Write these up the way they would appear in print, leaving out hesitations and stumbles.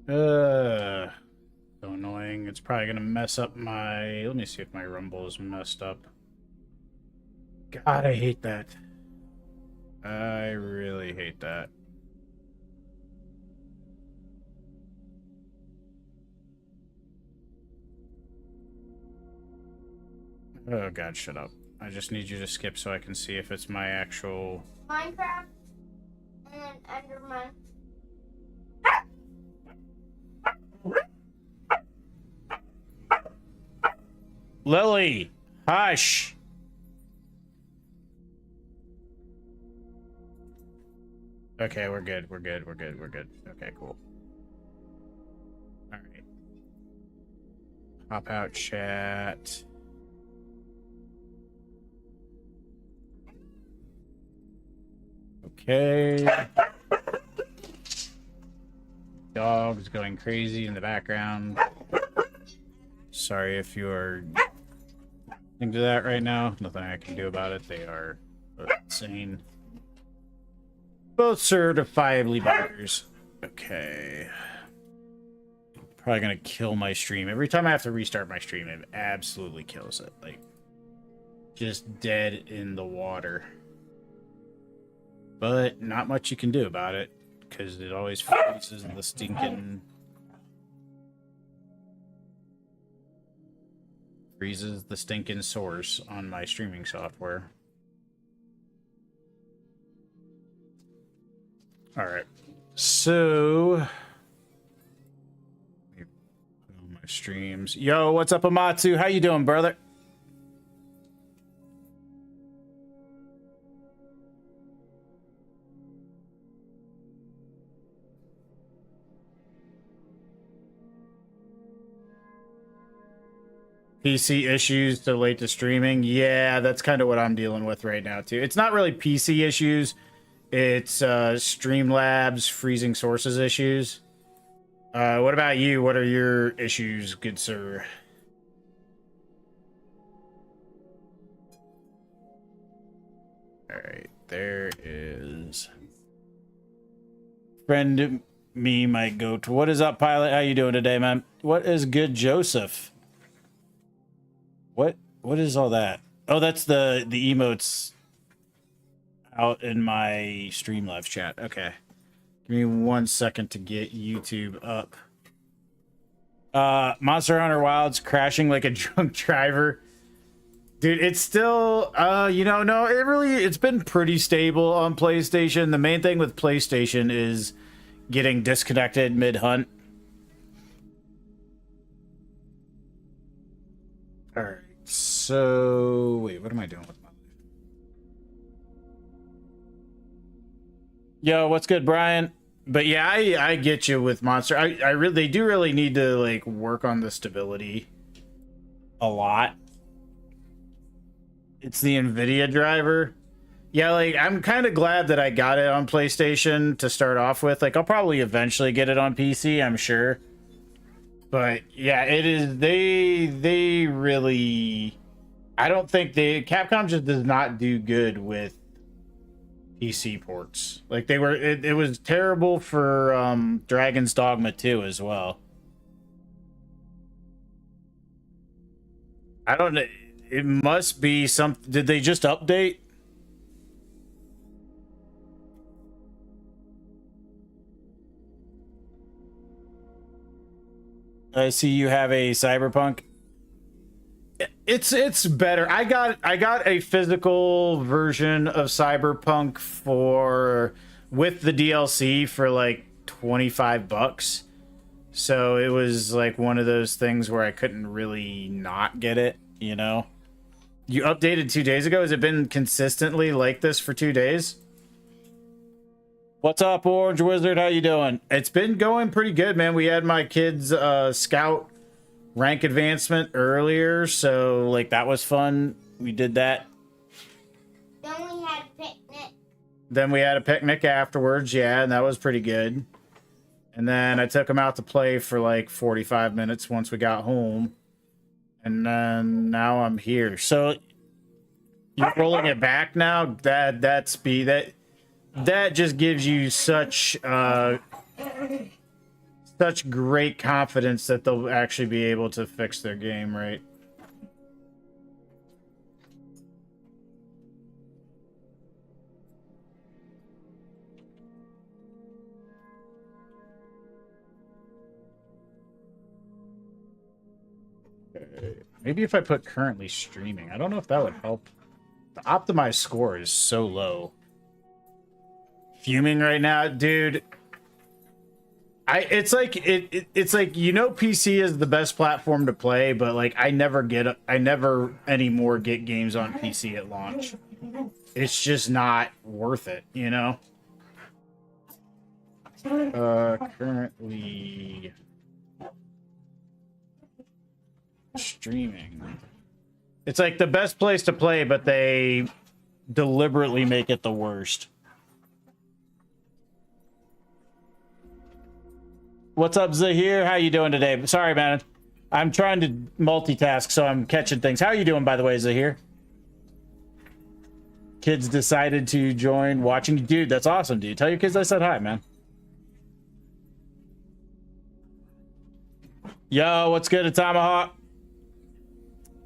So annoying. It's probably gonna mess up my... Let me see if my Rumble is messed up. God, I hate that. I really hate that. Oh god, shut up. I just need you to skip so I can see if it's my actual... Minecraft and then Enderman. Lily! Hush! Okay, we're good. We're good. We're good. We're good. Okay, cool. Alright. Hop out chat. Okay. Dogs going crazy in the background. Sorry if you're listening to that right now. Nothing I can do about it. They are insane. Both certifiably buggers. Okay. Probably gonna kill my stream. Every time I have to restart my stream, it absolutely kills it. Like, just dead in the water. But not much you can do about it, because it always freezes the stinking... freezes the stinking source on my streaming software. Alright. So... let me put on my streams. Yo, what's up, Amatsu? How you doing, brother? PC issues to late to streaming. Yeah, that's kind of what I'm dealing with right now, too. It's not really PC issues. It's Streamlabs freezing sources issues. What about you? What are your issues, good sir? Alright, there is... Friend me might go to... What is up, Pilot? How you doing today, man? What is good, Joseph? What is all that? Oh, that's the emotes out in my Streamlabs chat. Okay. Give me 1 second to get YouTube up. Monster Hunter Wilds crashing like a drunk driver. Dude, it's still you know, no, it's been pretty stable on PlayStation. The main thing with PlayStation is getting disconnected mid-hunt. Alright. So, wait, what am I doing with my life? Yo, what's good, Brian? But yeah, I get you with Monster. They do really need to like work on the stability a lot. It's the NVIDIA driver. Yeah, like I'm kind of glad that I got it on PlayStation to start off with. Like I'll probably eventually get it on PC, I'm sure. But yeah, it is they really I don't think Capcom just does not do good with PC ports. Like they were it was terrible for Dragon's Dogma 2 as well. I don't know, it must be some... Did they just update? I see you have a Cyberpunk. It's better. I got a physical version of Cyberpunk with the DLC for like $25. So it was like one of those things where I couldn't really not get it, you know? You updated 2 days ago? Has it been consistently like this for 2 days? What's up, Orange Wizard? How you doing? It's been going pretty good, man. We had my kids' scout rank advancement earlier, so like that was fun. We did that. Then we had a picnic afterwards, yeah, and that was pretty good. And then I took them out to play for like 45 minutes once we got home. And then now I'm here. So you're rolling it back now? That speed, that just gives you such such great confidence that they'll actually be able to fix their game, right? Maybe if I put currently streaming, I don't know if that would help. The optimized score is so low. Fuming right now, dude. It's like it's like, you know, PC is the best platform to play, but like I never anymore get games on PC at launch. It's just not worth it, you know. Currently streaming. It's like the best place to play, but they deliberately make it the worst. What's up, Zahir? How you doing today? Sorry, man. I'm trying to multitask, so I'm catching things. How are you doing, by the way, Zahir? Kids decided to join watching. Dude, that's awesome, dude. Tell your kids I said hi, man. Yo, what's good, Tomahawk?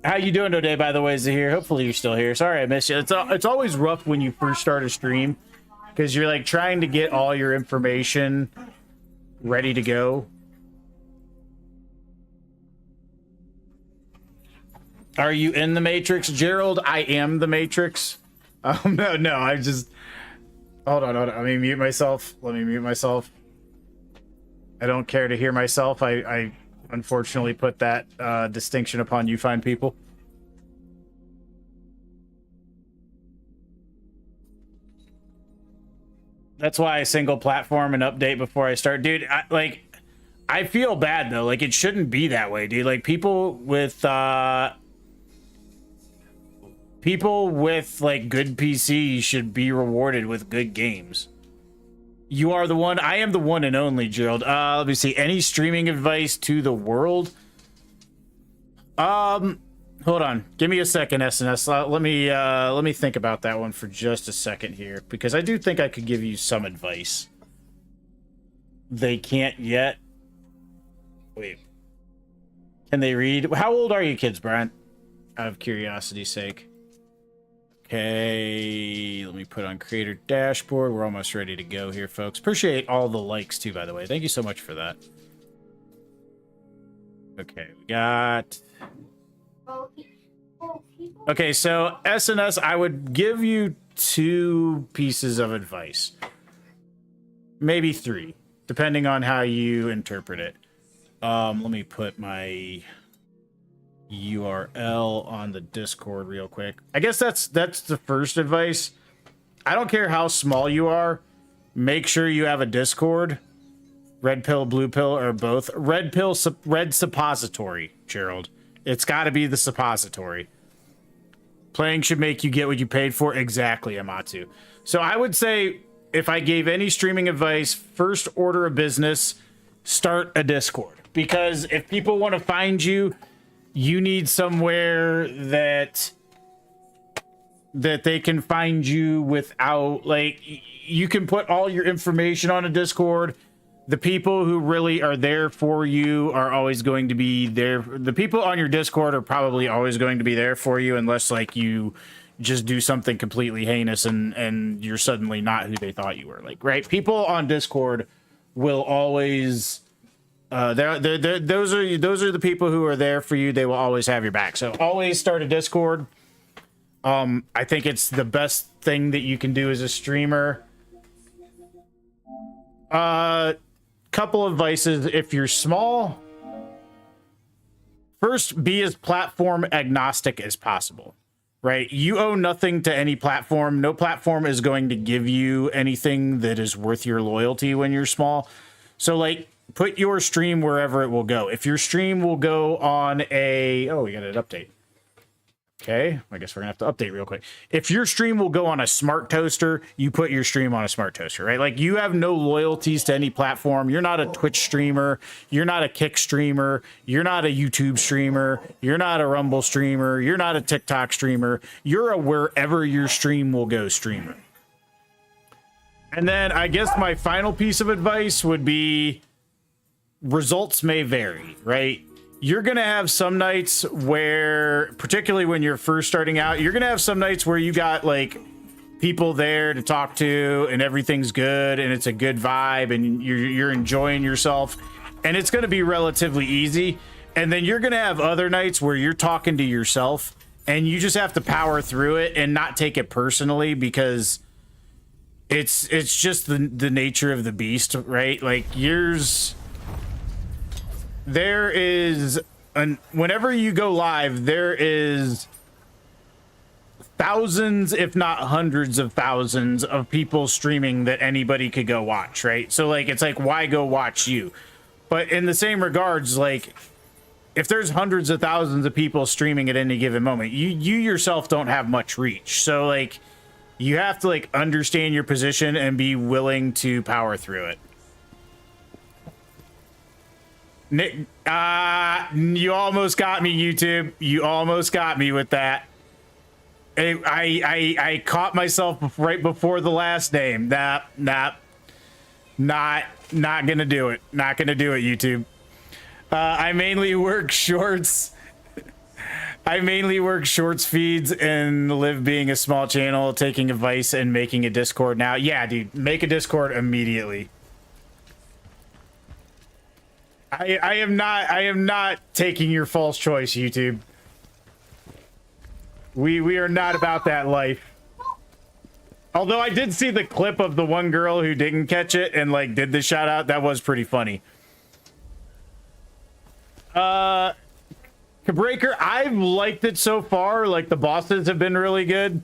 How you doing today, by the way, Zahir? Hopefully you're still here. Sorry I missed you. It's always rough when you first start a stream, because you're like trying to get all your information ready to go. Are you in the Matrix, Gerald? I am the Matrix. No, I just... Hold on. Let me mute myself. I don't care to hear myself. I unfortunately put that distinction upon you fine people. That's why I single platform and update before I start. Dude, I feel bad, though. Like, it shouldn't be that way, dude. Like, people with like, good PCs should be rewarded with good games. You are the one. I am the one and only, Gerald. Let me see. Any streaming advice to the world? Hold on. Give me a second, SNS. Let me think about that one for just a second here, because I do think I could give you some advice. They can't yet. Wait. Can they read? How old are you kids, Brian? Out of curiosity's sake. Okay, let me put on creator dashboard. We're almost ready to go here, folks. Appreciate all the likes too, by the way. Thank you so much for that. Okay, we got... Okay, so SNS, I would give you 2 pieces of advice. Maybe 3, depending on how you interpret it. Let me put my URL on the Discord real quick. I guess that's the first advice. I don't care how small you are. Make sure you have a Discord. Red pill, blue pill, or both. Red pill, red suppository, Gerald. It's got to be the suppository. Playing should make you get what you paid for. Exactly, Amatsu. So I would say, if I gave any streaming advice, first order of business, start a Discord. Because if people want to find you, you need somewhere that they can find you without, like, you can put all your information on a Discord. The people who really are there for you are always going to be there. The people on your Discord are probably always going to be there for you, unless, like, you just do something completely heinous and you're suddenly not who they thought you were. Like, right? People on Discord will always... those are the people who are there for you. They will always have your back. So always start a Discord. I think it's the best thing that you can do as a streamer. Couple of advices. If you're small, first, be as platform agnostic as possible, right? You owe nothing to any platform. No platform is going to give you anything that is worth your loyalty when you're small. So, like, put your stream wherever it will go. If your stream will go on a... Oh, we got an update. Okay, I guess we're gonna have to update real quick. If your stream will go on a smart toaster, you put your stream on a smart toaster, right? Like, you have no loyalties to any platform. You're not a Twitch streamer. You're not a Kick streamer. You're not a YouTube streamer. You're not a Rumble streamer. You're not a TikTok streamer. You're a wherever your stream will go streamer. And then I guess my final piece of advice would be results may vary, right? You're going to have some nights where, particularly when you're first starting out, you're going to have some nights where you got like people there to talk to and everything's good and it's a good vibe and you're enjoying yourself and it's going to be relatively easy. And then you're going to have other nights where you're talking to yourself and you just have to power through it and not take it personally because it's just the nature of the beast, right? Like there is whenever you go live, there is thousands, if not hundreds of thousands of people streaming that anybody could go watch, right? So like, it's like, why go watch you? But in the same regards, like if there's hundreds of thousands of people streaming at any given moment, you yourself don't have much reach. So like, you have to like understand your position and be willing to power through it. Nick, you almost got me, YouTube. You almost got me with that. I caught myself right before the last name. Not gonna do it. Not gonna do it, YouTube. I mainly work shorts. I mainly work shorts feeds and live being a small channel, taking advice and making a Discord now. Yeah, dude, make a Discord immediately. I am not taking your false choice, YouTube. We are not about that life. Although I did see the clip of the one girl who didn't catch it and like did the shout out. That was pretty funny. Breaker, I've liked it so far. Like the bosses have been really good.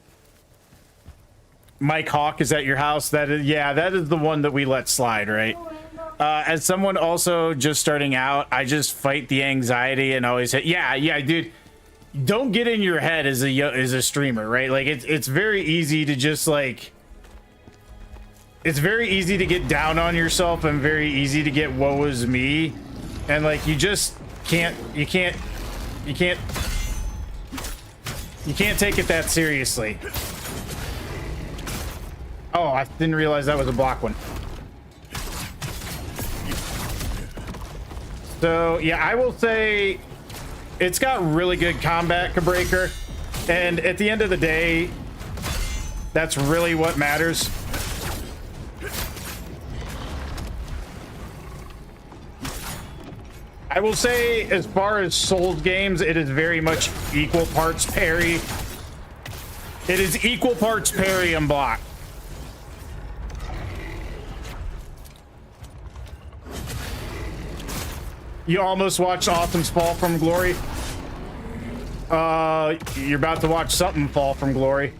Mike Hawk is at your house. That is, yeah, that is the one that we let slide, right? As someone also just starting out, I just fight the anxiety and always hit. Yeah, dude. Don't get in your head as a streamer, right? Like it's very easy to just like. It's very easy to get down on yourself and very easy to get woe is me, and like you just can't. You can't take it that seriously. Oh, I didn't realize that was a block one. So, yeah, I will say it's got really good combat, Breaker. And at the end of the day, that's really what matters. I will say, as far as Souls games, it is very much equal parts parry. It is equal parts parry and block. You almost watched Awesome's Fall from Glory. You're about to watch something fall from glory.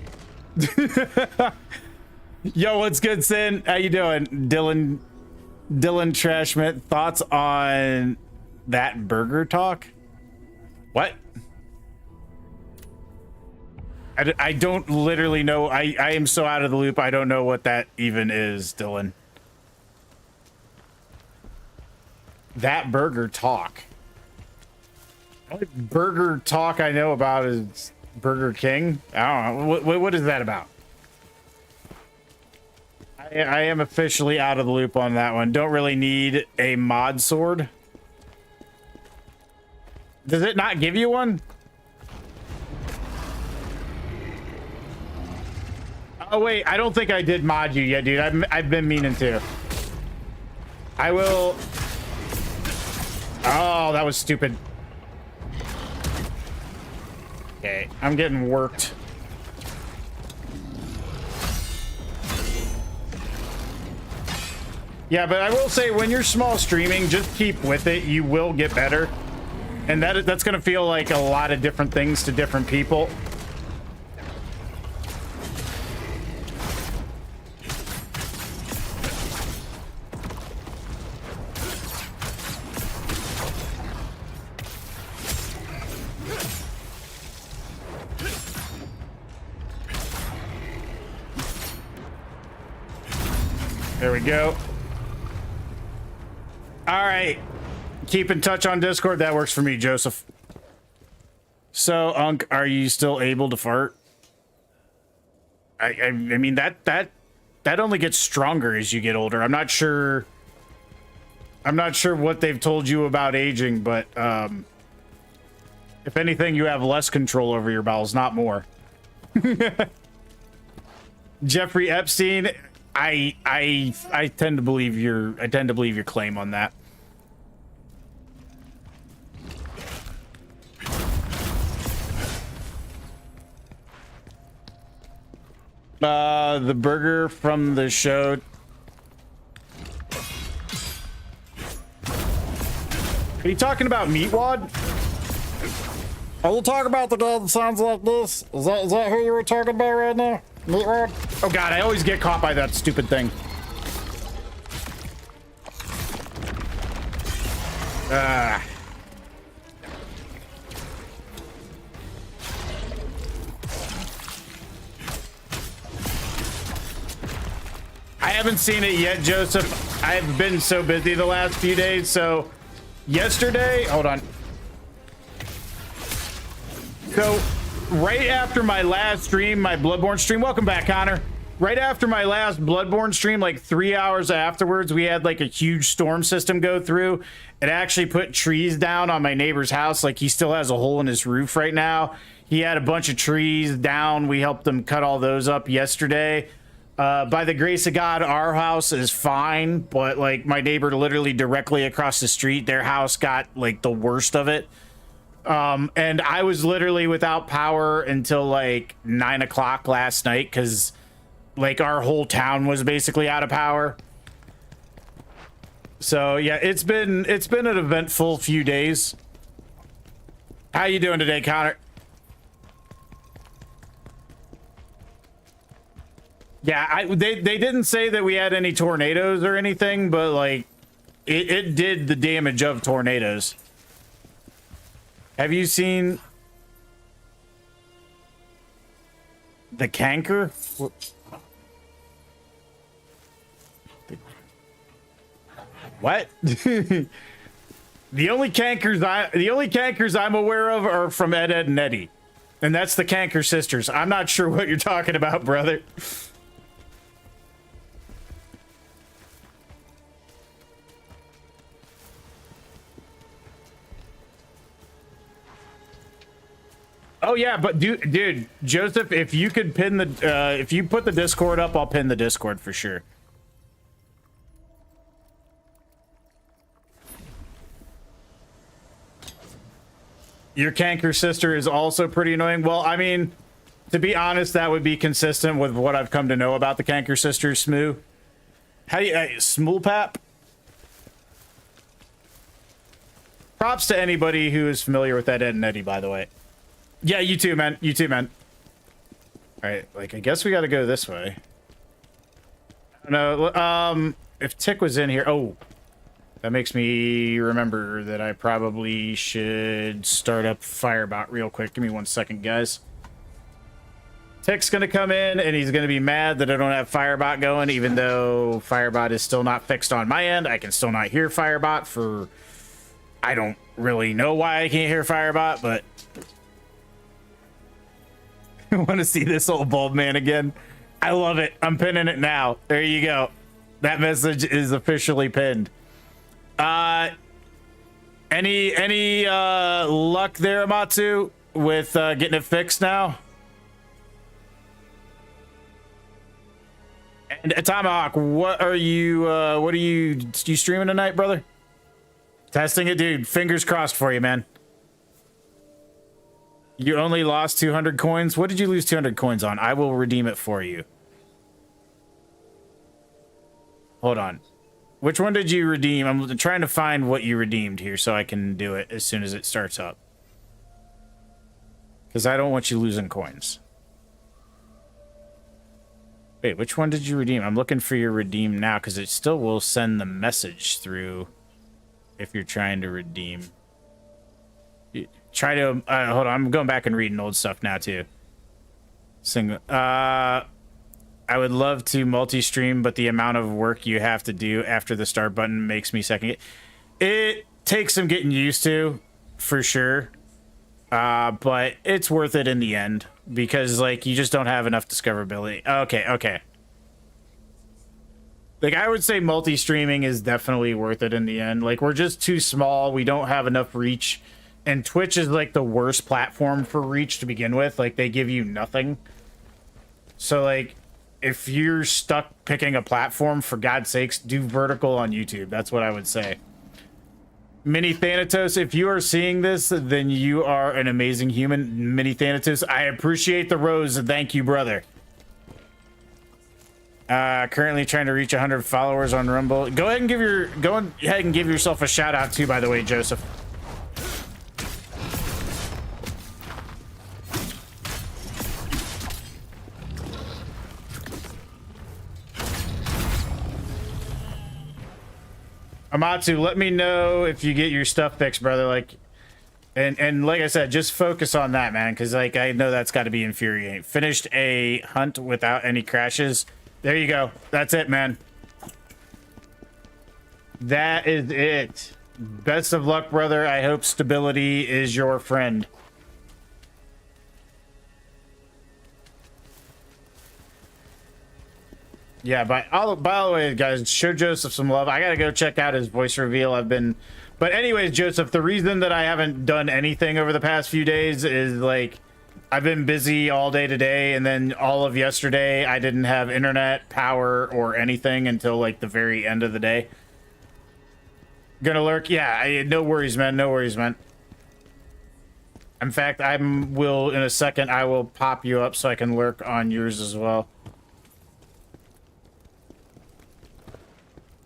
Yo, what's good, Sin? How you doing? Dylan Trashmit, thoughts on that burger talk? What? I don't literally know. I am so out of the loop. I don't know what that even is, Dylan. That burger talk. The only burger talk I know about is Burger King. I don't know. What is that about? I am officially out of the loop on that one. Don't really need a mod sword. Does it not give you one? Oh wait, I don't think I did mod you yet, dude. I've been meaning to. I will. Oh, that was stupid. Okay, I'm getting worked. Yeah, but I will say, when you're small streaming, just keep with it. You will get better. And that's going to feel like a lot of different things to different people. There we go. All right. Keep in touch on Discord. That works for me, Joseph. So, Unc, are you still able to fart? I mean, that only gets stronger as you get older. I'm not sure I'm not sure what they've told you about aging, but if anything, you have less control over your bowels, not more. Jeffrey Epstein, I tend to believe your claim on that. The burger from the show. Are you talking about Meatwad? Are you talking about the guy that sounds like this? Is that who you were talking about right now? Meatwad? Oh god, I always get caught by that stupid thing. I haven't seen it yet, Joseph. I've been so busy the last few days, so yesterday, hold on. So, right after my last stream, my Bloodborne stream, welcome back, Connor. Right after my last Bloodborne stream, like 3 hours afterwards, we had like a huge storm system go through. It actually put trees down on my neighbor's house. Like he still has a hole in his roof right now. He had a bunch of trees down. We helped him cut all those up yesterday. By the grace of God, our house is fine, but like my neighbor literally directly across the street, their house got like the worst of it. And I was literally without power until like 9 o'clock last night because like our whole town was basically out of power. So yeah, it's been an eventful few days. How you doing today, Connor? Yeah, they didn't say that we had any tornadoes or anything, but like it did the damage of tornadoes. Have you seen the canker? What? The only cankers I'm aware of are from Ed, Ed, and Eddie, and that's the Canker sisters. I'm not sure what you're talking about, brother. Oh yeah, but dude, Joseph, if you could pin the, if you put the Discord up, I'll pin the Discord for sure. Your canker sister is also pretty annoying. Well, I mean, to be honest, that would be consistent with what I've come to know about the canker sisters, Smoo. How do you, Smoolpap? Props to anybody who is familiar with that Ed and Eddie, by the way. Yeah, you too, man. You too, man. All right, like, I guess we got to go this way. I don't know. If Tick was in here... Oh, that makes me remember that I probably should start up Firebot real quick. Give me 1 second, guys. Tick's going to come in, and he's going to be mad that I don't have Firebot going, even though Firebot is still not fixed on my end. I can still not hear Firebot for... I don't really know why I can't hear Firebot, but... I want to see this old bald man again. I love it. I'm pinning it now. There you go. That message is officially pinned. Any luck there, Amatsu, with getting it fixed now? And Tomahawk, what are you streaming tonight, brother? Testing it, dude. Fingers crossed for you, man. You only lost 200 coins? What did you lose 200 coins on? I will redeem it for you. Hold on. Which one did you redeem? I'm trying to find what you redeemed here so I can do it as soon as it starts up. Because I don't want you losing coins. Wait, which one did you redeem? I'm looking for your redeem now because it still will send the message through if you're trying to redeem. Try to hold on, I'm going back and reading old stuff now too. I would love to multi-stream, but the amount of work you have to do after the start button makes me second. It takes some getting used to, for sure. But it's worth it in the end because like you just don't have enough discoverability. Okay. Like, I would say multi-streaming is definitely worth it in the end. Like, we're just too small. We don't have enough reach. And Twitch is, like, the worst platform for reach to begin with. Like, they give you nothing. So, like, if you're stuck picking a platform, for God's sakes, do vertical on YouTube. That's what I would say. Mini Thanatos, if you are seeing this, then you are an amazing human. Mini Thanatos, I appreciate the rose. Thank you, brother. Currently trying to reach 100 followers on Rumble. Go ahead and give yourself a shout out too, by the way, Joseph. Amatsu, let me know if you get your stuff fixed, brother. Like, and like I said, just focus on that, man, because like I know that's got to be infuriating. Finished a hunt without any crashes. There you go. That's it, man. That is it. Best of luck, brother. I hope stability is your friend. Yeah, by the way, guys, show Joseph some love. I gotta go check out his voice reveal. But anyways, Joseph, the reason that I haven't done anything over the past few days is like I've been busy all day today, and then all of yesterday I didn't have internet, power, or anything until like the very end of the day. Gonna lurk? Yeah, no worries, man. No worries, man. In fact, in a second, I will pop you up so I can lurk on yours as well.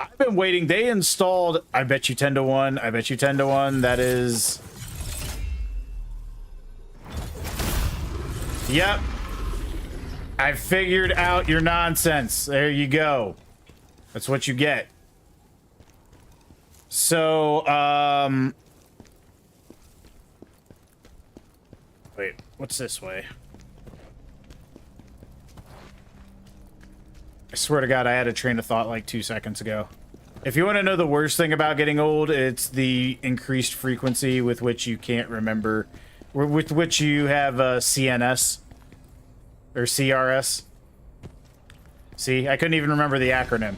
I've been waiting. They installed, I bet you 10 to 1. I bet you 10 to 1. That is... Yep. I figured out your nonsense. There you go. That's what you get. So, wait, what's this way? I swear to God, I had a train of thought like 2 seconds ago. If you want to know the worst thing about getting old, it's the increased frequency with which you can't remember, with which you have CNS or CRS. See, I couldn't even remember the acronym.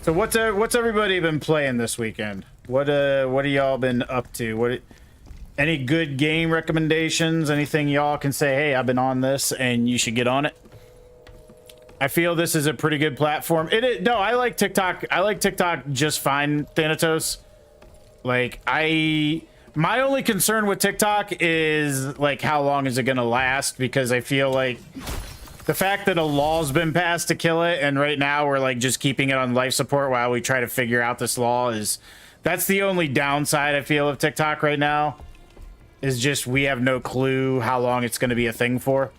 So what's everybody been playing this weekend? What have y'all been up to? Any good game recommendations? Anything y'all can say, hey, I've been on this and you should get on it? I feel this is a pretty good platform. No, I like TikTok. I like TikTok just fine, Thanatos. Like, my only concern with TikTok is like how long is it gonna last, because I feel like the fact that a law's been passed to kill it, and right now we're like just keeping it on life support while we try to figure out this law, that's the only downside I feel of TikTok right now, is just we have no clue how long it's going to be a thing for.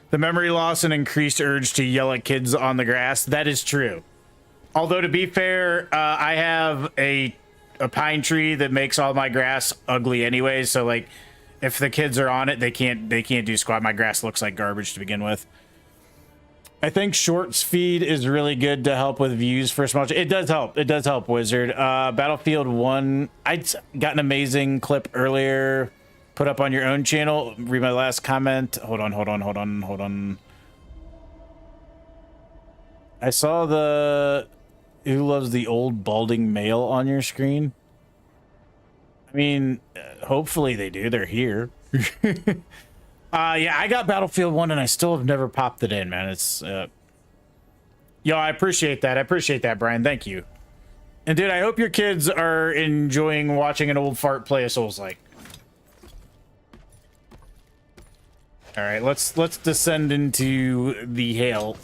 The memory loss and increased urge to yell at kids on the grass, that is true. Although to be fair, I have a pine tree that makes all my grass ugly anyway, so like if the kids are on it, they can't do squat. My grass looks like garbage to begin with. I think shorts feed is really good to help with views for small. It does help. It does help, Wizard. Battlefield 1. I got an amazing clip earlier. Put up on your own channel. Read my last comment. Hold on. I saw the who loves the old balding male on your screen. I mean, hopefully they do. They're here. Yeah, I got Battlefield 1 and I still have never popped it in, man. It's, yo, I appreciate that. I appreciate that, Brian. Thank you. And dude, I hope your kids are enjoying watching an old fart play a Souls-like. All right, let's descend into the hail.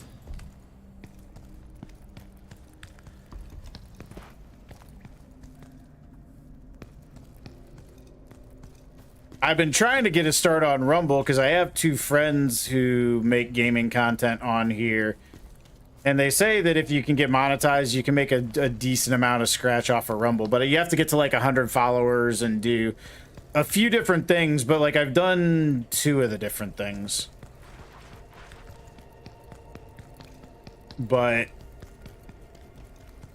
I've been trying to get a start on Rumble because I have 2 friends who make gaming content on here. And they say that if you can get monetized, you can make a decent amount of scratch off of Rumble. But you have to get to like 100 followers and do a few different things. But like I've done 2 of the different things. But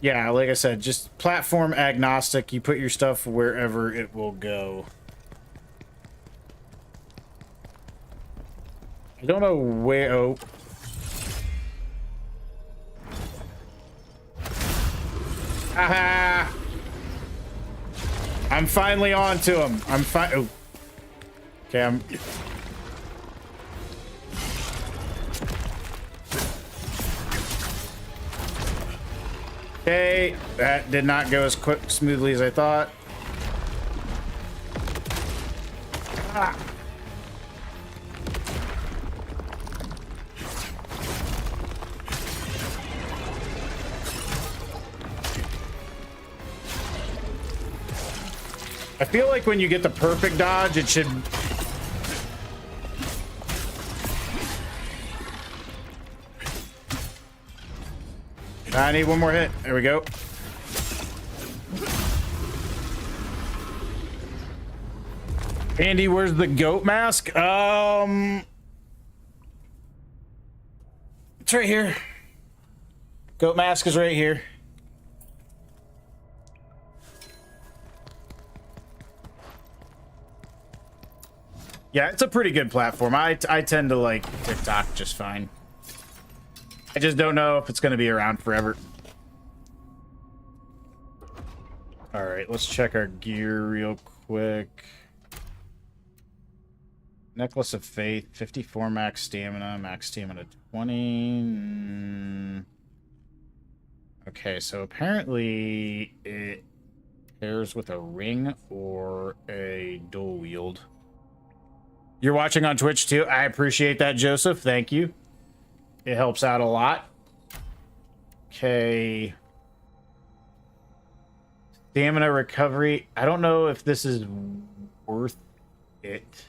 yeah, like I said, just platform agnostic. You put your stuff wherever it will go. I don't know where. Oh. Aha! I'm finally on to him. I'm fine. Oh. Okay, I'm. Okay, that did not go as quick, smoothly as I thought. Ah. I feel like when you get the perfect dodge, it should... I need one more hit. There we go. Andy, where's the goat mask? It's right here. Goat mask is right here. Yeah, it's a pretty good platform. I tend to like TikTok just fine. I just don't know if it's going to be around forever. All right, let's check our gear real quick. Necklace of Faith, 54 max stamina 20. Okay, so apparently it pairs with a ring or a dual wield. You're watching on Twitch too. I appreciate that, Joseph. Thank you. It helps out a lot. Okay. Stamina recovery. I don't know if this is worth it.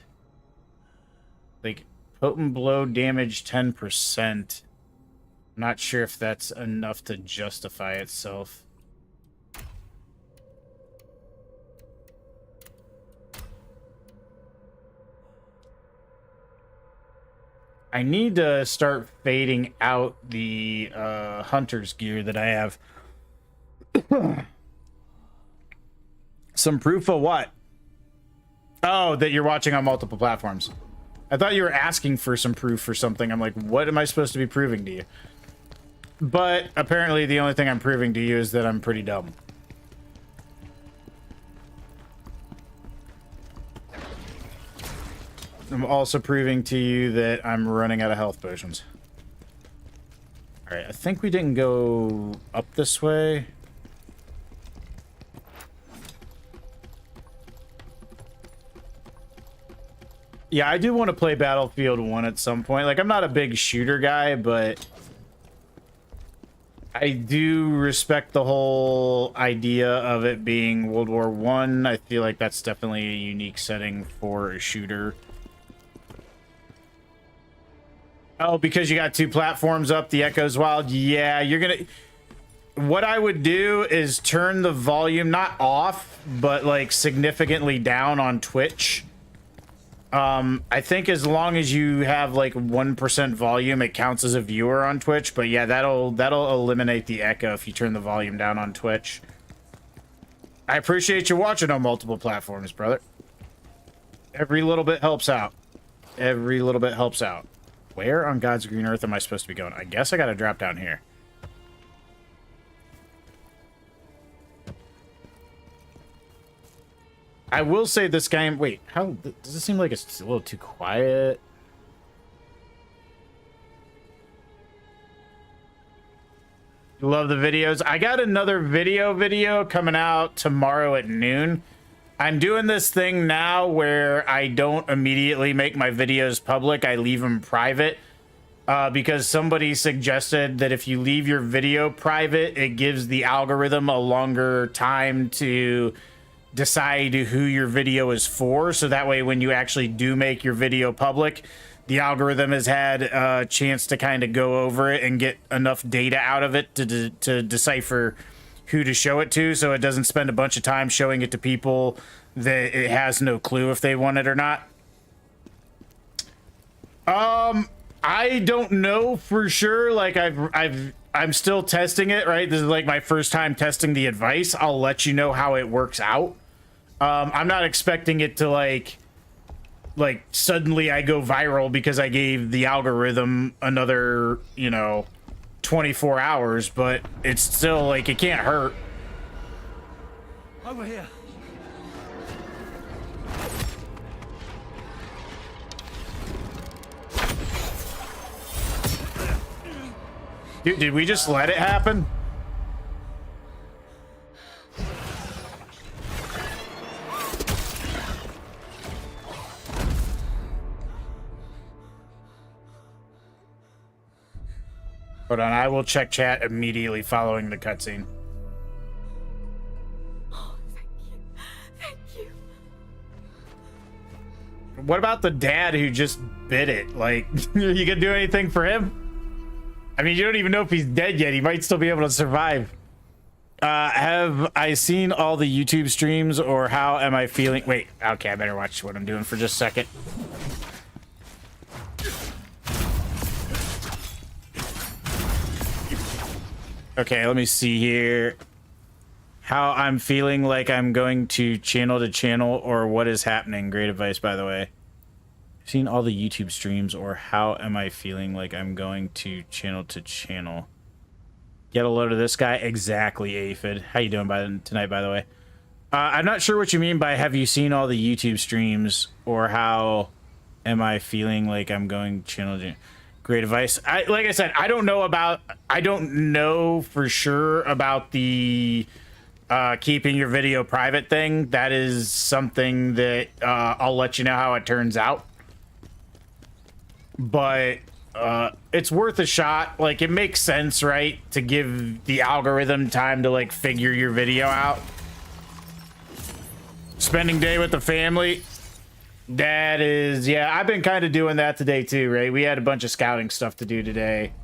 Like, potent blow damage 10%. I'm not sure if that's enough to justify itself. I need to start fading out the hunter's gear that I have. Some proof of what? Oh, that you're watching on multiple platforms. I thought you were asking for some proof for something. I'm like, what am I supposed to be proving to you? But apparently the only thing I'm proving to you is that I'm pretty dumb. I'm also proving to you that I'm running out of health potions. Alright, I think we didn't go up this way. Yeah, I do want to play Battlefield 1 at some point. Like, I'm not a big shooter guy, but I do respect the whole idea of it being World War I. I feel like that's definitely a unique setting for a shooter. Oh, because you got two platforms up, the echo's wild. Yeah, you're gonna... What I would do is turn the volume, not off, but like significantly down on Twitch. I think as long as you have like 1% volume, it counts as a viewer on Twitch. But yeah, that'll eliminate the echo if you turn the volume down on Twitch. I appreciate you watching on multiple platforms, brother. Every little bit helps out. Every little bit helps out. Where on God's green earth am I supposed to be going? I guess I gotta drop down here. I will say this game... Wait, how... Does it seem like it's a little too quiet? Love the videos. I got another video coming out tomorrow at noon. I'm doing this thing now where I don't immediately make my videos public. I leave them private. Because somebody suggested that if you leave your video private, it gives the algorithm a longer time to decide who your video is for. So that way, when you actually do make your video public, the algorithm has had a chance to kind of go over it and get enough data out of it to decipher who to show it to, so it doesn't spend a bunch of time showing it to people that it has no clue if they want it or not. I don't know for sure. Like I've I'm still testing it, right? This is like my first time testing the advice. I'll let you know how it works out. I'm not expecting it to like suddenly I go viral because I gave the algorithm another, you know, 24 hours, but it's still like, it can't hurt. Over here. Dude, did we just let it happen? Hold on, I will check chat immediately following the cutscene. Oh, thank you. Thank you. What about the dad who just bit it? Like, you gonna do anything for him? I mean, you don't even know if he's dead yet. He might still be able to survive. Have I seen all the YouTube streams, or how am I feeling? Wait, okay, I better watch what I'm doing for just a second. Okay, let me see here. How I'm feeling like I'm going to channel, or what is happening. Great advice, by the way. Seen all the YouTube streams, or how am I feeling like I'm going to channel? Get a load of this guy. Exactly, Aphid. How you doing tonight, by the way? I'm not sure what you mean by have you seen all the YouTube streams, or how am I feeling like I'm going channel? Great advice. Like I said, I don't know for sure about the keeping your video private thing. That is something that I'll let you know how it turns out. But it's worth a shot. Like, it makes sense, right, to give the algorithm time to like figure your video out. Spending day with the family, that is, yeah, I've been kind of doing that today too, right? We had a bunch of scouting stuff to do today,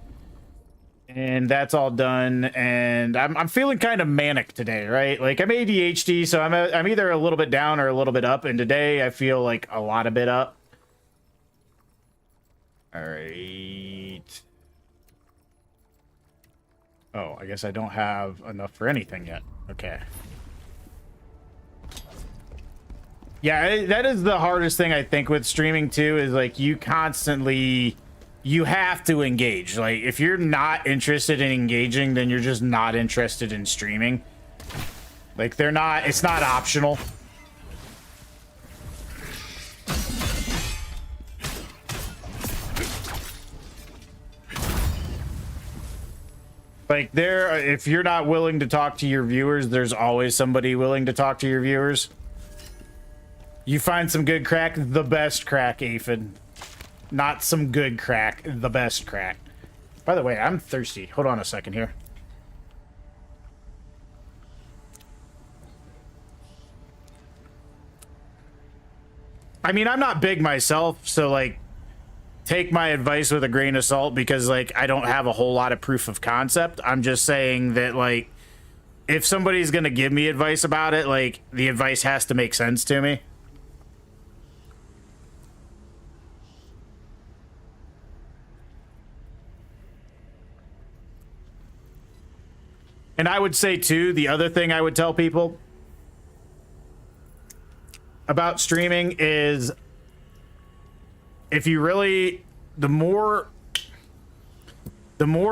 and that's all done. And I'm feeling kind of manic today, right? Like, I'm ADHD, so I'm either a little bit down or a little bit up, and today I feel like a lot of bit up. All right. Oh, I guess I don't have enough for anything yet. Okay. Yeah, that is the hardest thing I think with streaming too, is like you have to engage. Like, if you're not interested in engaging, then you're just not interested in streaming. Like, it's not optional. Like, if you're not willing to talk to your viewers, there's always somebody willing to talk to your viewers. You find some good crack, the best crack, Aphid. Not some good crack, the best crack. By the way, I'm thirsty. Hold on a second here. I mean, I'm not big myself, so like, take my advice with a grain of salt, because like I don't have a whole lot of proof of concept. I'm just saying that, like, if somebody's gonna give me advice about it, like, the advice has to make sense to me. And I would say too, the other thing I would tell people about streaming is, if you really, the more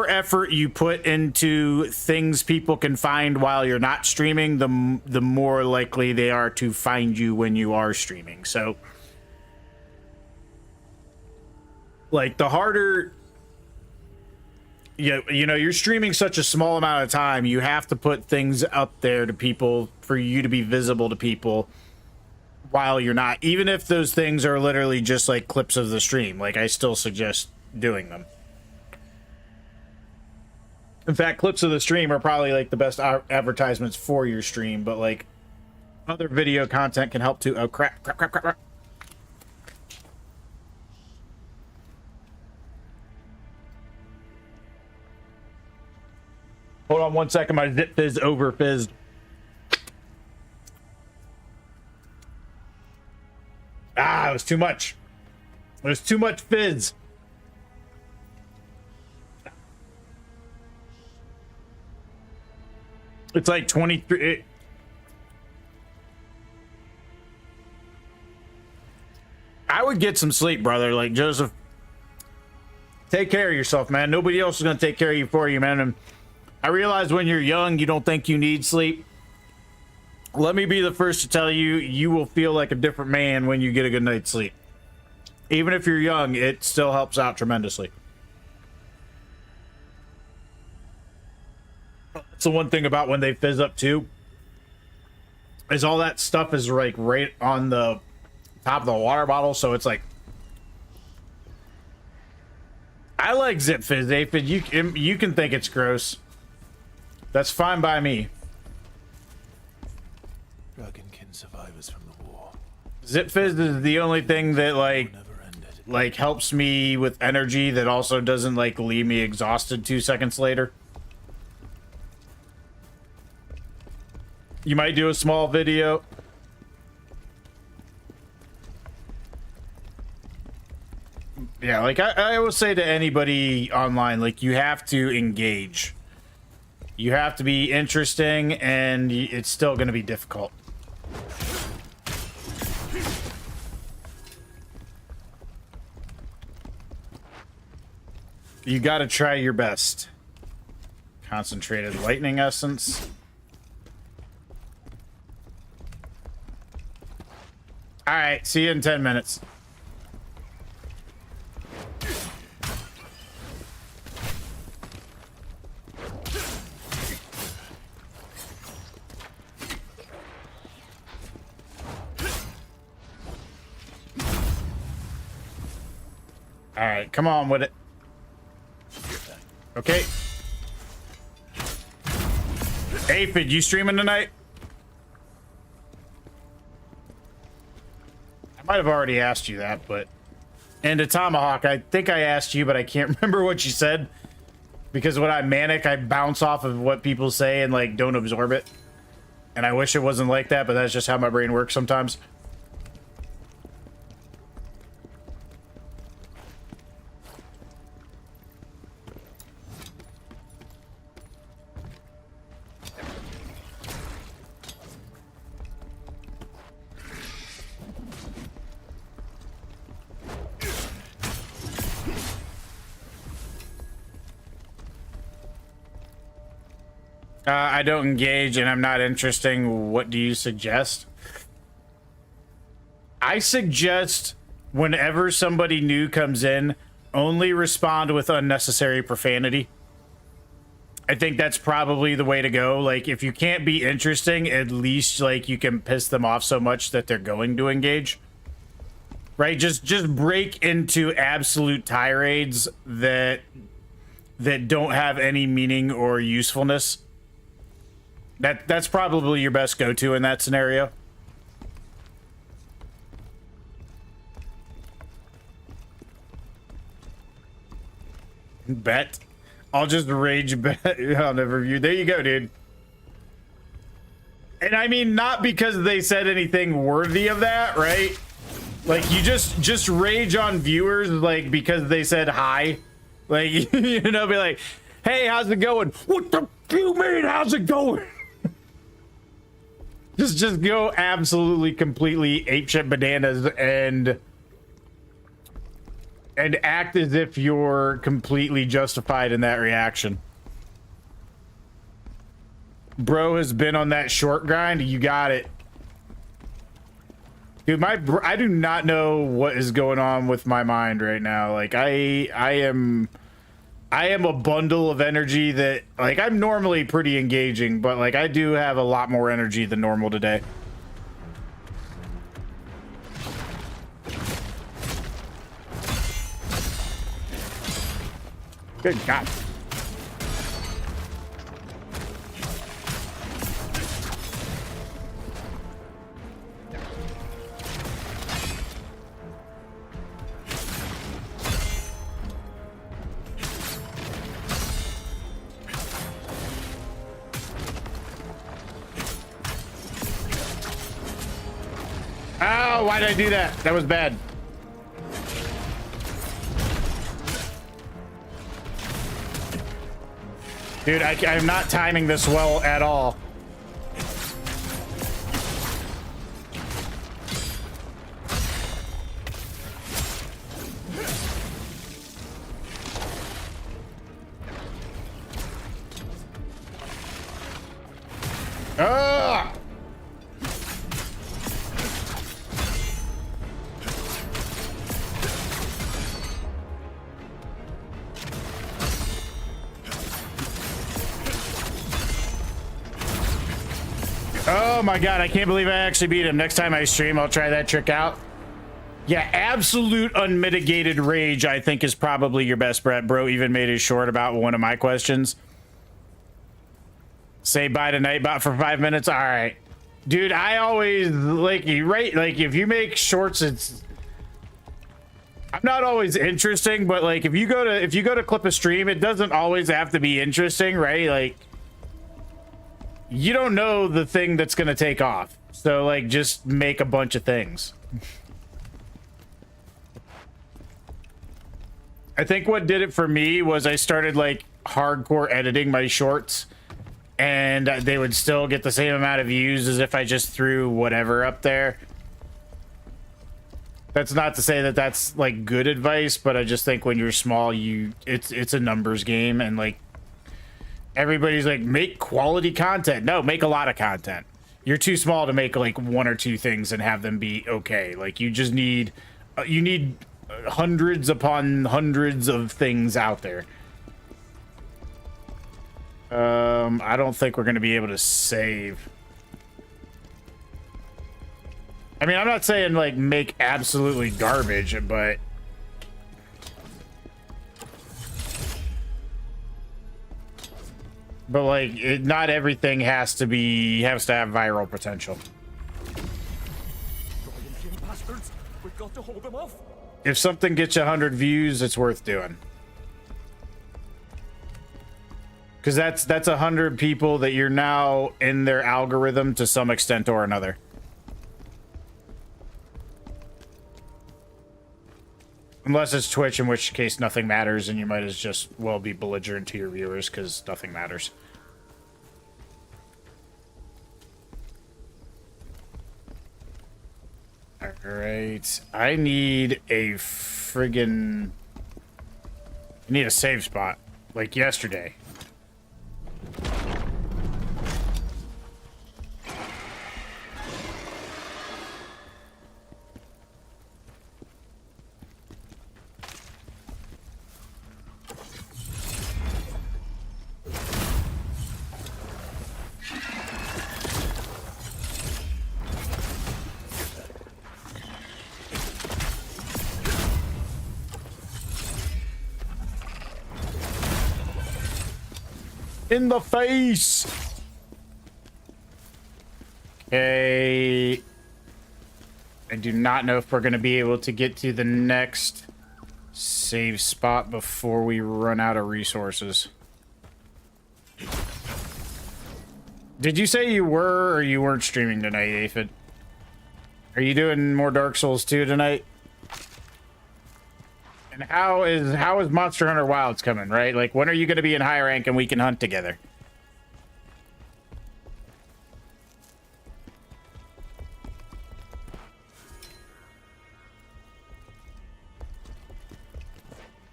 effort you put into things people can find while you're not streaming, the more likely they are to find you when you are streaming. So, like, the harder, you know, you're streaming such a small amount of time, you have to put things up there to people for you to be visible to people while you're not, even if those things are literally just like clips of the stream. Like, I still suggest doing them. In fact, clips of the stream are probably like the best advertisements for your stream, but like other video content can help too. Oh, crap. Hold on 1 second, my Zip Fizz over fizzed. Ah, it was too much. There's too much fizz. It's like 23. I would get some sleep, brother. Like, Joseph, take care of yourself, man. Nobody else is going to take care of you for you, man. And I realize when you're young, you don't think you need sleep. Let me be the first to tell you, you will feel like a different man when you get a good night's sleep. Even if you're young, it still helps out tremendously. That's the one thing about when they fizz up too, is all that stuff is like right on the top of the water bottle, so it's like, I like Zip Fizz, Aphid. You can think it's gross. That's fine by me. Dragonkin survivors from the war. Zip Fizz is the only thing that like helps me with energy that also doesn't like leave me exhausted 2 seconds later. You might do a small video. Yeah, like I always say to anybody online, like, you have to engage. You have to be interesting, and it's still going to be difficult. You got to try your best. Concentrated lightning essence. All right, see you in 10 minutes. All right, come on with it. Okay. Aphid, you streaming tonight? I might have already asked you that, but... And a Tomahawk, I think I asked you, but I can't remember what you said. Because when I'm manic, I bounce off of what people say and, like, don't absorb it. And I wish it wasn't like that, but that's just how my brain works sometimes. I don't engage and I'm not interesting. What do you suggest? I suggest whenever somebody new comes in, only respond with unnecessary profanity. I think that's probably the way to go. Like, if you can't be interesting, at least, like, you can piss them off so much that they're going to engage. Right? Just break into absolute tirades that don't have any meaning or usefulness. That's probably your best go-to in that scenario. Bet. I'll just rage bet on the review. There you go, dude. And I mean, not because they said anything worthy of that, right? Like, you just rage on viewers, like, because they said hi. Like, you know, be like, hey, how's it going? What the you mean, how's it going? Just go absolutely, completely apeshit bananas and act as if you're completely justified in that reaction. Bro has been on that short grind. You got it. Dude, I do not know what is going on with my mind right now. Like, I am a bundle of energy that, like, I'm normally pretty engaging, but, like, I do have a lot more energy than normal today. Good God. Oh, why did I do that? That was bad. Dude, I'm not timing this well at all. Ah! Oh my god, I can't believe I actually beat him. Next time I stream, I'll try that trick out. Yeah, absolute unmitigated rage, I think, is probably your best bet. Bro even made his short about one of my questions. Say bye to Nightbot for 5 minutes. All right, dude. I always like you, right? Like if you make shorts, I'm not always interesting, but like if you go to clip a stream, it doesn't always have to be interesting, right? Like you don't know the thing that's gonna take off, so like just make a bunch of things. I think what did it for me was I started like hardcore editing my shorts, and they would still get the same amount of views as if I just threw whatever up there. That's not to say that that's like good advice, but I just think when you're small, it's a numbers game, and like everybody's like, make quality content. No, make a lot of content. You're too small to make like one or two things and have them be okay. Like you just need you need hundreds upon hundreds of things out there. I don't think we're going to be able to save. I mean, I'm not saying like make absolutely garbage, but like not everything has to have viral potential. We've got to hold them off. If something gets you 100 views, it's worth doing. Because that's 100 people that you're now in their algorithm to some extent or another. Unless it's Twitch, in which case nothing matters, and you might as just well be belligerent to your viewers because nothing matters. Alright. I need a friggin... I need a save spot. Like yesterday. In the face. Okay. I do not know if we're going to be able to get to the next save spot before we run out of resources. Did you say you were or you weren't streaming tonight, Aphid? Are you doing more Dark Souls 2 tonight? And how is Monster Hunter Wilds coming, right? Like, when are you going to be in high rank and we can hunt together?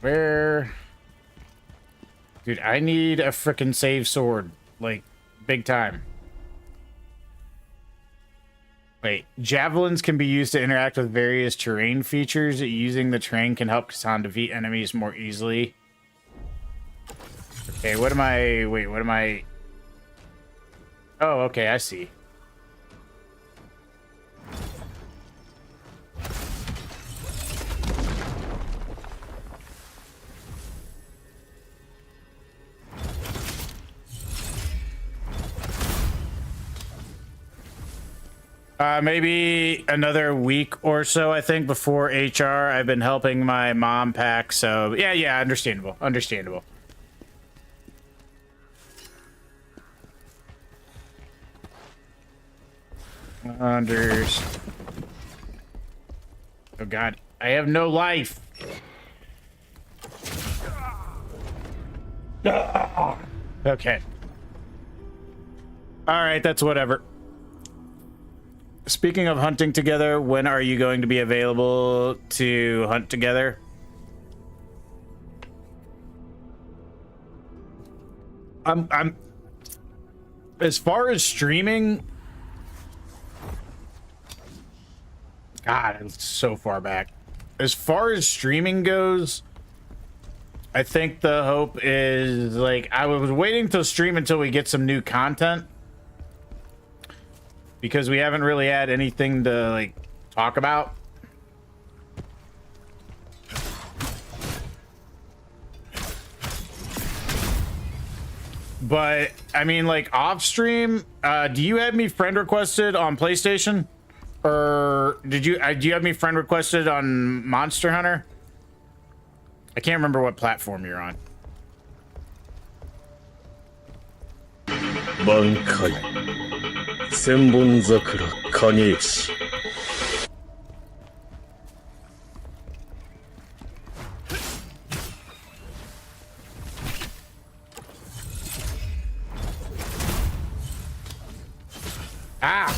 Where? Dude, I need a frickin' save sword. Like, big time. Wait, javelins can be used to interact with various terrain features. Using the terrain can help Khazan defeat enemies more easily. Okay, what am I... Wait, what am I... Oh, okay, I see. Maybe another week or so, I think, before HR. I've been helping my mom pack, so yeah, understandable. Understandable. Oh god, I have no life. Okay. All right, that's whatever. Speaking of hunting together, when are you going to be available to hunt together? I'm as far as streaming, God, it's so far back. As far as streaming goes, I think the hope is, like, I was waiting to stream until we get some new content, because we haven't really had anything to, like, talk about. But I mean, like, off stream, do you have me friend requested on PlayStation? Or do you have me friend requested on Monster Hunter? I can't remember what platform you're on. 満開千本桜影石 Ah!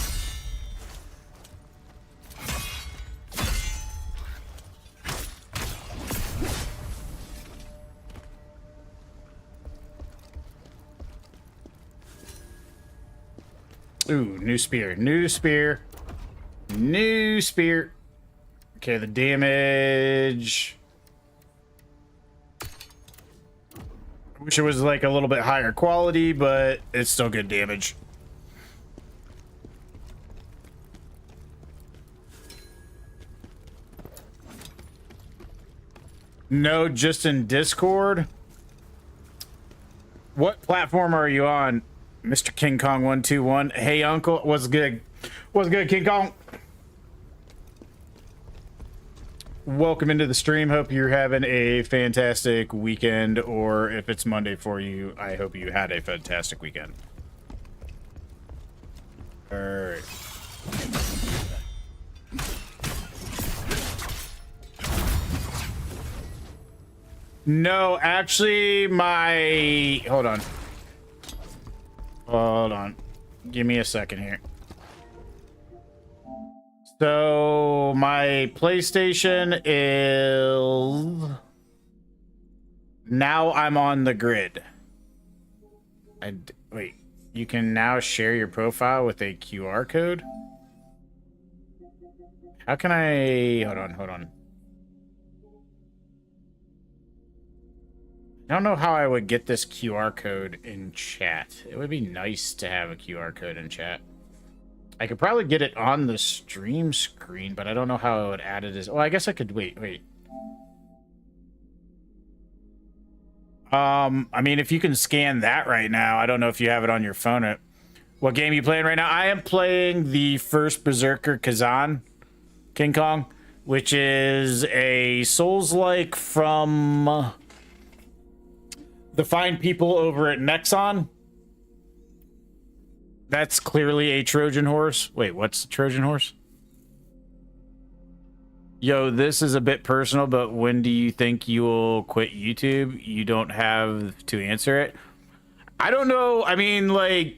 Ooh, new spear, new spear, new spear. Okay, the damage. I wish it was like a little bit higher quality, but it's still good damage. No, just in Discord. What platform are you on, Mr. King Kong 121? Hey, Uncle, what's good? What's good, King Kong? Welcome into the stream. Hope you're having a fantastic weekend, or if it's Monday for you, I hope you had a fantastic weekend. All right. No, actually, my... Hold on. Hold on. Give me a second here. So, my PlayStation is... Now I'm on the grid. Wait, you can now share your profile with a QR code? How can I... Hold on. I don't know how I would get this QR code in chat. It would be nice to have a QR code in chat. I could probably get it on the stream screen, but I don't know how I would add it as... Oh, I guess I could... Wait. I mean, if you can scan that right now, I don't know if you have it on your phone. What game are you playing right now? I am playing the first Berserker Khazan, King Kong, which is a Souls-like from... the fine people over at Nexon. That's clearly a Trojan horse. Wait, what's the Trojan horse? Yo, this is a bit personal, but when do you think you will quit YouTube? You don't have to answer it. I don't know. I mean, like,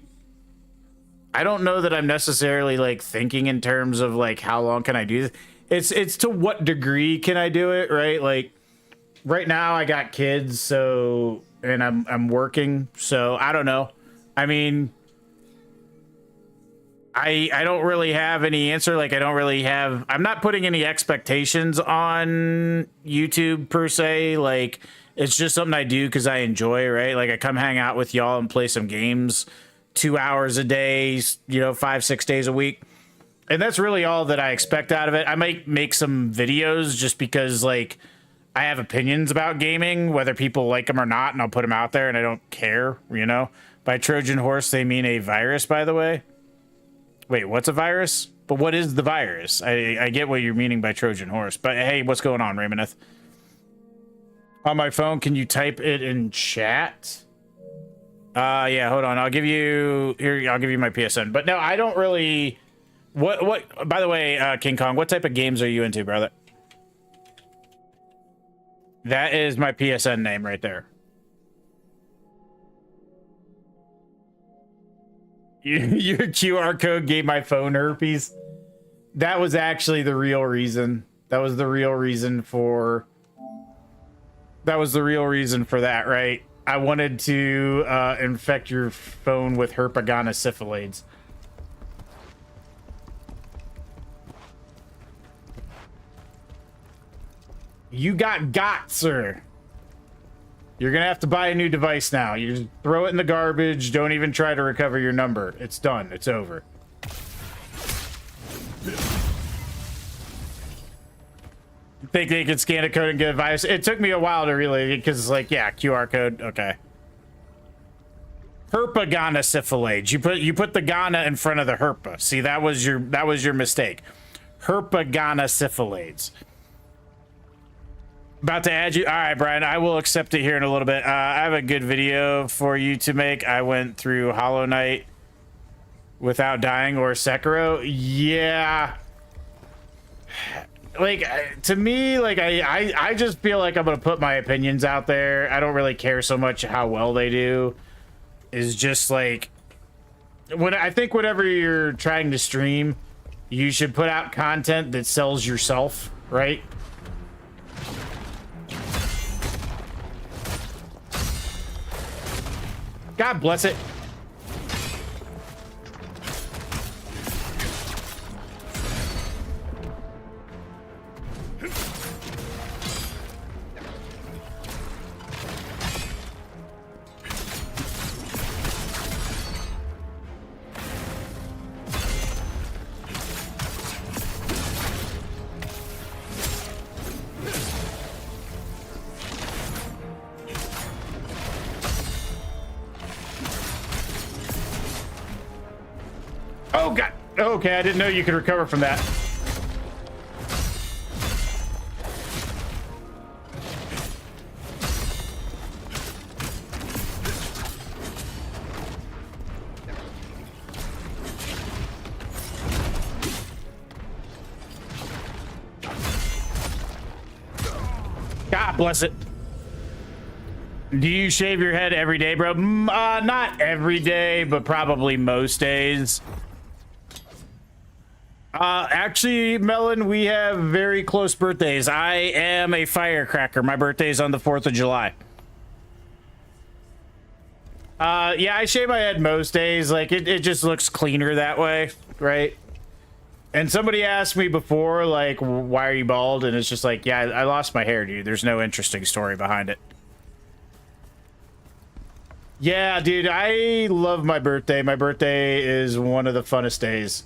I don't know that I'm necessarily, like, thinking in terms of, like, how long can I do this? It's to what degree can I do it, right? Like, right now I got kids, so... and I'm working, so I don't know. I mean, I don't really have any answer. Like, I'm not putting any expectations on YouTube per se. Like, it's just something I do because I enjoy, right? Like, I come hang out with y'all and play some games 2 hours a day, 5-6 days a week. And that's really all that I expect out of it. I might make some videos just because, like, I have opinions about gaming, whether people like them or not, and I'll put them out there, and I don't care, By Trojan horse, they mean a virus, by the way. Wait, what's a virus? But what is the virus? I get what you're meaning by Trojan horse, but hey, what's going on, Raymondeth? On my phone, can you type it in chat? Yeah, hold on. I'll give you my PSN. But no, I don't really... What, by the way, King Kong, what type of games are you into, brother? That is my PSN name right there. Your QR code gave my phone herpes. That was actually the real reason. That was the real reason for that, right? I wanted to infect your phone with herpaganosyphilades. You got, sir. You're gonna have to buy a new device now. You just throw it in the garbage. Don't even try to recover your number. It's done. It's over. Think they could scan a code and get advice? It took me a while to really, because it's like, yeah, QR code. Okay. Herpaganosyphilades. You put the Ghana in front of the herpa. See, that was your mistake. Herpaganosyphilades. About to add you. All right, Brian, I will accept it here in a little bit. I have a good video for you to make. I went through Hollow Knight without dying, or Sekiro. Yeah. Like, to me, like, I just feel like I'm going to put my opinions out there. I don't really care so much how well they do. Is just like, I think whatever you're trying to stream, you should put out content that sells yourself, right? God bless it. Oh, God. Okay, I didn't know you could recover from that. God bless it. Do you shave your head every day, bro? Not every day, but probably most days. Actually, Melon, we have very close birthdays. I am a firecracker. My birthday's on the 4th of July. Yeah, I shave my head most days. Like, it just looks cleaner that way, right? And somebody asked me before, like, why are you bald? And it's just like, yeah, I lost my hair, dude. There's no interesting story behind it. Yeah, dude, I love my birthday. My birthday is one of the funnest days.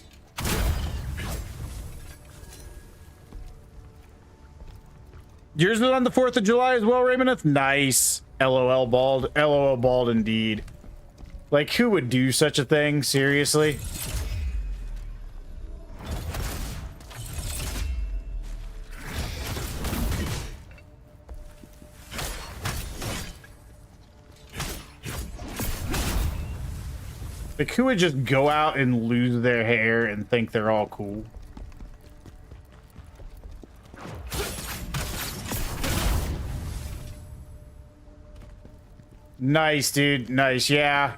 Yours is on the 4th of July as well, Raymoneth? Nice. LOL bald. LOL bald indeed. Like, who would do such a thing? Seriously? Like, who would just go out and lose their hair and think they're all cool? Nice, dude. Nice. Yeah.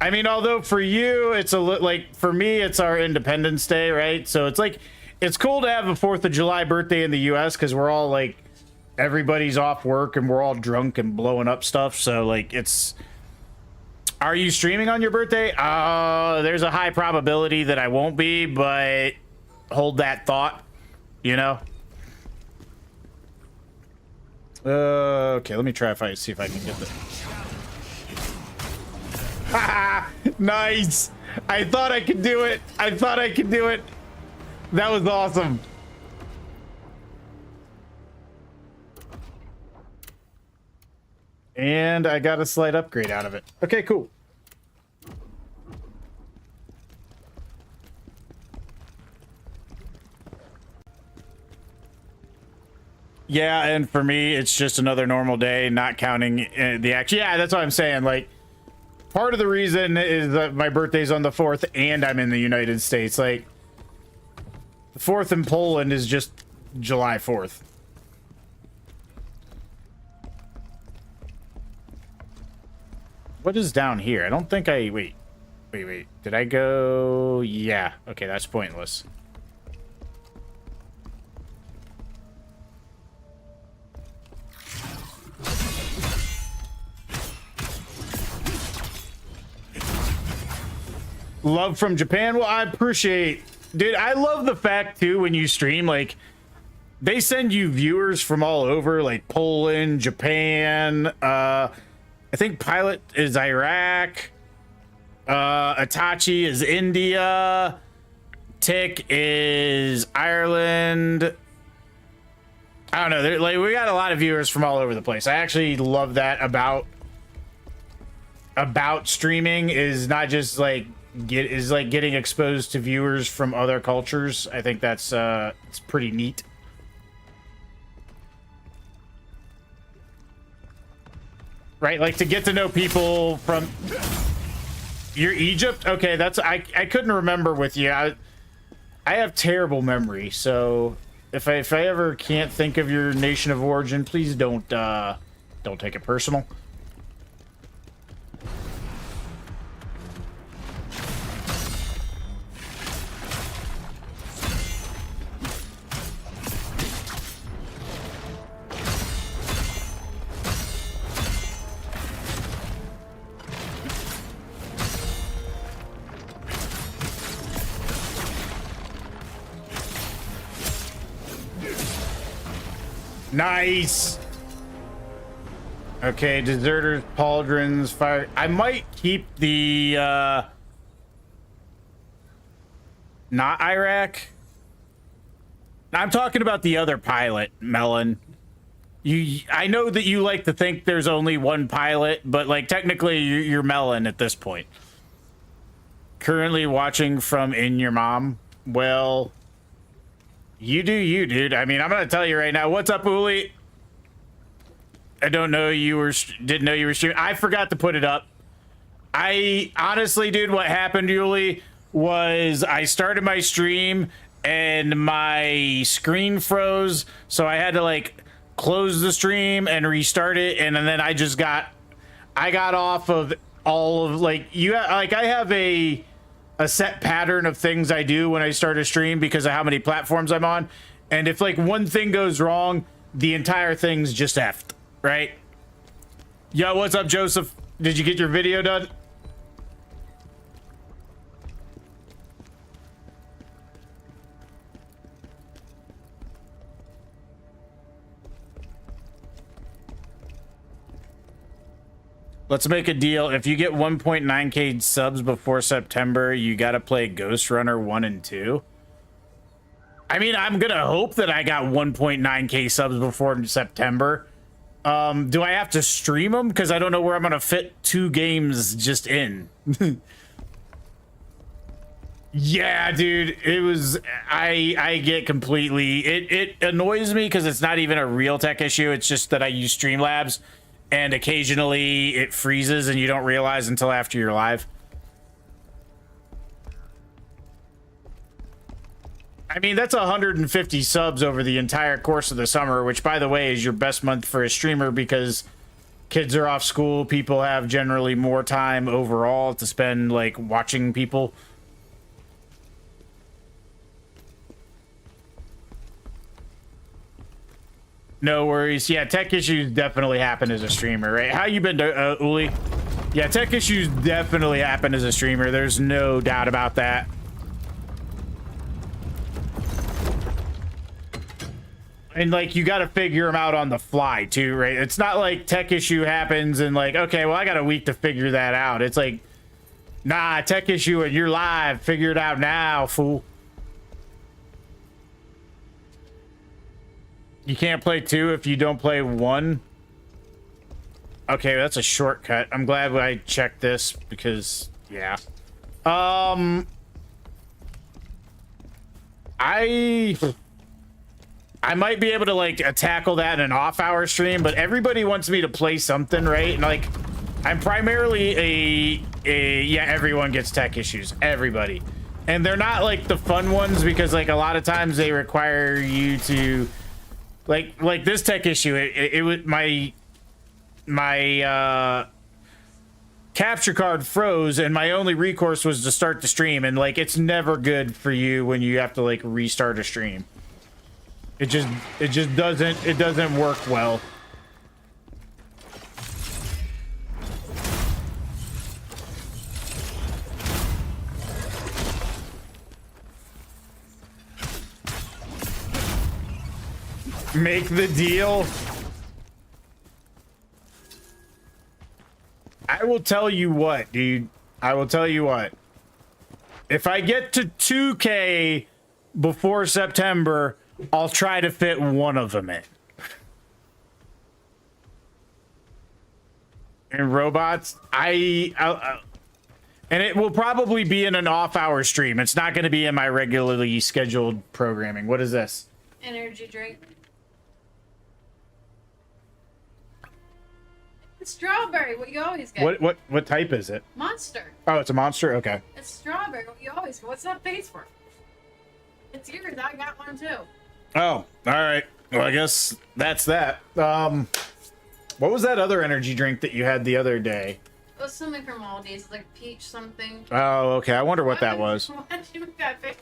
I mean, although for you, it's like, for me, it's our Independence Day, right? So it's like, it's cool to have a 4th of July birthday in the US because we're all like, everybody's off work and we're all drunk and blowing up stuff. So like, it's, are you streaming on your birthday? There's a high probability that I won't be, but hold that thought, you know? Okay, let me try see if I can get this. Nice. I thought I could do it. I thought I could do it. That was awesome. And I got a slight upgrade out of it. Okay, cool. Yeah, and for me, it's just another normal day, not counting the action. Yeah, that's what I'm saying. Like, part of the reason is that my birthday's on the 4th and I'm in the United States. Like, the 4th in Poland is just July 4th. What is down here? I don't think wait. Wait. Did I go? Yeah. Okay, that's pointless. Love from Japan. Well, I appreciate, dude. I love the fact too when you stream, like they send you viewers from all over, like Poland, Japan. I think Pilot is Iraq. Itachi is India. Tick is Ireland. I don't know. Like we got a lot of viewers from all over the place. I actually love that about streaming is not just like getting exposed to viewers from other cultures. I think that's it's pretty neat. Right, like to get to know people from your Egypt. Okay, that's I couldn't remember with you. I have terrible memory, so if I ever can't think of your nation of origin, please don't take it personal. Nice. Okay, deserters, pauldrons, fire. I might keep the not Iraq. I'm talking about the other pilot, Melon. I know that you like to think there's only one pilot, but like technically you're Melon at this point. Currently watching from In Your Mom. Well, you do you, dude. I mean, I'm gonna tell you right now. What's up, Uli? I don't know didn't know you were streaming. I forgot to put it up. I honestly, dude, what happened, Uli, was I started my stream and my screen froze, so I had to like close the stream and restart it, and then I got off of all of like I have a set pattern of things I do when I start a stream because of how many platforms I'm on. And if like one thing goes wrong, the entire thing's just effed, right? Yo, what's up, Joseph? Did you get your video done? Let's make a deal. If you get 1.9k subs before September, you got to play Ghost Runner 1 and 2. I mean, I'm going to hope that I got 1.9k subs before September. Do I have to stream them? Because I don't know where I'm going to fit 2 games just in. Yeah, dude, it was, I get completely, it annoys me because it's not even a real tech issue. It's just that I use Streamlabs. And occasionally it freezes and you don't realize until after you're live. I mean, that's 150 subs over the entire course of the summer, which, by the way, is your best month for a streamer because kids are off school. People have generally more time overall to spend, like, watching people. No worries. Yeah, tech issues definitely happen as a streamer, right? How you been, Uli? Yeah, tech issues definitely happen as a streamer. There's no doubt about that. And, like, you got to figure them out on the fly, too, right? It's not like tech issue happens and, like, okay, well, I got a week to figure that out. It's like, nah, tech issue and you're live. Figure it out now, fool. You can't play 2 if you don't play 1. Okay, that's a shortcut. I'm glad I checked this because, yeah. I might be able to like tackle that in an off-hour stream, but everybody wants me to play something, right? And like, I'm primarily yeah, everyone gets tech issues, everybody, and they're not like the fun ones because like a lot of times they require you to. Like this tech issue, it was my capture card froze, and my only recourse was to start the stream. And like, it's never good for you when you have to like restart a stream. It just doesn't work well. Make the deal. I will tell you what, dude. I will tell you what. If I get to 2K before September, I'll try to fit one of them in. And robots, and it will probably be in an off-hour stream. It's not going to be in my regularly scheduled programming. What is this? Energy drink. It's strawberry, what you always get. What type is it? Monster. Oh, it's a monster? Okay. It's strawberry, what you always get. What's that face for? It's yours, I got one too. Oh, all right. Well, I guess that's that. What was that other energy drink that you had the other day? It was something from Aldi's, like peach something. Oh, okay. I wonder what that was. Why'd you make that face?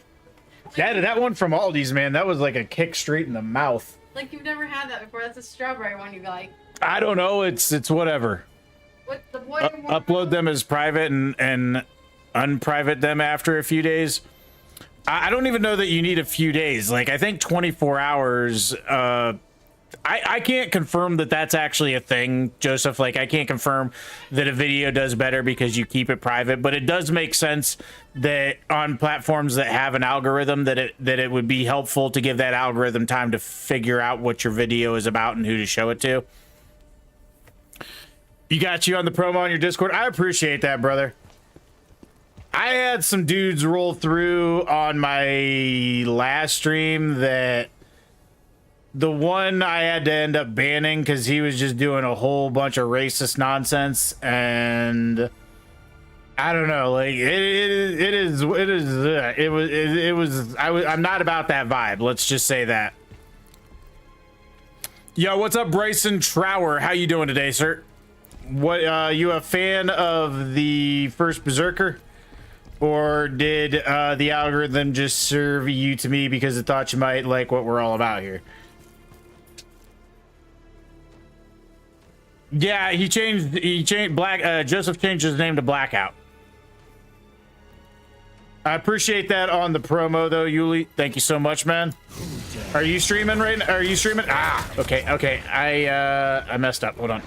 That one from Aldi's, man, that was like a kick straight in the mouth. Like you've never had that before. That's a strawberry one you like. I don't know. It's whatever. What the boy Upload them as private and unprivate them after a few days. I don't even know that you need a few days. Like, I think 24 hours. I can't confirm that that's actually a thing, Joseph. Like, I can't confirm that a video does better because you keep it private, but it does make sense that on platforms that have an algorithm that it would be helpful to give that algorithm time to figure out what your video is about and who to show it to. You got you on the promo on your Discord. I appreciate that, brother. I had some dudes roll through on my last stream that the one I had to end up banning because he was just doing a whole bunch of racist nonsense, and I don't know, like I'm not about that vibe. Let's just say that. Yo, what's up, Bryson Trower? How you doing today, sir? What, you a fan of the first Berserker? Or did the algorithm just serve you to me because it thought you might like what we're all about here? Yeah, he changed Joseph changed his name to Blackout. I appreciate that on the promo though, Yuli. Thank you so much, man. Are you streaming right now? Are you streaming? Ah, okay. I messed up. Hold on.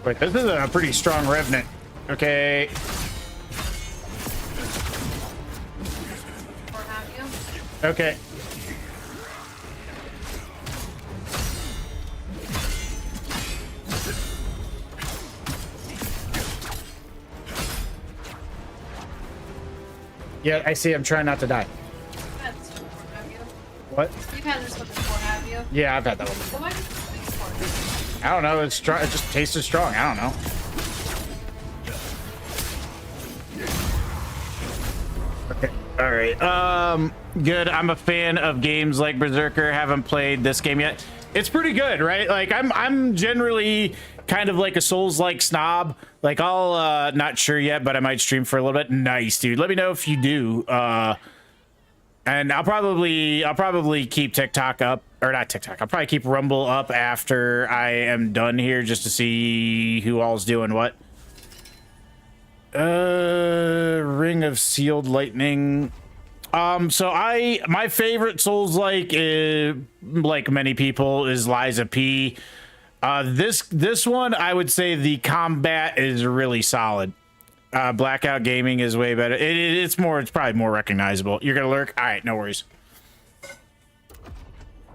Wait, this is a pretty strong Revenant. Okay. Or have you? Okay. Yeah, I see. I'm trying not to die. You've had this one before, have you? What? You've had this one before, have you? Yeah, I've had that one before. So why did you put this for? I don't know. It's strong. It just tasted strong. I don't know. Okay. All right. Good. I'm a fan of games like Berserker. Haven't played this game yet. It's pretty good, right? Like I'm generally kind of like a Souls-like snob. Like I'll not sure yet, but I might stream for a little bit. Nice, dude. Let me know if you do. And I'll probably keep TikTok up, or not TikTok. I'll probably keep Rumble up after I am done here, just to see who all's doing what. Ring of Sealed Lightning. So my favorite Souls-like, like many people, is Liza P. This one, I would say the combat is really solid. Blackout Gaming is way better. It's probably more recognizable. You're gonna lurk? All right, no worries.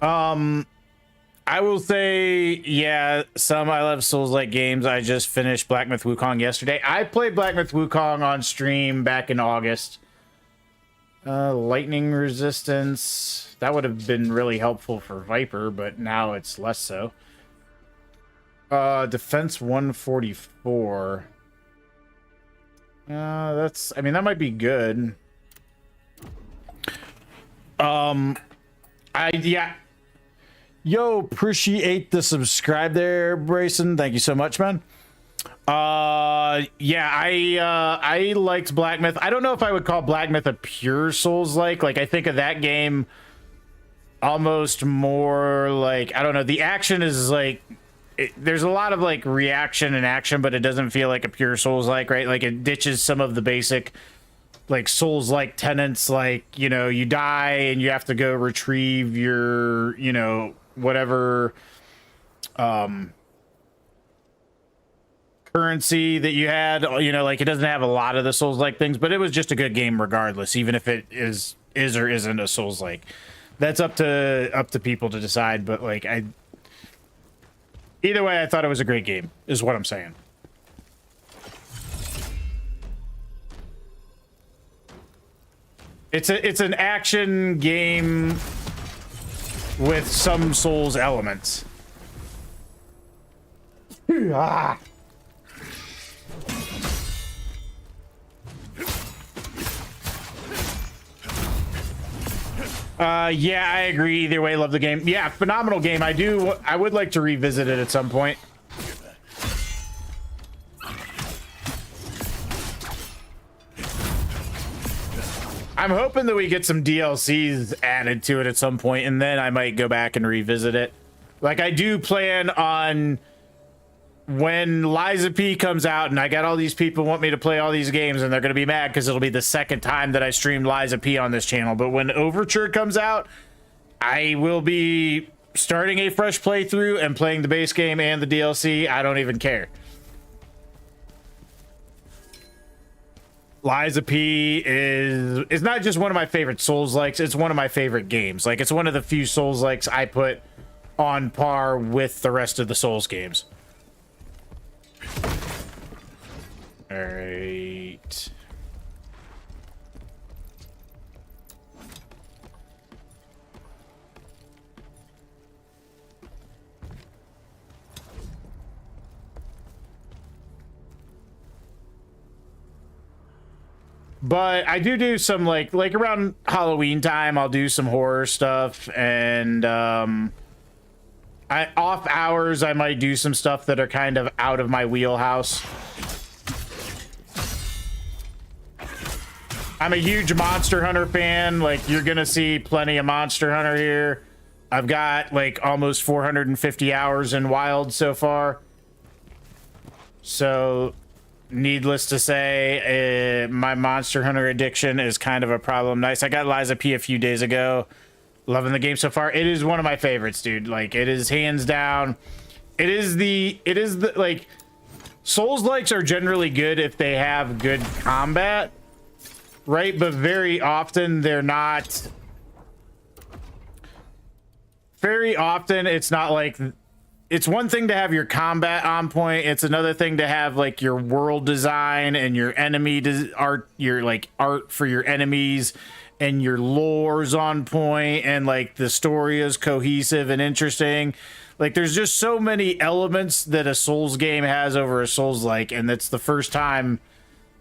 I will say, yeah, I love Souls-like games. I just finished Black Myth Wukong yesterday. I played Black Myth Wukong on stream back in August. Lightning resistance. That would have been really helpful for Viper, but now it's less so. Defense 144. I mean, that might be good. Yeah. Yo, appreciate the subscribe there, Brayson. Thank you so much, man. Yeah, I liked Black Myth. I don't know if I would call Black Myth a pure Souls-like. Like, I think of that game almost more like, I don't know, the action is like, there's a lot of like reaction and action, but it doesn't feel like a pure Souls-like, right? Like, it ditches some of the basic like Souls-like tenets, like, you know, you die and you have to go retrieve your, you know, whatever currency that you had, you know, like, it doesn't have a lot of the Souls-like things, but it was just a good game regardless, even if it is or isn't a Souls-like. That's up to people to decide, but like, either way, I thought it was a great game, is what I'm saying. It's an action game with some Souls elements. Ah. Yeah, I agree. Either way, love the game. Yeah, phenomenal game. I would like to revisit it at some point. I'm hoping that we get some DLCs added to it at some point, and then I might go back and revisit it. Like, I do plan on, when Liza P comes out, and I got all these people want me to play all these games, and they're going to be mad because it'll be the second time that I streamed Liza P on this channel. But when Overture comes out, I will be starting a fresh playthrough and playing the base game and the DLC. I don't even care. Liza P is not just one of my favorite Souls-likes, it's one of my favorite games. Like, it's one of the few Souls-likes I put on par with the rest of the Souls games. All right. But I do some like around Halloween time, I'll do some horror stuff, and off hours I might do some stuff that are kind of out of my wheelhouse. I'm a huge Monster Hunter fan. Like, you're gonna see plenty of Monster Hunter here. I've got like almost 450 hours in Wild so far. So, needless to say, my Monster Hunter addiction is kind of a problem. Nice. I got Liza P a few days ago. Loving the game so far. It is one of my favorites, dude. Like, it is hands down. It is the like, Souls-likes are generally good if they have good combat, right? But very often they're not. Very often it's not like, it's one thing to have your combat on point. It's another thing to have like your world design and your enemy art, your like art for your enemies, and your lore's on point, and like the story is cohesive and interesting. Like, there's just so many elements that a Souls game has over a Souls-like, and that's the first time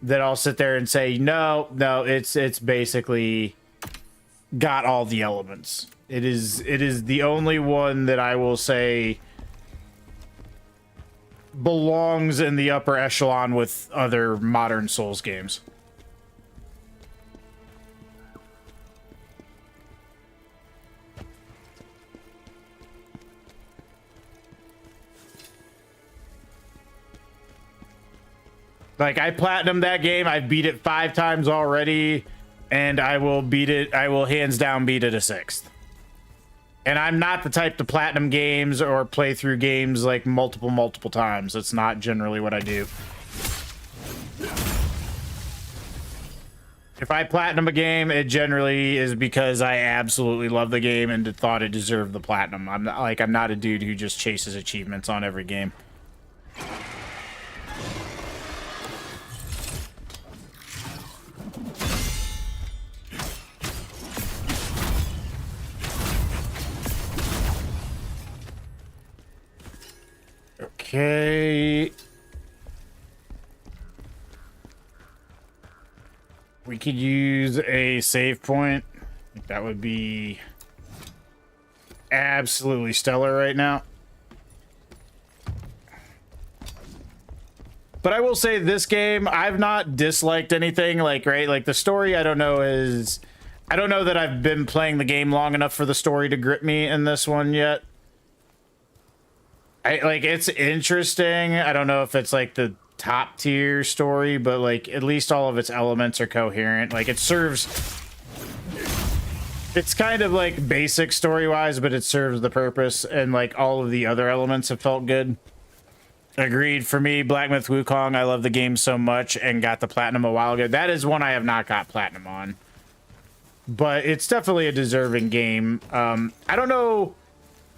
that I'll sit there and say, no, it's basically got all the elements. It is the only one that I will say belongs in the upper echelon with other modern Souls games. Like, I platinumed that game. I've beat it 5 times already, and I will beat it. I will hands down beat it a 6th. And I'm not the type to platinum games or play through games like multiple times. That's not generally what I do. If I platinum a game, it generally is because I absolutely love the game and thought it deserved the platinum. I'm not a dude who just chases achievements on every game. Okay. We could use a save point. think that would be absolutely stellar right now. But I will say this game, I've not disliked anything. Like, right, like the story, I don't know that I've been playing the game long enough for the story to grip me in this one yet. It's interesting. I don't know if it's like the top tier story, but like at least all of its elements are coherent. Like it serves, it's kind of like basic story wise, but it serves the purpose, and like all of the other elements have felt good. Agreed. For me, Black Myth Wukong, I love the game so much and got the platinum a while ago. That is one I have not got platinum on, but it's definitely a deserving game. I don't know,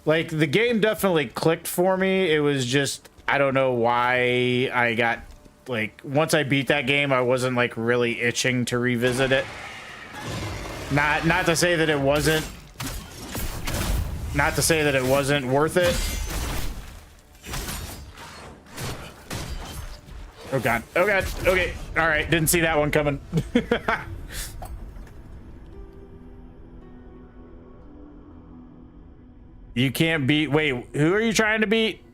like the game definitely clicked for me. It was just, I don't know why I got, like, once I beat that game, I wasn't like really itching to revisit it. Not to say that it wasn't, worth it. Oh god. Oh god. Okay. All right. Didn't see that one coming. You can't beat. Wait, who are you trying to beat,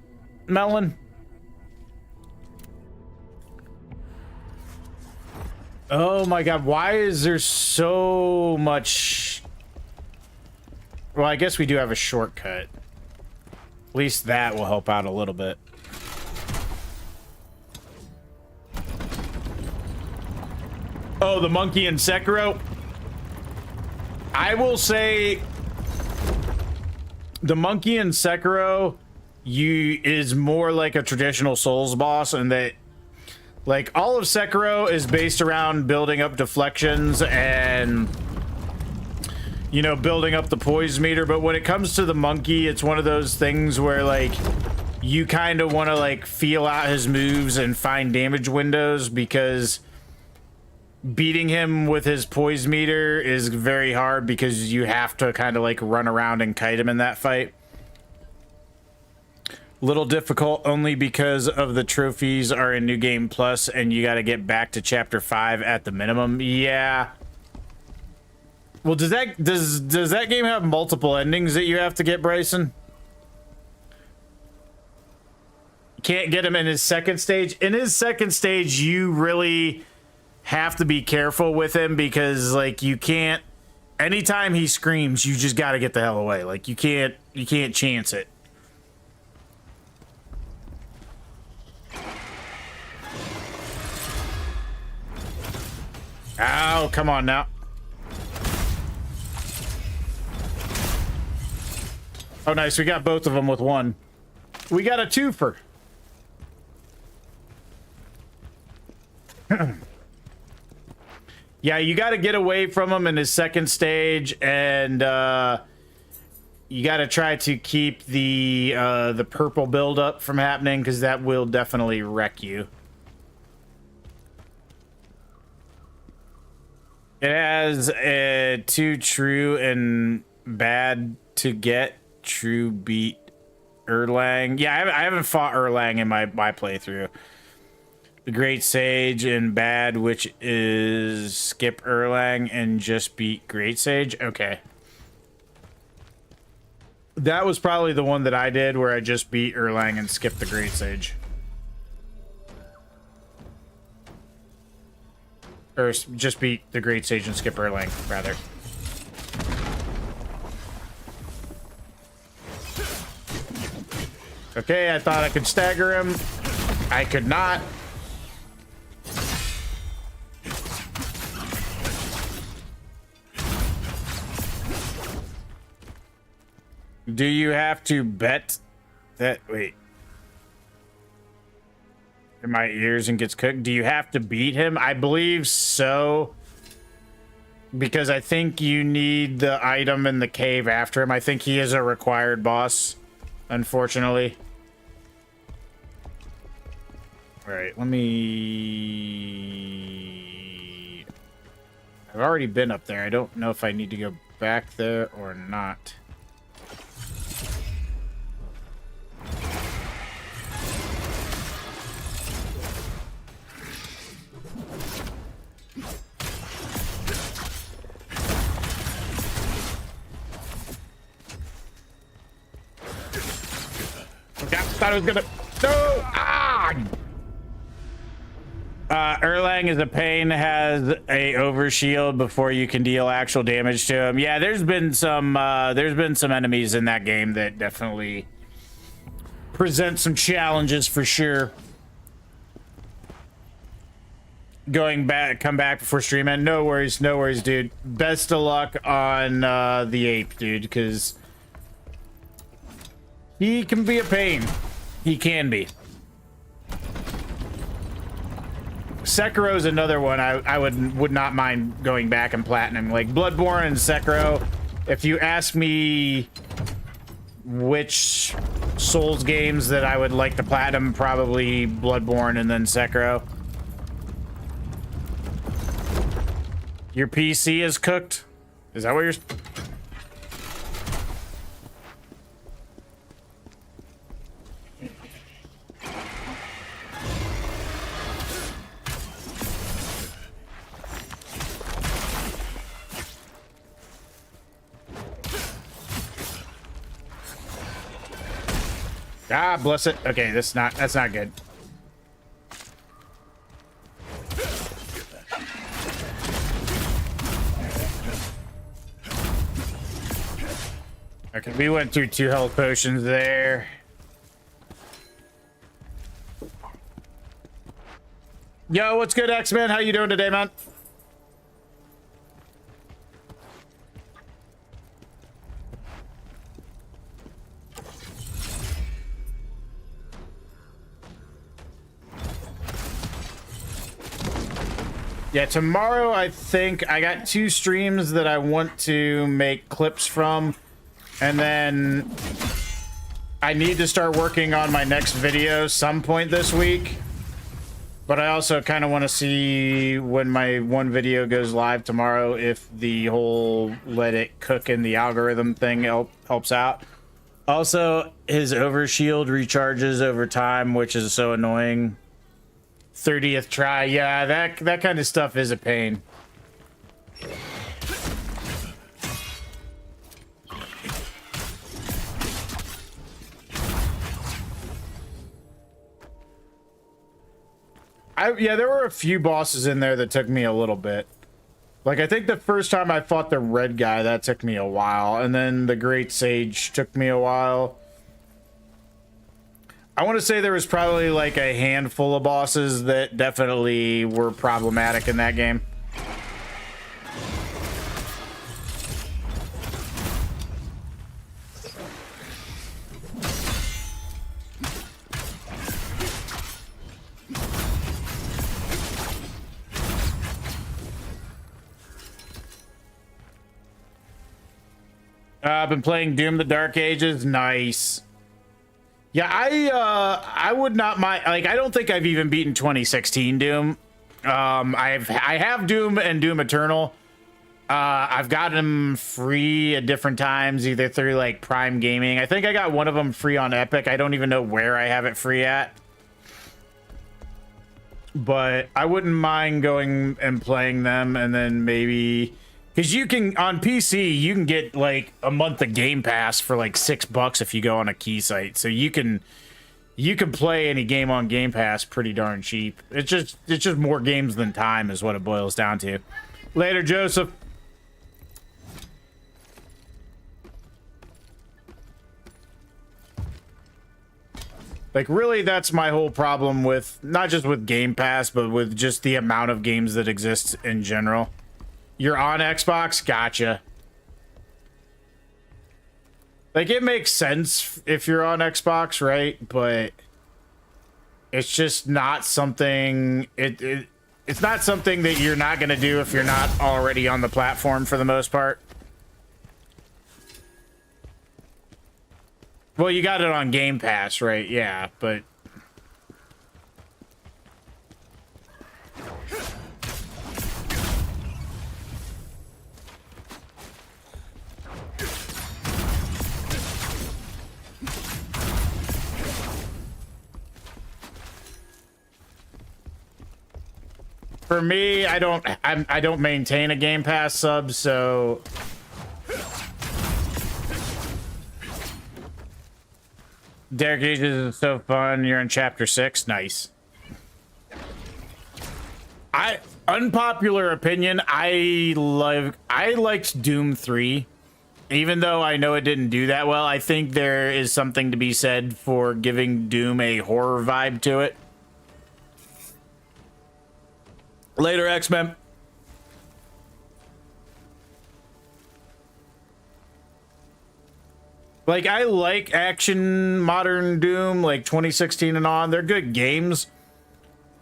Melon? Oh my god. Why is there so much? Well, I guess we do have a shortcut. At least that will help out a little bit. Oh, the monkey in Sekiro. I will say the monkey in Sekiro is more like a traditional Souls boss, and that like all of Sekiro is based around building up deflections and, you know, building up the poise meter. But when it comes to the monkey, it's one of those things where like you kind of want to like feel out his moves and find damage windows, because beating him with his poise meter is very hard because you have to kind of like run around and kite him in that fight. Little difficult only because of the trophies are in New Game Plus and you got to get back to chapter 5 at the minimum. Yeah. Well, does that game have multiple endings that you have to get, Bryson? Can't get him in his second stage. In his second stage, you really have to be careful with him, because like you can't, anytime he screams, you just got to get the hell away. Like you can't chance it. Oh, come on now. Oh, nice. We got both of them with one. We got a twofer. Yeah, you got to get away from him in his second stage, and you got to try to keep the purple buildup from happening, because that will definitely wreck you. It has a 2 true and bad to get. True beat Erlang. Yeah, I haven't fought Erlang in my playthrough. The Great Sage and bad, which is skip Erlang and just beat Great Sage. Okay. That was probably the one that I did, where I just beat Erlang and skipped the Great Sage. Or just beat the Great Sage and skip Erlang, rather. Okay, I thought I could stagger him. I could not. Do you have to bet that... Wait. In my ears and gets cooked? Do you have to beat him? I believe so. Because I think you need the item in the cave after him. I think he is a required boss, unfortunately. Alright, let me... I've already been up there. I don't know if I need to go back there or not. Thought it was gonna. No! Ah! Erlang is a pain, has a overshield before you can deal actual damage to him. Yeah, there's been some enemies in that game that definitely present some challenges for sure. Come back before stream end. No worries, dude. Best of luck on the ape, dude, because he can be a pain. He can be. Sekiro's another one I would not mind going back and platinum. Like Bloodborne and Sekiro. If you ask me which Souls games that I would like to platinum, probably Bloodborne and then Sekiro. Your PC is cooked? Is that what you're... Ah, bless it. Okay, that's not good. Okay, we went through 2 health potions there. Yo, what's good, X-Men? How you doing today, man? Yeah, tomorrow I think I got 2 streams that I want to make clips from, and then I need to start working on my next video some point this week. But I also kind of want to see when my one video goes live tomorrow if the whole let it cook in the algorithm thing helps out. Also, his overshield recharges over time, which is so annoying. 30th try, yeah, that kind of stuff is a pain. Yeah, there were a few bosses in there that took me a little bit. Like, I think the first time I fought the red guy, that took me a while, and then the Great Sage took me a while. I want to say there was probably like a handful of bosses that definitely were problematic in that game. I've been playing Doom: The Dark Ages. Nice. Yeah, I would not mind. Like, I don't think I've even beaten 2016 Doom. I have Doom and Doom Eternal. I've got them free at different times, either through like Prime Gaming. I think I got one of them free on Epic. I don't even know where I have it free at. But I wouldn't mind going and playing them, and then maybe... Because you can, on PC, you can get like a month of Game Pass for like $6 if you go on a key site. So you can play any game on Game Pass pretty darn cheap. It's just more games than time is what it boils down to. Later, Joseph. Like, really, that's my whole problem with, not just with Game Pass, but with just the amount of games that exist in general. You're on Xbox? Gotcha. Like, it makes sense if you're on Xbox, right? But it's just not something... It's not something that you're not going to do if you're not already on the platform for the most part. Well, you got it on Game Pass, right? Yeah, but... For me, I don't maintain a Game Pass sub, so Derek Ages is so fun. You're in chapter 6. Nice. Unpopular opinion, I liked Doom 3. Even though I know it didn't do that well, I think there is something to be said for giving Doom a horror vibe to it. Later, X-Men. Like, I like action modern Doom, like 2016 and on. They're good games.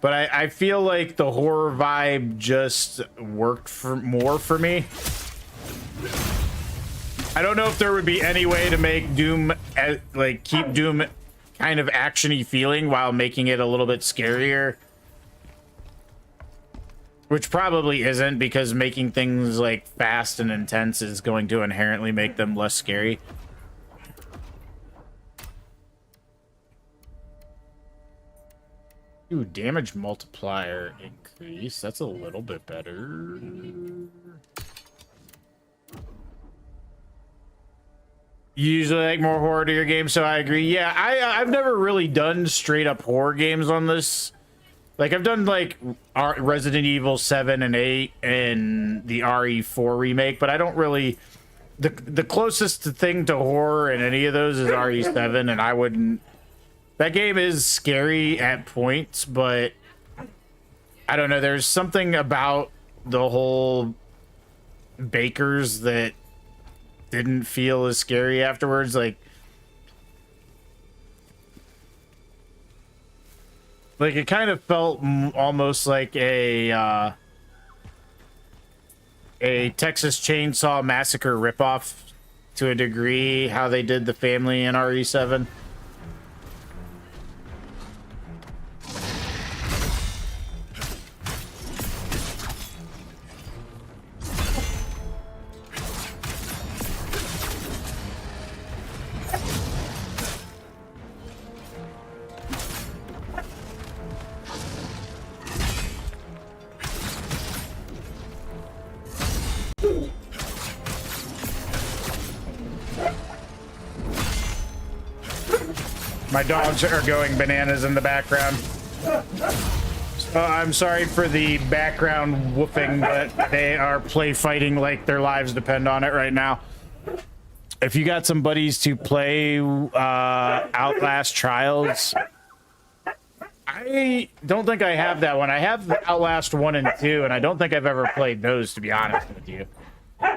But I feel like the horror vibe just worked more for me. I don't know if there would be any way to make Doom, like, keep Doom kind of action-y feeling while making it a little bit scarier. Which probably isn't, because making things, like, fast and intense is going to inherently make them less scary. Ooh, damage multiplier increase. That's a little bit better. You usually like more horror to your game, so I agree. Yeah, I've never really done straight up horror games on this. Like, I've done like Resident Evil 7 and 8 and the RE4 remake, but I don't really. The closest thing to horror in any of those is RE7, and I wouldn't. That game is scary at points, but I don't know. There's something about the whole bakers that didn't feel as scary afterwards. Like it kind of felt almost like a Texas Chainsaw Massacre ripoff to a degree, how they did the family in RE7. My dogs are going bananas in the background. I'm sorry for the background woofing, but they are play fighting like their lives depend on it right now. If you got some buddies to play Outlast Trials, I don't think I have that one. I have Outlast 1 and 2, and I don't think I've ever played those, to be honest with you.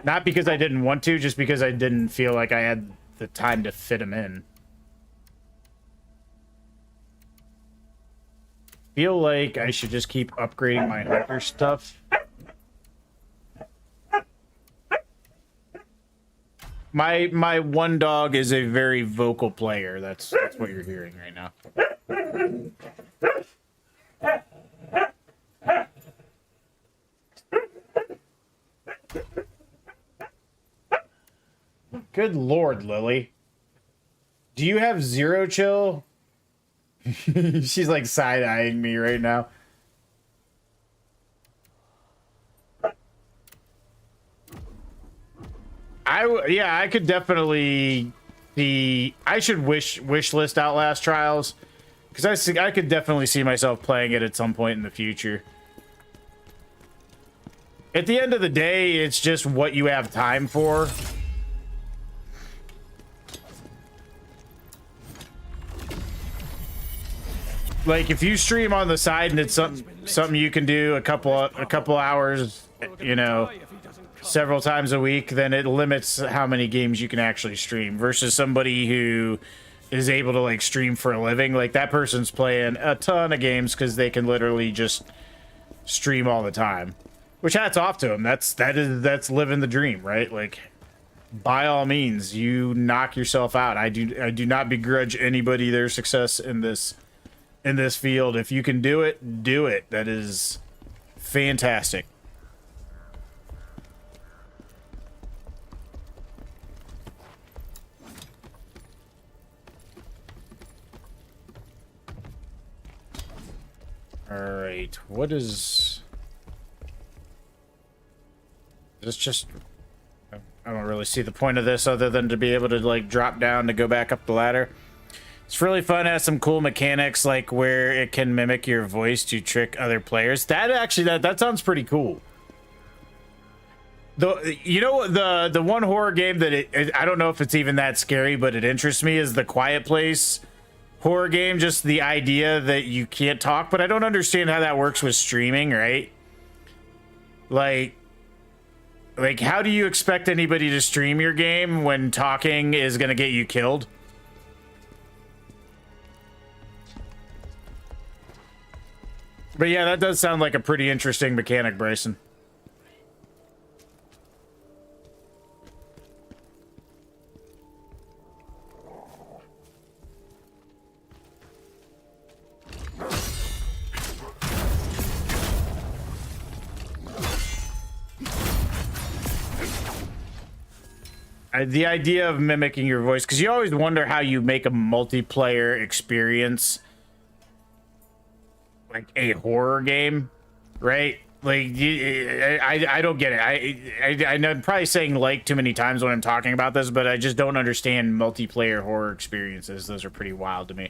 Not because I didn't want to, just because I didn't feel like I had the time to fit them in. Feel like I should just keep upgrading my hunter stuff. My one dog is a very vocal player. That's what you're hearing right now. Good Lord, Lily. Do you have zero chill? She's like side-eyeing me right now. I could definitely see. I should wish list Outlast Trials, because I could definitely see myself playing it at some point in the future. At the end of the day, it's just what you have time for. Like, if you stream on the side and it's something you can do a couple hours, you know, several times a week, then it limits how many games you can actually stream versus somebody who is able to like stream for a living. Like, that person's playing a ton of games because they can literally just stream all the time, which hats off to them. That's living the dream, right? Like, by all means, you knock yourself out. I do not begrudge anybody their success in this field. If you can do it, do it. That is fantastic. All right, what is this? Just, I don't really see the point of this other than to be able to like drop down to go back up the ladder. It's really fun. It has some cool mechanics, like where it can mimic your voice to trick other players. That actually, that sounds pretty cool. The one horror game that I don't know if it's even that scary, but it interests me is the Quiet Place horror game. Just the idea that you can't talk, but I don't understand how that works with streaming, right? Like how do you expect anybody to stream your game when talking is gonna get you killed? But yeah, that does sound like a pretty interesting mechanic, Bryson. The idea of mimicking your voice, because you always wonder how you make a multiplayer experience like a horror game, right? Like, I don't get it. I know I'm probably saying like too many times when I'm talking about this, but I just don't understand multiplayer horror experiences. Those are pretty wild to me.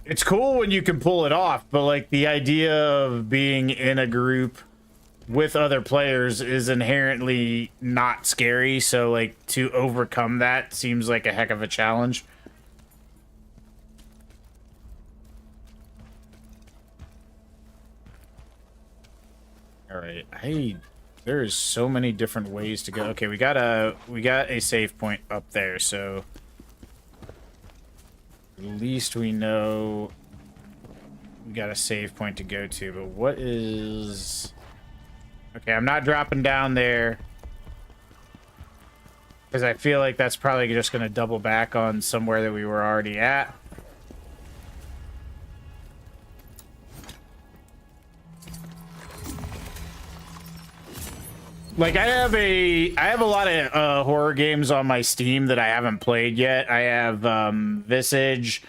It's cool when you can pull it off, but like the idea of being in a group with other players is inherently not scary, so like to overcome that seems like a heck of a challenge. All right, there's so many different ways to go. Okay, we got a save point up there, so at least we know we got a save point to go to. But what is... Okay, I'm not dropping down there because I feel like that's probably just going to double back on somewhere that we were already at. Like, I have a lot of horror games on my Steam that I haven't played yet. I have Visage,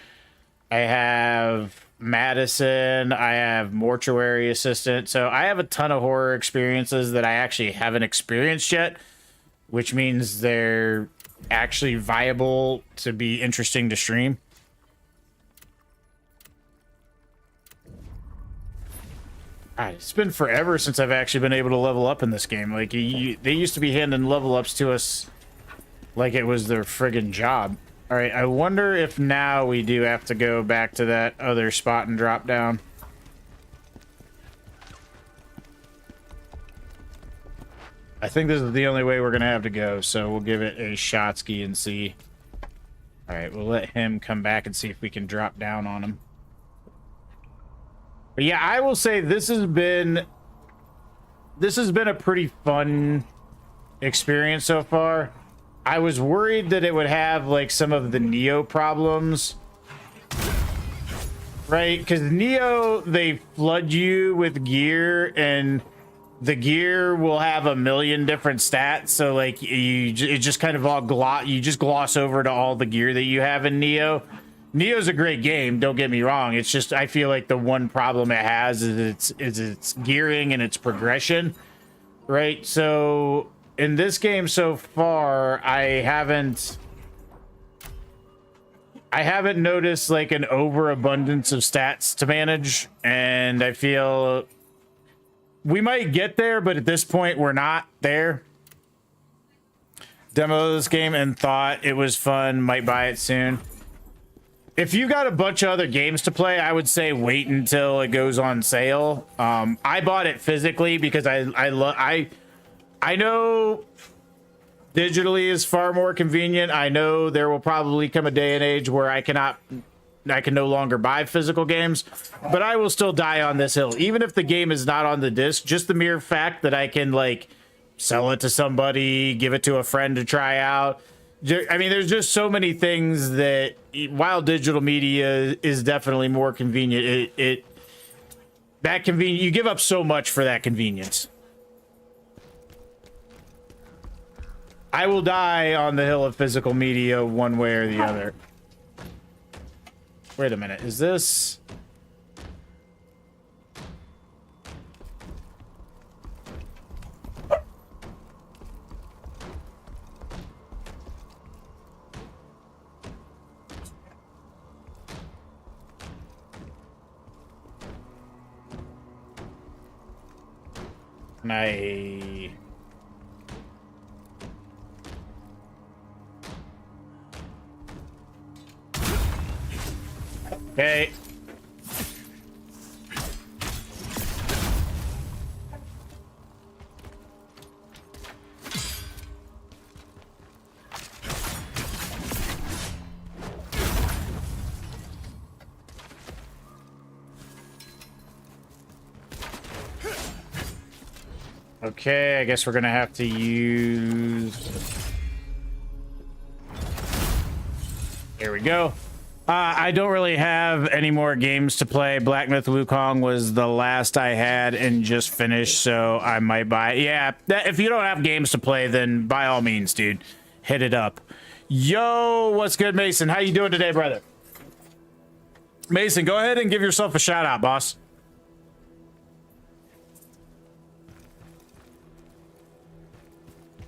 I have Madison, I have Mortuary Assistant. So I have a ton of horror experiences that I actually haven't experienced yet, which means they're actually viable to be interesting to stream. God, it's been forever since I've actually been able to level up in this game. Like, they used to be handing level ups to us like it was their friggin' job. All right, I wonder if now we do have to go back to that other spot and drop down. I think this is the only way we're gonna have to go, so we'll give it a shotski and see. All right, we'll let him come back and see if we can drop down on him. But yeah, I will say this has been a pretty fun experience so far. I was worried that it would have like some of the Neo problems, right? Because Neo, they flood you with gear, and the gear will have a million different stats. So like it just kind of all you just gloss over to all the gear that you have in Neo. Neo's a great game, don't get me wrong. It's just I feel like the one problem it has is its gearing and its progression, right? So in this game so far, I haven't noticed like an overabundance of stats to manage, and I feel we might get there, but at this point we're not there. Demoed this game and thought it was fun, might buy it soon. If you got a bunch of other games to play, I would say wait until it goes on sale. I bought it physically because I know digitally is far more convenient. I know there will probably come a day and age where I can no longer buy physical games, but I will still die on this hill. Even if the game is not on the disc, just the mere fact that I can like sell it to somebody, give it to a friend to try out. I mean, there's just so many things that while digital media is definitely more convenient, you give up so much for that convenience. I will die on the hill of physical media one way or the other. Wait a minute, is this... Can I... Okay. Okay, I guess we're gonna have to use... There we go. I don't really have any more games to play. Black Myth Wukong was the last I had and just finished, so I might buy it. Yeah, if you don't have games to play, then by all means, dude, hit it up. Yo, what's good, Mason? How you doing today, brother? Mason, go ahead and give yourself a shout out, boss.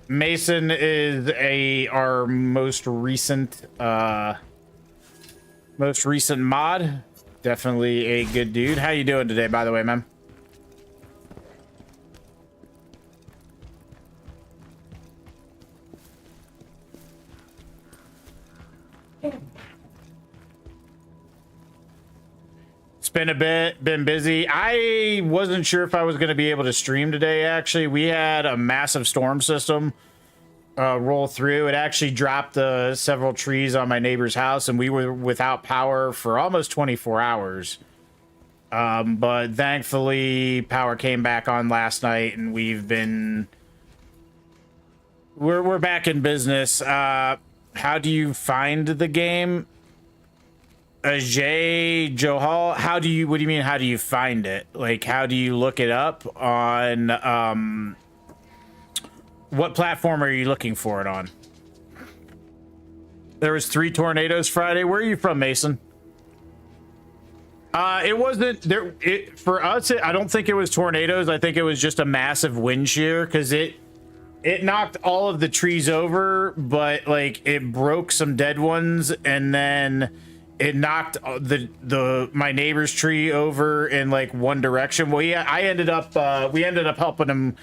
Mason is our most recent mod. Definitely a good dude. How you doing today, by the way, man? It's been busy. I wasn't sure if I was going to be able to stream today, actually. We had a massive storm system roll through. It actually dropped several trees on my neighbor's house, and we were without power for almost 24 hours. But thankfully, power came back on last night, and we're back in business. How do you find the game? Ajay Johal, what do you mean, how do you find it? Like, how do you look it up on, what platform are you looking for it on? There was 3 tornadoes Friday. Where are you from, Mason? It wasn't there. For us, I don't think it was tornadoes. I think it was just a massive wind shear, because it knocked all of the trees over, but like it broke some dead ones, and then it knocked my neighbor's tree over in like one direction. Well, yeah, we ended up helping him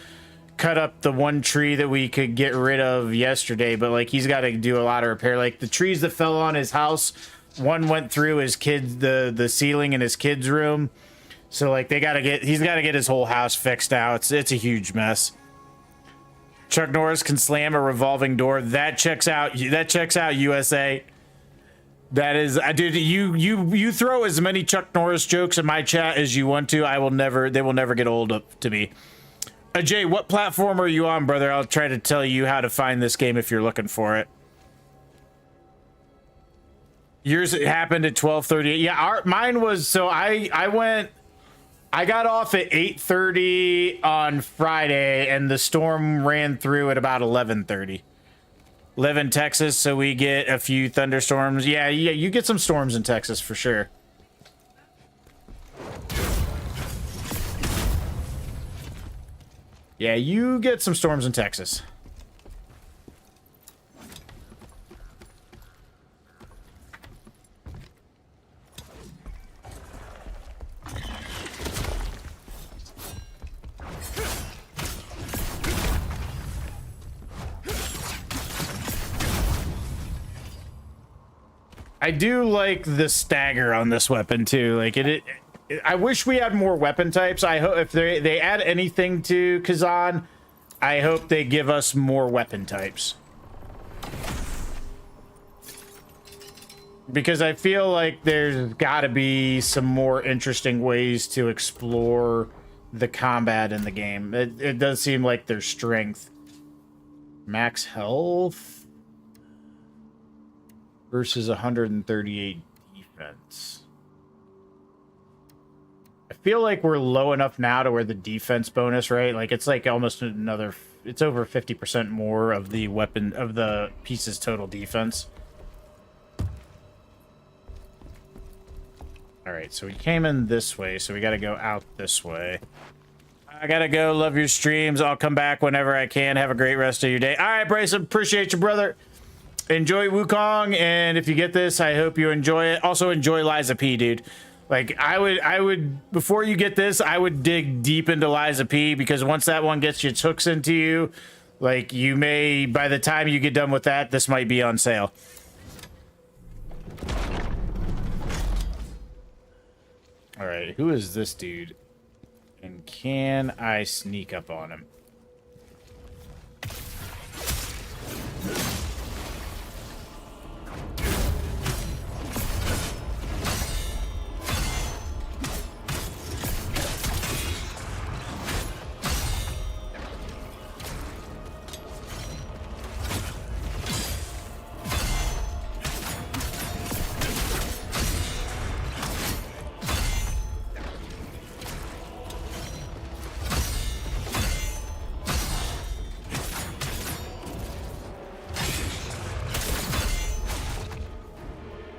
cut up the one tree that we could get rid of yesterday, but like he's got to do a lot of repair. Like the trees that fell on his house, one went through his kids, the ceiling in his kids' room. So like he's got to get his whole house fixed now. It's a huge mess. Chuck Norris can slam a revolving door. That checks out. That checks out, USA. That is, dude. You throw as many Chuck Norris jokes in my chat as you want to. They will never get old up to me. Jay, what platform are you on, brother? I'll try to tell you how to find this game if you're looking for it. Yours happened at 12:38. Yeah, mine was, so I got off at 8:30 on Friday, and the storm ran through at about 11:30. Live in Texas, so we get a few thunderstorms. Yeah, you get some storms in Texas for sure. Yeah, you get some storms in Texas. I do like the stagger on this weapon too. Like I wish we had more weapon types. I hope if they add anything to Khazan, I hope they give us more weapon types. Because I feel like there's got to be some more interesting ways to explore the combat in the game. It does seem like there's strength. Max health versus 138 defense. I feel like we're low enough now to where the defense bonus, right? Like it's like almost another, it's over 50% more of the weapon, of the piece's total defense. All right, so we came in this way, so we got to go out this way. I got to go. Love your streams. I'll come back whenever I can. Have a great rest of your day. All right, Bryson, appreciate you, brother. Enjoy Wukong, and if you get this, I hope you enjoy it. Also, enjoy Liza P, dude. Like, I would, before you get this, I would dig deep into Liza P, because once that one gets its hooks into you, like, you may, by the time you get done with that, this might be on sale. All right, who is this dude? And can I sneak up on him?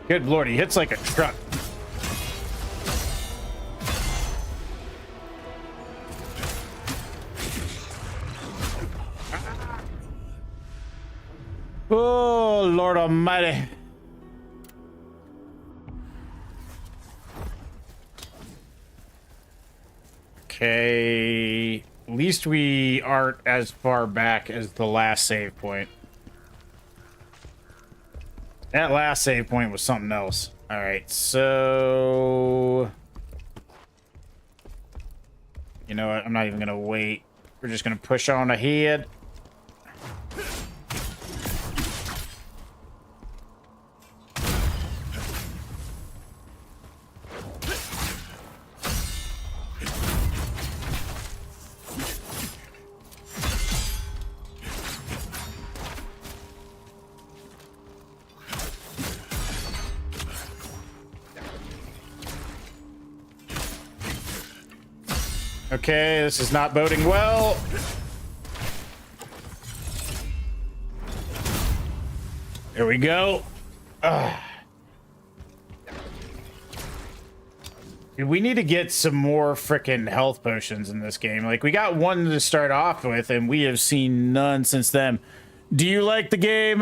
Good lord, he hits like a truck. Oh, Lord Almighty. Okay. At least we aren't as far back as the last save point. That last save point was something else. All right, so... You know what? I'm not even going to wait. We're just going to push on ahead. Okay, this is not boding well. There we go. Dude, we need to get some more frickin' health potions in this game. Like, we got one to start off with, and we have seen none since then. Do you like the game?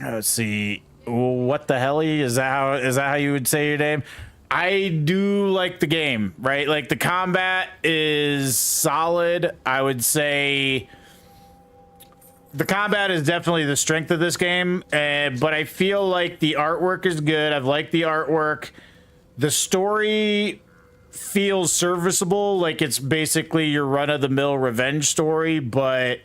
Let's see. What the hell is that how you would say your name? I do like the game, right? Like, the combat is solid. I would say the combat is definitely the strength of this game, but I feel like the artwork is good. I've liked the artwork. The story feels serviceable, like it's basically your run-of-the-mill revenge story, but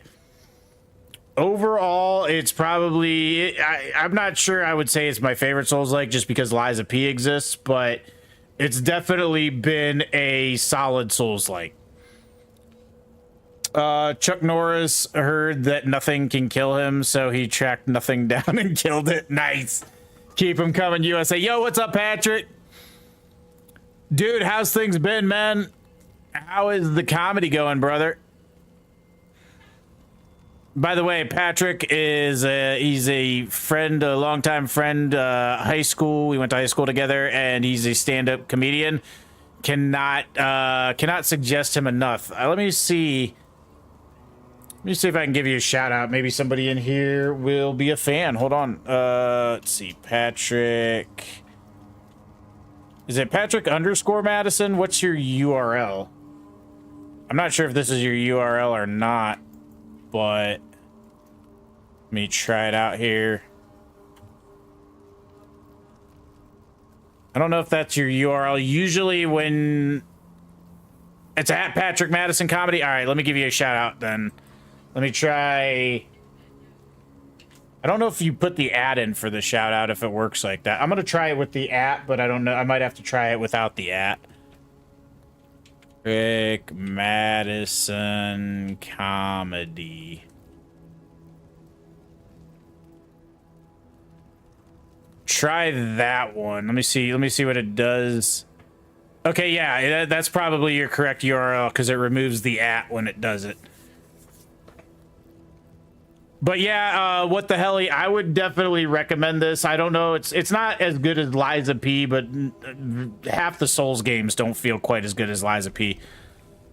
overall, it's probably... I'm not sure I would say it's my favorite Souls-like just because Liza P exists, but it's definitely been a solid Souls-like. Chuck Norris heard that nothing can kill him, so he tracked nothing down and killed it. Nice. Keep him coming, USA. Yo, what's up, Patrick? Dude, how's things been, man? How is the comedy going, brother? By the way, Patrick is he's a friend, a longtime friend, high school. We went to high school together, and he's a stand-up comedian. Cannot suggest him enough. Let me see if I can give you a shout out. Maybe somebody in here will be a fan. Hold on. Let's see, Patrick. Is it Patrick _ Madison? What's your URL? I'm not sure if this is your URL or not, but let me try it out here. I don't know if that's your URL. Usually when it's at Patrick Madison Comedy. All right, let me give you a shout out then. Let me try. I don't know if you put the ad in for the shout out, if it works like that. I'm going to try it with the at, but I don't know. I might have to try it without the at. Rick Madison Comedy. Try that one. Let me see what it does. Okay, yeah, that's probably your correct URL because it removes the at when it does it. But yeah, what the hell? I would definitely recommend this. I don't know. It's not as good as Liza P, but half the Souls games don't feel quite as good as Liza P.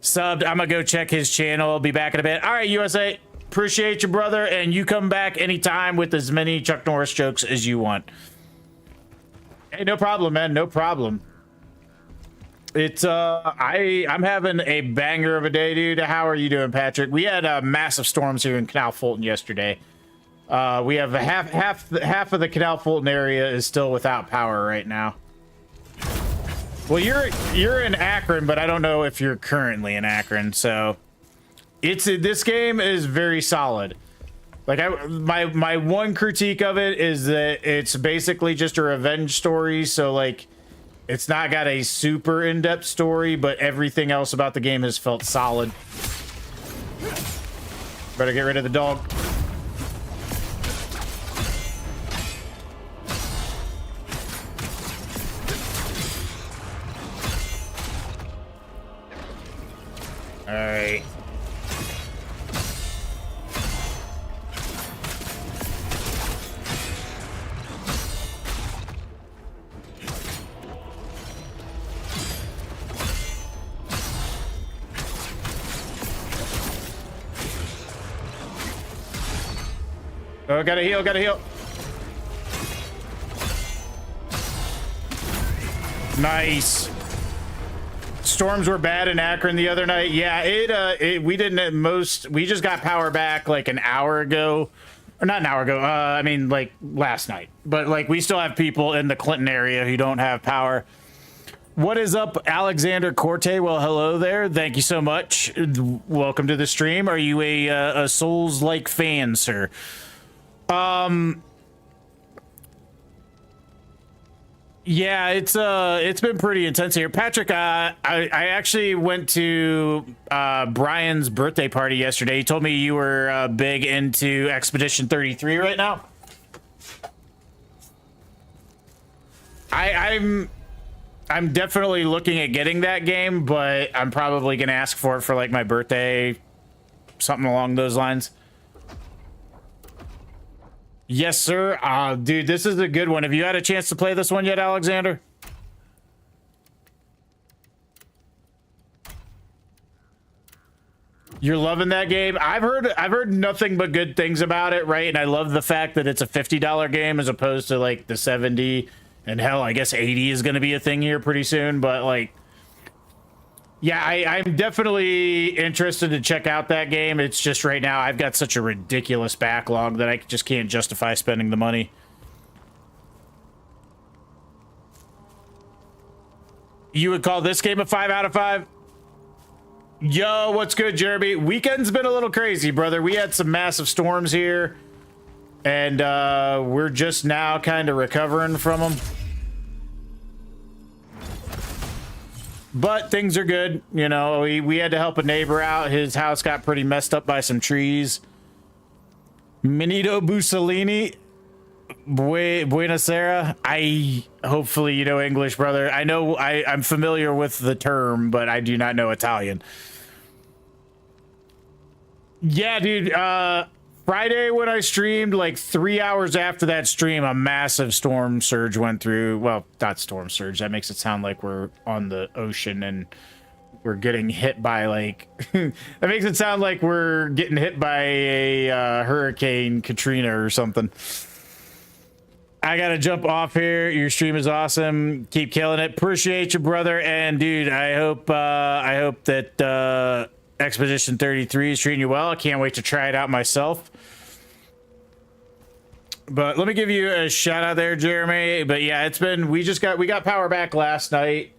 Subbed. I'm going to go check his channel. I'll be back in a bit. All right, USA. Appreciate you, brother. And you come back anytime with as many Chuck Norris jokes as you want. Hey, no problem, man. No problem. It's I'm having a banger of a day, dude. How are you doing, Patrick? We had massive storms here in Canal Fulton yesterday. We have half of the Canal Fulton area is still without power right now. Well, you're in Akron, but I don't know if you're currently in Akron. So this game is very solid. Like my one critique of it is that it's basically just a revenge story. So like, it's not got a super in-depth story, but everything else about the game has felt solid. Better get rid of the dog. All right. Oh, gotta heal, gotta heal. Nice. Storms were bad in Akron the other night. Yeah, we didn't at most. We just got power back like an hour ago. Or not an hour ago. I mean, like last night. But like, we still have people in the Clinton area who don't have power. What is up, Alexander Corte? Well, hello there. Thank you so much. Welcome to the stream. Are you a Souls-like fan, sir? Yeah, it's been pretty intense here. Patrick, I actually went to Brian's birthday party yesterday. He told me you were big into Expedition 33 right now. I'm definitely looking at getting that game, but I'm probably gonna ask for it for like my birthday, something along those lines. Yes, sir. Dude, this is a good one. Have you had a chance to play this one yet, Alexander? You're loving that game? I've heard nothing but good things about it, right? And I love the fact that it's a $50 game as opposed to like the 70, and hell, I guess 80 is going to be a thing here pretty soon, but like, yeah, I'm definitely interested to check out that game. It's just right now I've got such a ridiculous backlog that I just can't justify spending the money. You would call this game a 5 out of 5? Yo, what's good, Jeremy? Weekend's been a little crazy, brother. We had some massive storms here, and we're just now kind of recovering from them. But things are good. You know, we had to help a neighbor out. His house got pretty messed up by some trees. Benito Mussolini. Buonasera. Hopefully you know English, brother. I know I'm familiar with the term, but I do not know Italian. Yeah, dude. Friday when I streamed, like 3 hours after that stream, a massive storm surge went through. Well, not storm surge. That makes it sound like we're on the ocean and we're getting hit by like... that makes it sound like we're getting hit by a Hurricane Katrina or something. I gotta jump off here. Your stream is awesome. Keep killing it. Appreciate you, brother. And dude, I hope that Expedition 33 is treating you well. I can't wait to try it out myself. But let me give you a shout out there, Jeremy. But yeah, it's been, we got power back last night.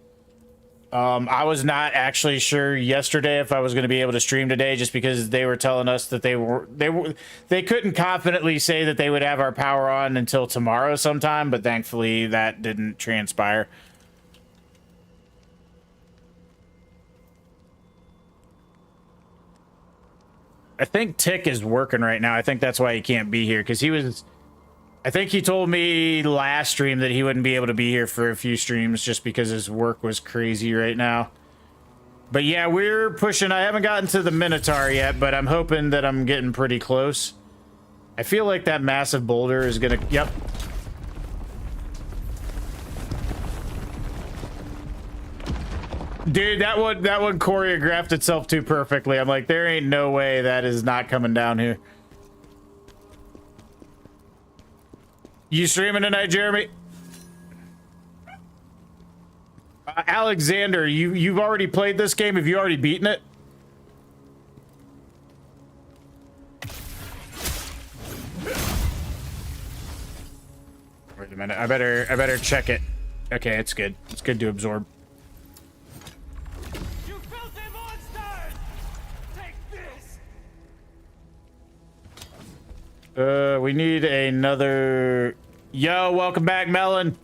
I was not actually sure yesterday if I was going to be able to stream today, just because they were telling us that they couldn't confidently say that they would have our power on until tomorrow sometime, but thankfully that didn't transpire. I think Tick is working right now. I think that's why he can't be here, because I think he told me last stream that he wouldn't be able to be here for a few streams just because his work was crazy right now. But yeah, we're pushing. I haven't gotten to the Minotaur yet, but I'm hoping that I'm getting pretty close. I feel like that massive boulder is gonna... Yep. Dude, that one choreographed itself too perfectly. I'm like, there ain't no way that is not coming down here. You streaming tonight, Jeremy? Alexander, you've already played this game. Have you already beaten it? Wait a minute. I better check it. Okay, it's good. It's good to absorb. You filthy monsters! Take this! We need another... Yo, welcome back, Melon.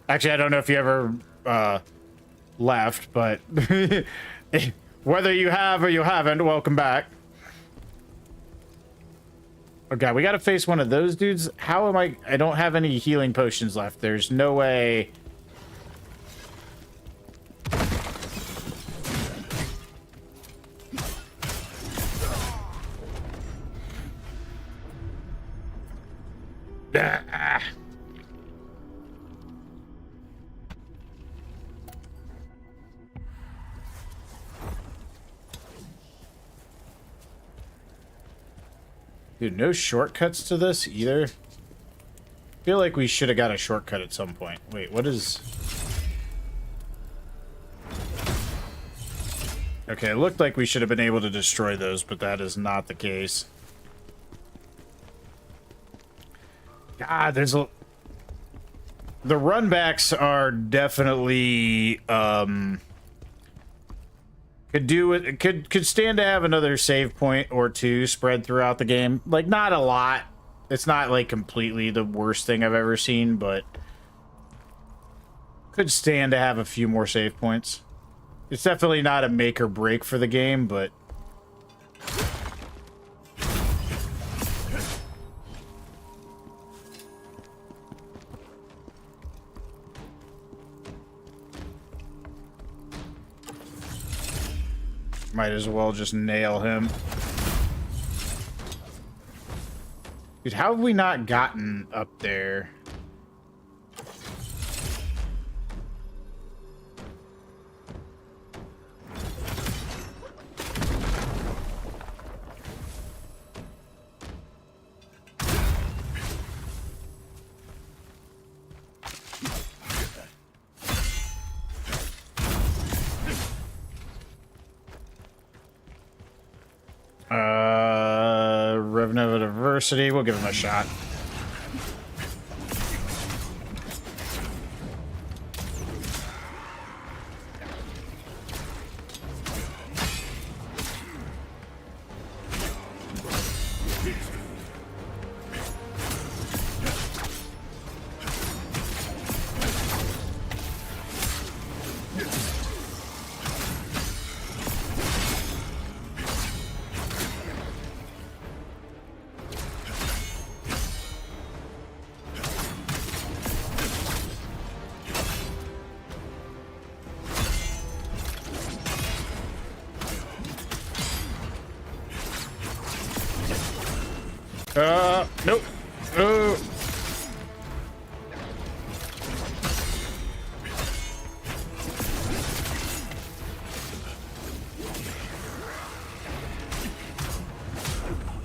Actually, I don't know if you ever left, but whether you have or you haven't, welcome back. Okay, we gotta face one of those dudes. How am I don't have any healing potions left. There's no way. Ah. Dude, no shortcuts to this either. I feel like we should have got a shortcut at some point. Wait, what is... Okay, it looked like we should have been able to destroy those, but that is not the case. God, there's a... The runbacks are definitely, could stand to have another save point or two spread throughout the game. Like, not a lot. It's not, like, completely the worst thing I've ever seen, but could stand to have a few more save points. It's definitely not a make or break for the game, but... Might as well just nail him. Dude, how have we not gotten up there? Revenant of Diversity. We'll give him a shot. Nope. Oh.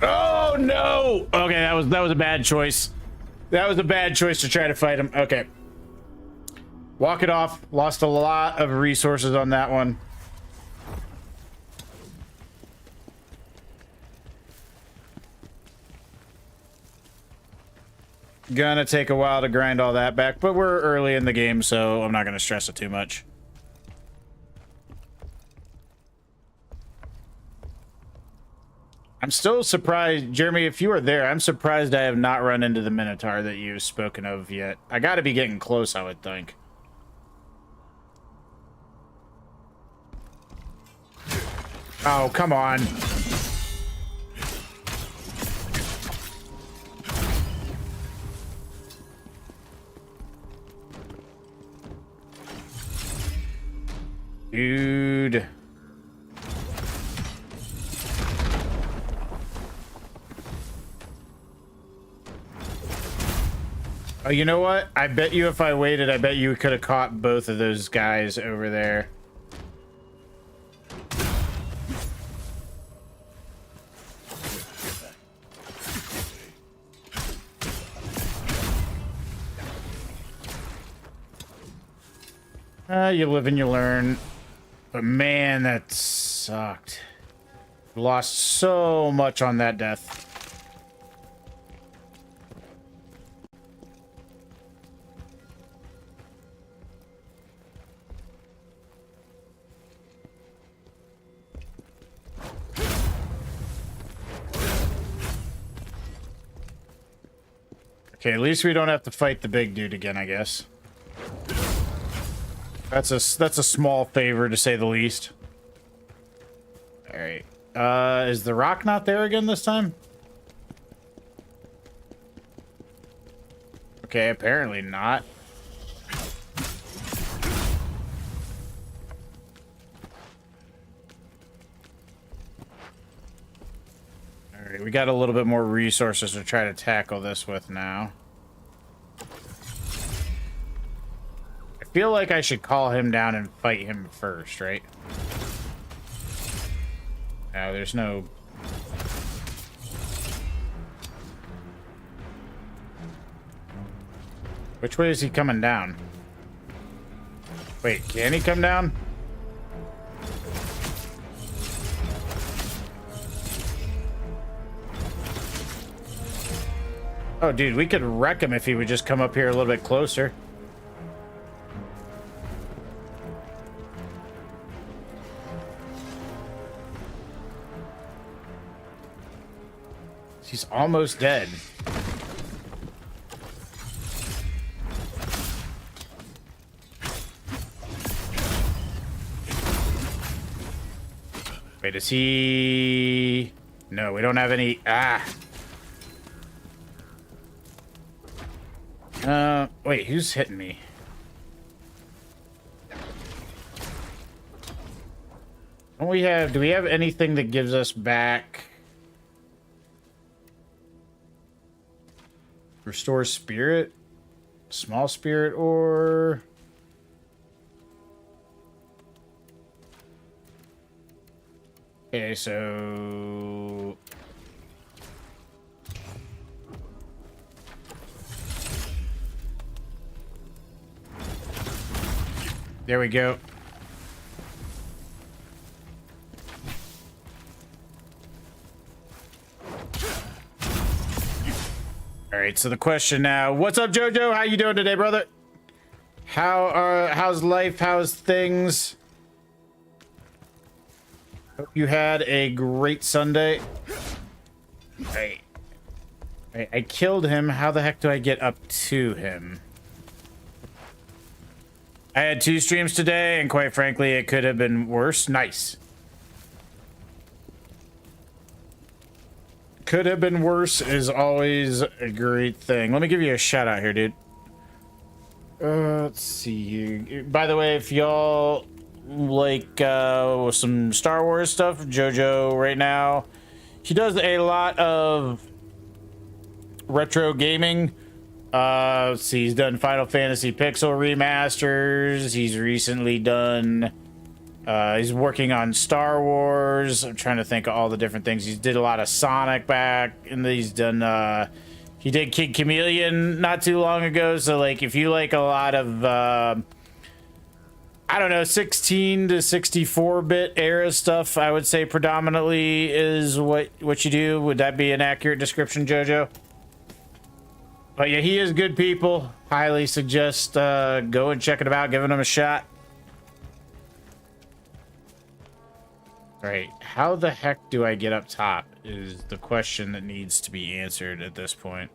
Oh no! Okay, that was a bad choice. That was a bad choice to try to fight him. Okay. Walk it off. Lost a lot of resources on that one. Gonna take a while to grind all that back, but we're early in the game, so I'm not gonna stress it too much. I'm still surprised, Jeremy, if you are there, I'm surprised I have not run into the Minotaur that you've spoken of yet. I gotta be getting close, I would think. Oh, come on. Dude. Oh, you know what? I bet you if I waited, I bet you could have caught both of those guys over there. You live and you learn. But man, that sucked. Lost so much on that death. Okay, at least we don't have to fight the big dude again, I guess. That's a small favor, to say the least. All right. Is the rock not there again this time? Okay, apparently not. All right, we got a little bit more resources to try to tackle this with now. I feel like I should call him down and fight him first, right? No, there's no... Which way is he coming down? Wait, can he come down? Oh, dude, we could wreck him if he would just come up here a little bit closer. He's almost dead. Wait, is he... No, we don't have any... Ah! Wait, who's hitting me? Don't we have... Do we have anything that gives us back... Restore spirit? Small spirit or... Okay, so... There we go. All right, so the question now, what's up, Jojo? How you doing today, brother? How's life? How's things? Hope you had a great Sunday. Hey, I killed him. How the heck do I get up to him? I had 2 streams today, and quite frankly, it could have been worse. Nice. Could have been worse is always a great thing. Let me give you a shout out here, dude. Let's see. By the way, if y'all like some Star Wars stuff, Jojo right now, he does a lot of retro gaming. Let's see, he's done Final Fantasy Pixel remasters. He's recently done he's working on Star Wars. I'm trying to think of all the different things. He did a lot of Sonic back, and he's done he did Kid Chameleon not too long ago. So like if you like a lot of I don't know, 16 to 64-bit era stuff, I would say predominantly is what you do. Would that be an accurate description, Jojo? But yeah, he is good people. Highly suggest go and checking him out, giving him a shot. All right, how the heck do I get up top is the question that needs to be answered at this point.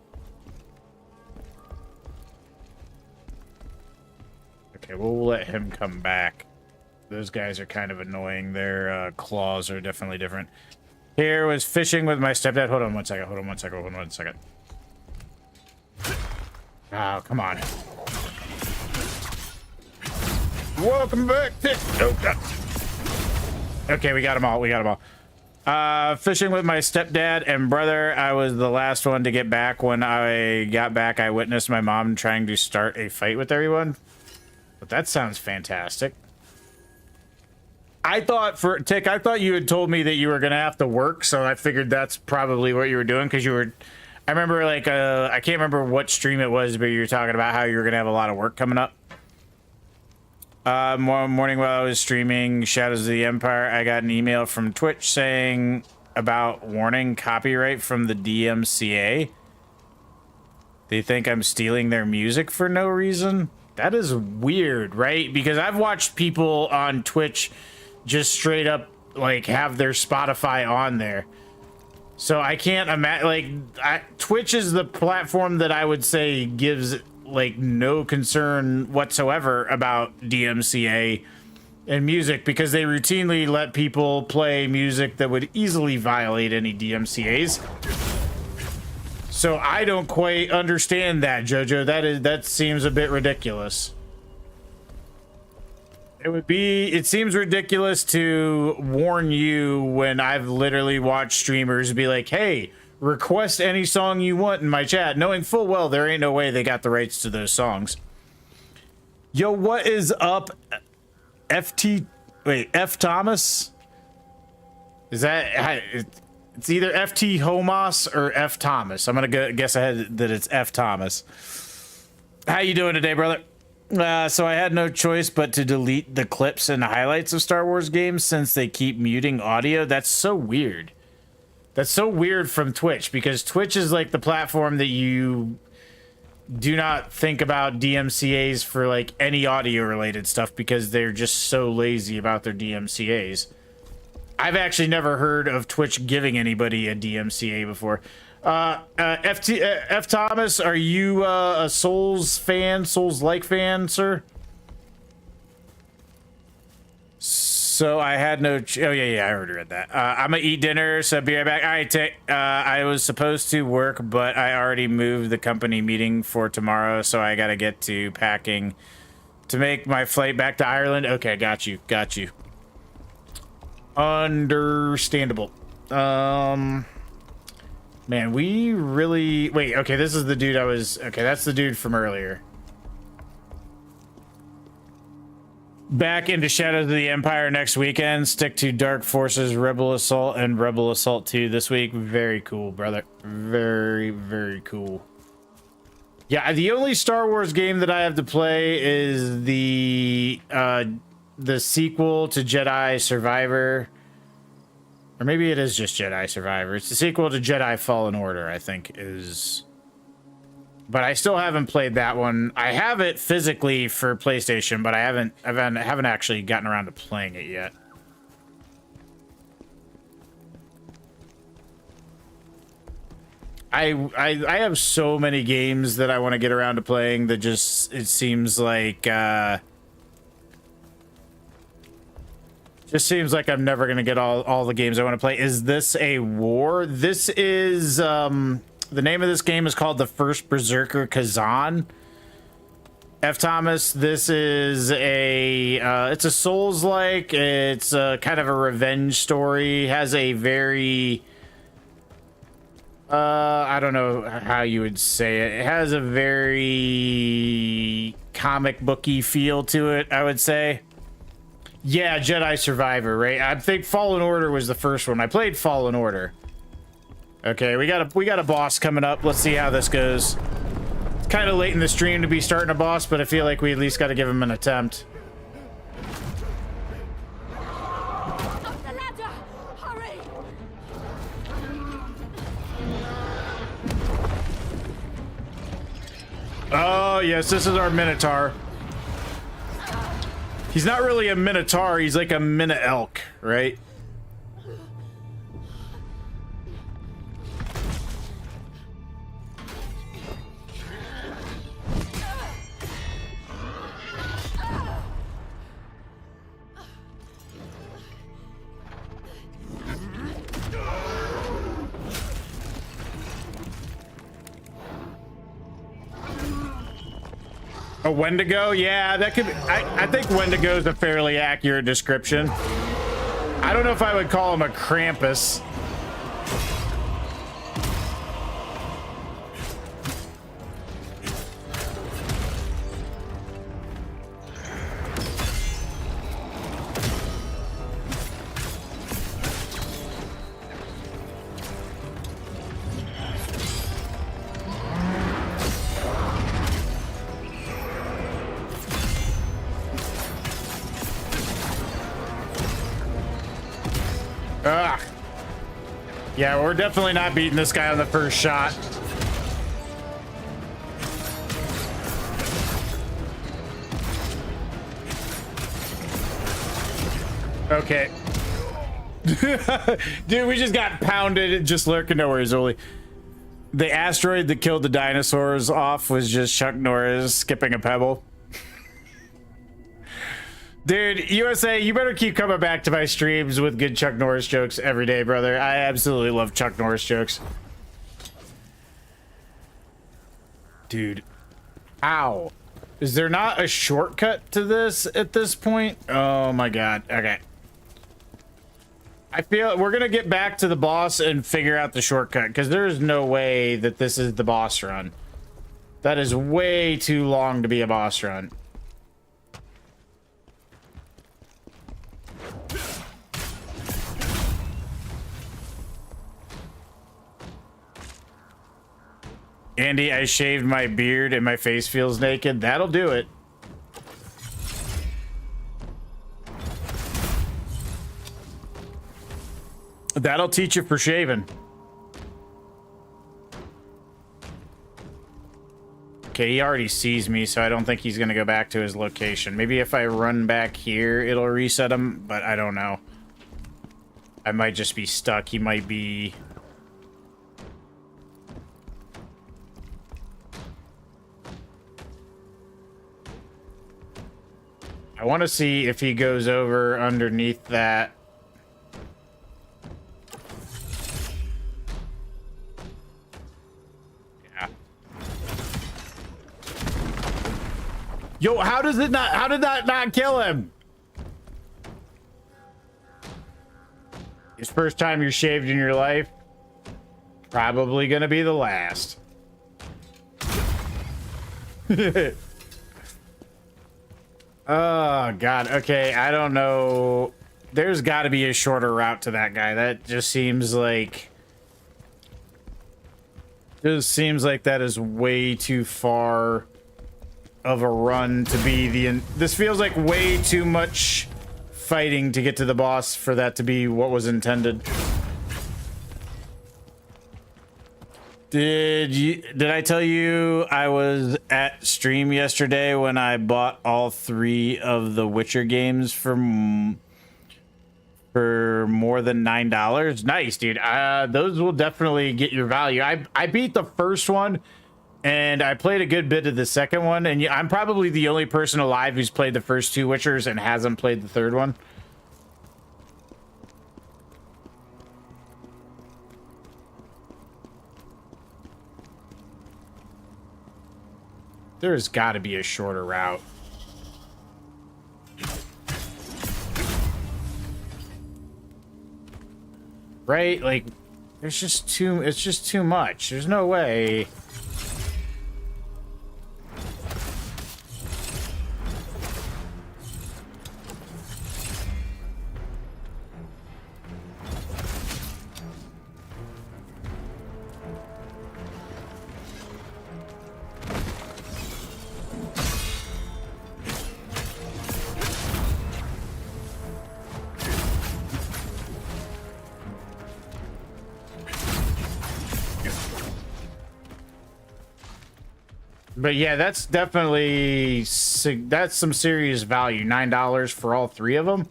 Okay, we'll let him come back. Those guys are kind of annoying. Their claws are definitely different. Here was fishing with my stepdad. Hold on one second. Hold on one second. Hold on one second. Oh, come on. Welcome back. Okay, we got them all. We got them all. Fishing with my stepdad and brother. I was the last one to get back. When I got back, I witnessed my mom trying to start a fight with everyone. But that sounds fantastic. I thought I thought you had told me that you were going to have to work, so I figured that's probably what you were doing, because you were... I remember, like, I can't remember what stream it was, but you were talking about how you were going to have a lot of work coming up. Morning while I was streaming Shadows of the Empire, I got an email from Twitch saying about warning copyright from the DMCA. They think I'm stealing their music for no reason. That is weird, right? Because I've watched people on Twitch just straight up like have their Spotify on there. So I can't imagine, like, Twitch is the platform that I would say gives like no concern whatsoever about DMCA and music, because they routinely let people play music that would easily violate any DMCAs. So I don't quite understand that, Jojo. That seems a bit ridiculous. It seems ridiculous to warn you when I've literally watched streamers be like, hey, request any song you want in my chat, knowing full well there ain't no way they got the rights to those songs. Yo, what is up? F Thomas? Is that... It's either FT Homos or F Thomas. I'm gonna guess ahead that it's F Thomas. How you doing today, brother? So I had no choice but to delete the clips and highlights of Star Wars games since they keep muting audio. That's so weird. That's so weird from Twitch, because Twitch is like the platform that you do not think about DMCAs for like any audio related stuff, because they're just so lazy about their DMCAs. I've actually never heard of Twitch giving anybody a DMCA before. F Thomas, are you a Souls-like fan, sir? So I had no... oh, yeah, I already read that. I'm gonna eat dinner, so be right back. All right, I was supposed to work, but I already moved the company meeting for tomorrow, so I gotta get to packing to make my flight back to Ireland. Okay, got you. Understandable. Man, we really... wait, okay, this is the dude I was... okay, that's the dude from earlier. Back into Shadows of the Empire next weekend. Stick to Dark Forces, Rebel Assault, and Rebel Assault 2 this week. Very cool, brother. Very, very cool. Yeah, the only Star Wars game that I have to play is the sequel to Jedi Survivor. Or maybe it is just Jedi Survivor. It's the sequel to Jedi Fallen Order, I think, is... but I still haven't played that one. I have it physically for PlayStation, but I haven't actually gotten around to playing it yet. I have so many games that I want to get around to playing that just, it seems like just seems like I'm never gonna get all the games I want to play. Is this a war? This is the name of this game is called The First Berserker Khazan. F Thomas, this is a it's a Souls-like. It's kind of a revenge story. Has a very I don't know how you would say it. It has a very comic booky feel to it, I would say. Yeah, Jedi Survivor, right? I think Fallen Order was the first one. I played Fallen Order. Okay, we got a boss coming up. Let's see how this goes. It's kind of late in the stream to be starting a boss, but I feel like we at least got to give him an attempt. Up the ladder! Hurry! Oh, yes, this is our Minotaur. He's not really a Minotaur, he's like a Mini-elk, right? A Wendigo? Yeah, that could be. I think Wendigo is a fairly accurate description. I don't know if I would call him a Krampus. Yeah, we're definitely not beating this guy on the first shot. Okay. Dude, we just got pounded just lurking nowhere, Zoli. The asteroid that killed the dinosaurs off was just Chuck Norris skipping a pebble. Dude, USA, you better keep coming back to my streams with good Chuck Norris jokes every day, brother. I absolutely love Chuck Norris jokes. Dude. Ow. Is there not a shortcut to this at this point? Oh my god. Okay. I feel we're gonna get back to the boss and figure out the shortcut, because there's no way that this is the boss run. That is way too long to be a boss run. Andy, I shaved my beard and my face feels naked. That'll do it. That'll teach you for shaving. Okay, he already sees me, so I don't think he's gonna go back to his location. Maybe if I run back here, it'll reset him, but I don't know. I might just be stuck. He might be... I want to see if he goes over underneath that. Yeah. Yo, how did that not kill him? His first time you're shaved in your life? Probably gonna be the last. Oh, God. Okay, I don't know. There's got to be a shorter route to that guy. That just seems like... Just seems like that is way too far of a run to be the... This feels like way too much fighting to get to the boss for that to be what was intended. Did I tell you I was at stream yesterday when I bought all 3 of the Witcher games for more than $9? Nice, dude. Those will definitely get your value. I beat the first one and I played a good bit of the second one, and I'm probably the only person alive who's played the first 2 Witchers and hasn't played the third one. There's got to be a shorter route. Right? Like, there's just too... It's just too much. There's no way... But yeah, that's definitely... That's some serious value. $9 for all 3 of them.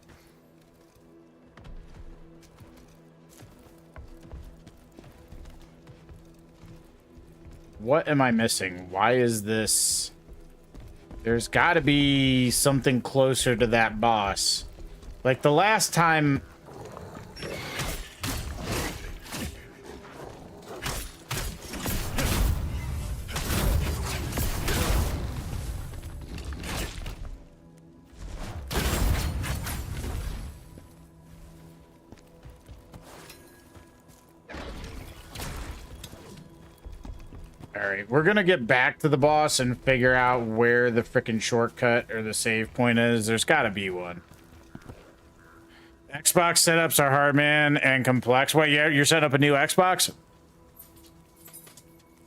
What am I missing? Why is this... There's got to be something closer to that boss. Like the last time... Alright, we're gonna get back to the boss and figure out where the frickin' shortcut or the save point is. There's gotta be one. Xbox setups are hard, man, and complex. Wait, yeah, you're setting up a new Xbox?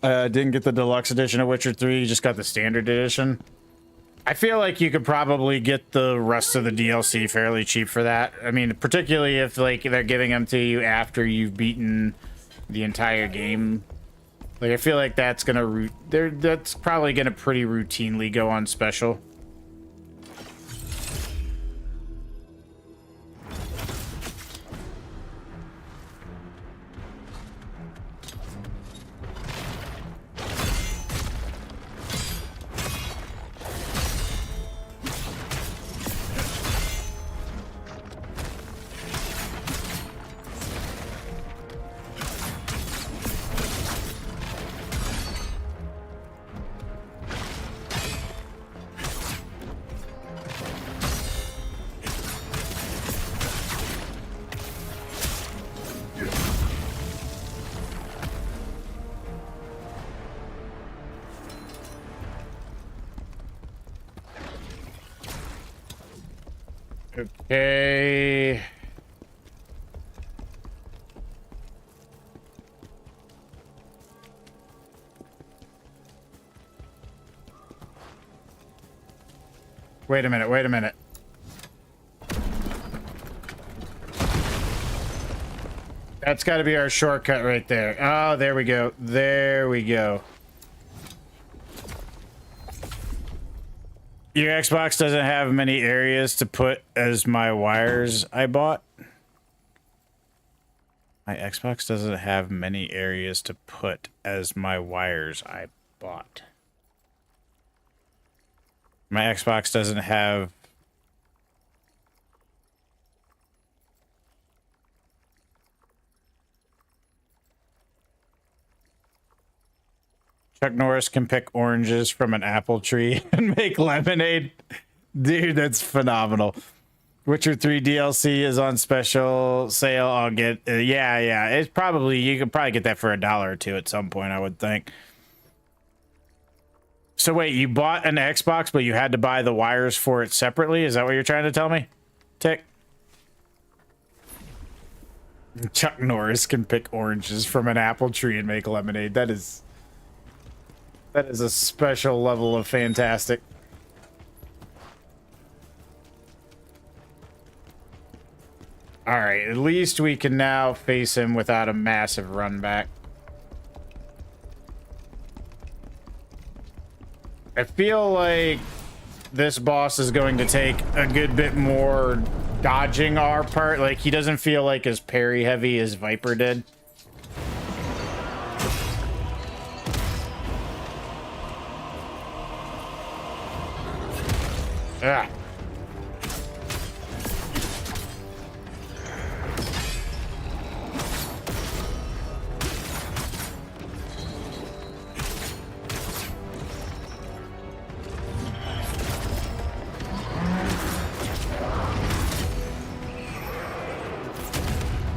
Didn't get the deluxe edition of Witcher 3, you just got the standard edition. I feel like you could probably get the rest of the DLC fairly cheap for that. I mean, particularly if like they're giving them to you after you've beaten the entire game. Like, I feel like that's gonna that's probably gonna pretty routinely go on special. Okay. Wait a minute, wait a minute. That's got to be our shortcut right there. Oh, there we go. There we go. Your Xbox doesn't have many areas to put as my wires I bought. My Xbox doesn't have many areas to put as my wires I bought. My Xbox doesn't have... Chuck Norris can pick oranges from an apple tree and make lemonade. Dude, that's phenomenal. Witcher 3 DLC is on special sale. I'll get... yeah. It's probably... You could probably get that for $1 or $2 at some point, I would think. So wait, you bought an Xbox, but you had to buy the wires for it separately? Is that what you're trying to tell me? Tick. Chuck Norris can pick oranges from an apple tree and make lemonade. That is a special level of fantastic. All right, at least we can now face him without a massive run back. I feel like this boss is going to take a good bit more dodging our part. Like, he doesn't feel like as parry heavy as Viper did. Ah.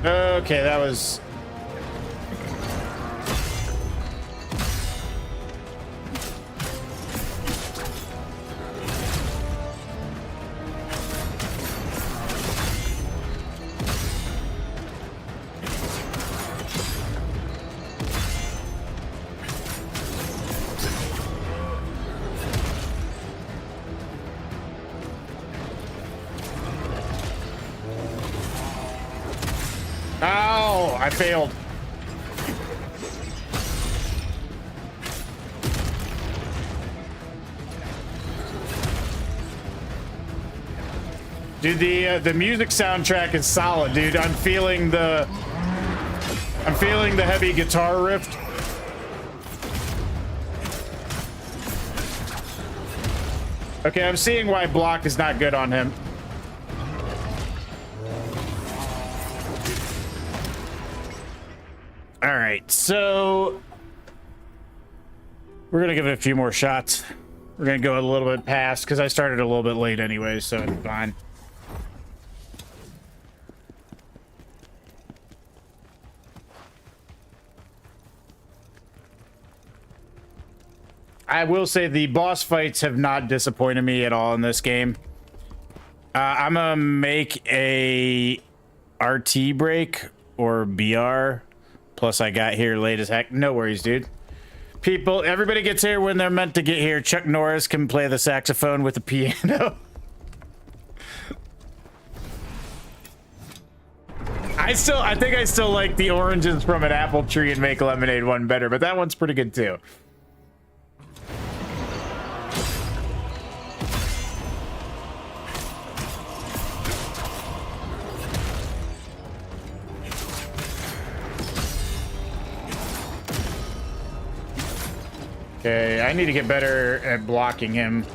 Okay, that was... Ow! I failed. Dude, the music soundtrack is solid, dude. I'm feeling the heavy guitar riff. Okay, I'm seeing why block is not good on him. All right, so we're gonna give it a few more shots. We're gonna go a little bit past because I started a little bit late anyway, so it's fine. I will say the boss fights have not disappointed me at all in this game. I'm gonna make a RT break or BR. Plus, I got here late as heck. No worries, dude. People, everybody gets here when they're meant to get here. Chuck Norris can play the saxophone with the piano. I think I still like the oranges from an apple tree and make lemonade one better, but that one's pretty good too. Okay, I need to get better at blocking him.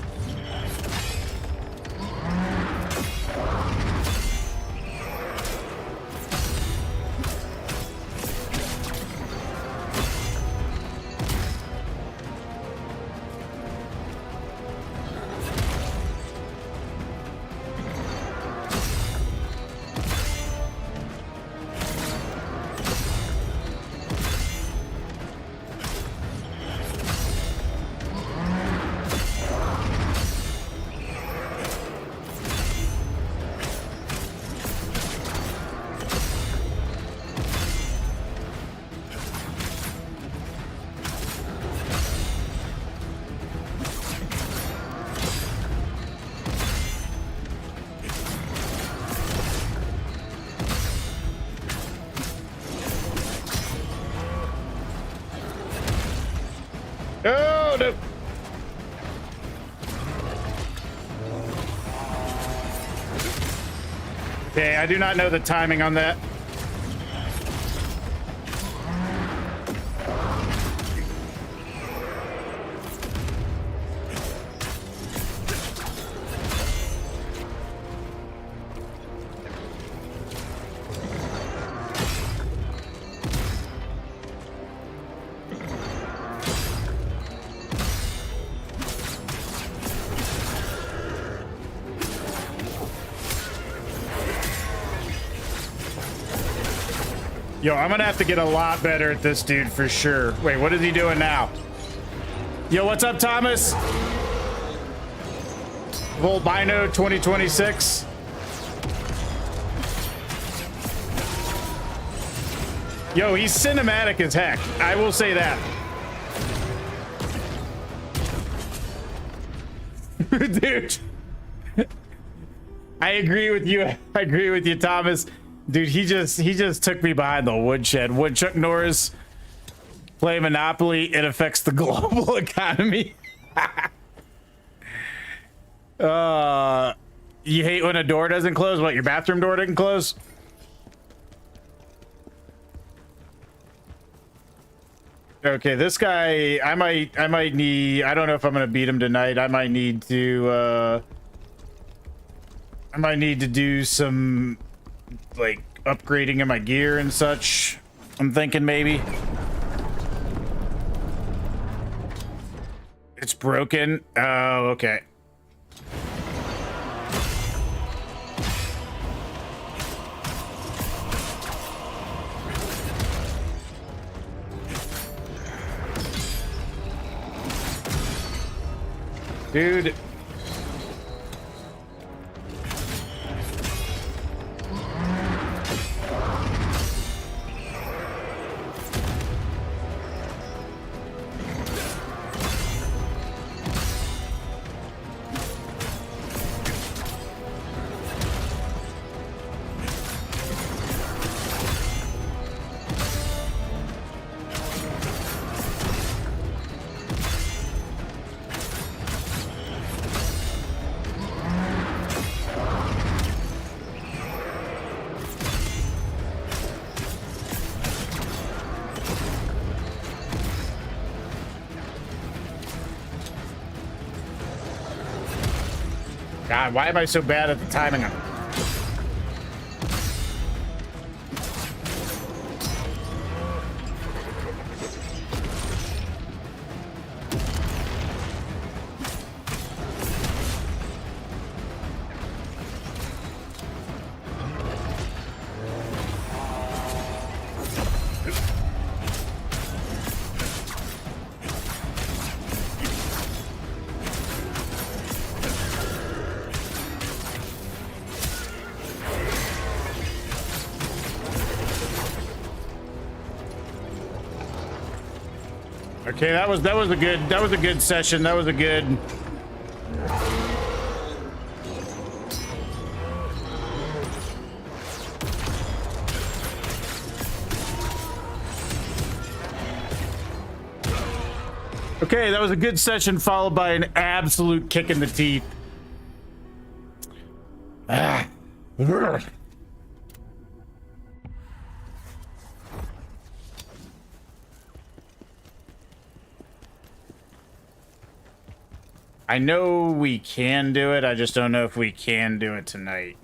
Oh, no. Okay, I do not know the timing on that. Yo, I'm gonna have to get a lot better at this dude for sure. Wait, what is he doing now? Yo, what's up, Thomas? Volbino 2026. Yo, he's cinematic as heck. I will say that. Dude. I agree with you. I agree with you, Thomas. Dude, he just took me behind the woodshed. Would Chuck Norris play Monopoly? It affects the global economy. You hate when a door doesn't close? What, your bathroom door didn't close? Okay, this guy, I might need, I don't know if I'm gonna beat him tonight. I might need to do some like upgrading of my gear and such. I'm thinking maybe. It's broken. Oh, okay. Dude. God, why am I so bad at the timing of it? Okay, that was a good session. That was a good. Okay, that was a good session followed by an absolute kick in the teeth. Ah. I know we can do it. I just don't know if we can do it tonight.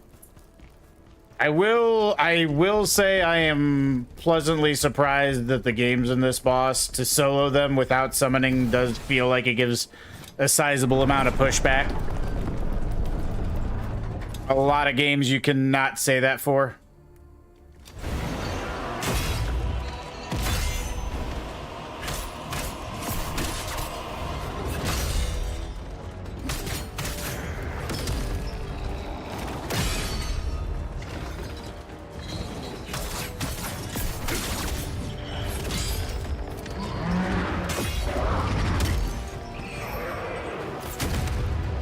I will say I am pleasantly surprised that the games in this boss, to solo them without summoning, does feel like it gives a sizable amount of pushback. A lot of games you cannot say that for.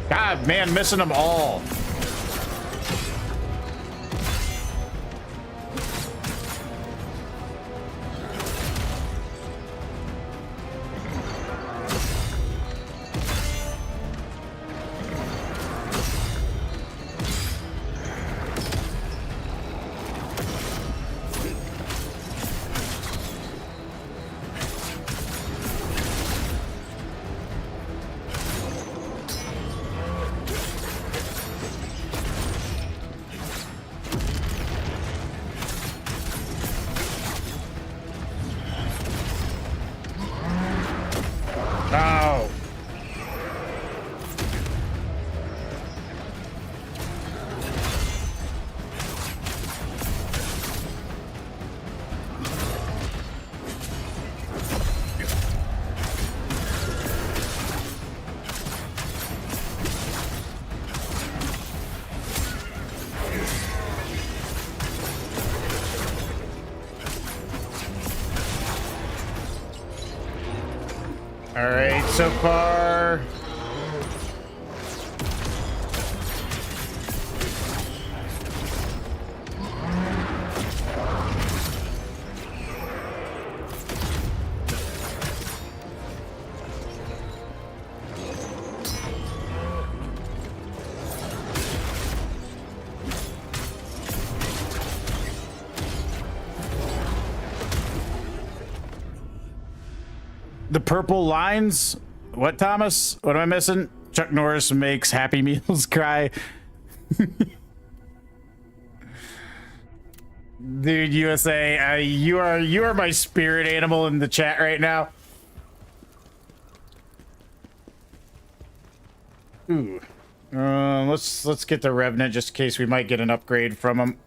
God, man, missing them all. No. All right, so far. The purple lines? What, Thomas? What am I missing? Chuck Norris makes Happy Meals cry. Dude, USA, you are my spirit animal in the chat right now. Ooh. Let's get the Revenant just in case we might get an upgrade from him.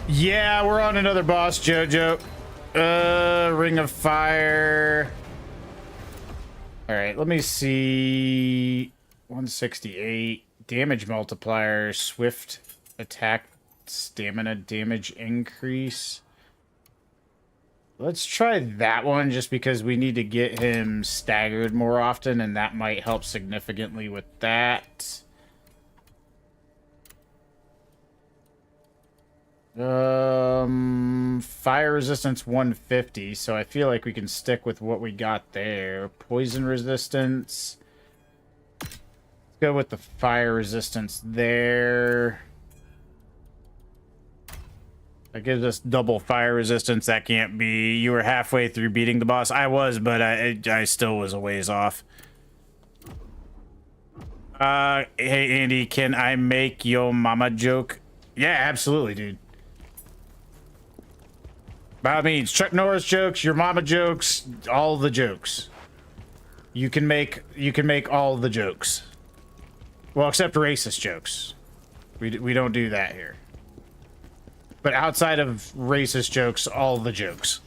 Yeah, we're on another boss, Jojo. Ring of Fire. All right, let me see. 168 damage multiplier, swift attack, stamina damage increase. Let's try that one just because we need to get him staggered more often, and that might help significantly with that. Fire resistance 150, so I feel like we can stick with what we got there. Poison resistance. Let's go with the fire resistance there. That gives us double fire resistance. That can't be. You were halfway through beating the boss. I was, but I still was a ways off. Hey Andy, can I make yo mama joke? Yeah, absolutely, dude. By all means, Chuck Norris jokes, your mama jokes, all the jokes. You can make all the jokes. Well, except racist jokes. We don't do that here. But outside of racist jokes, all the jokes.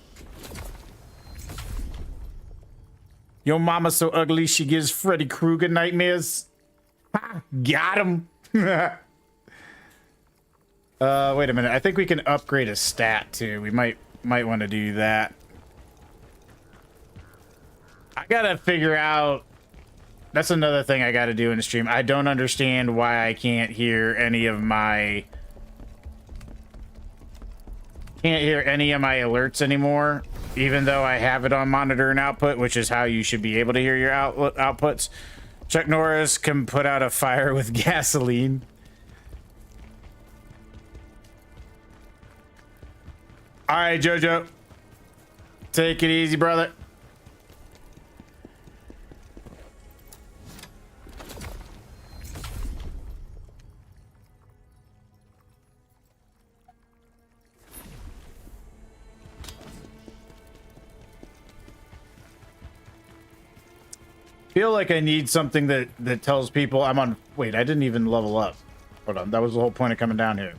Your mama so ugly she gives Freddy Krueger nightmares. Ha, got him. Wait a minute. I think we can upgrade a stat too. We might want to do that. I gotta figure out. That's another thing I gotta do in the stream. I don't understand why I can't hear any of my alerts anymore, even though I have it on monitor and output, which is how you should be able to hear your outputs. Chuck Norris can put out a fire with gasoline. All right, Jojo. Take it easy, brother. Feel like I need something that tells people I'm on. Wait, I didn't even level up. Hold on, that was the whole point of coming down here.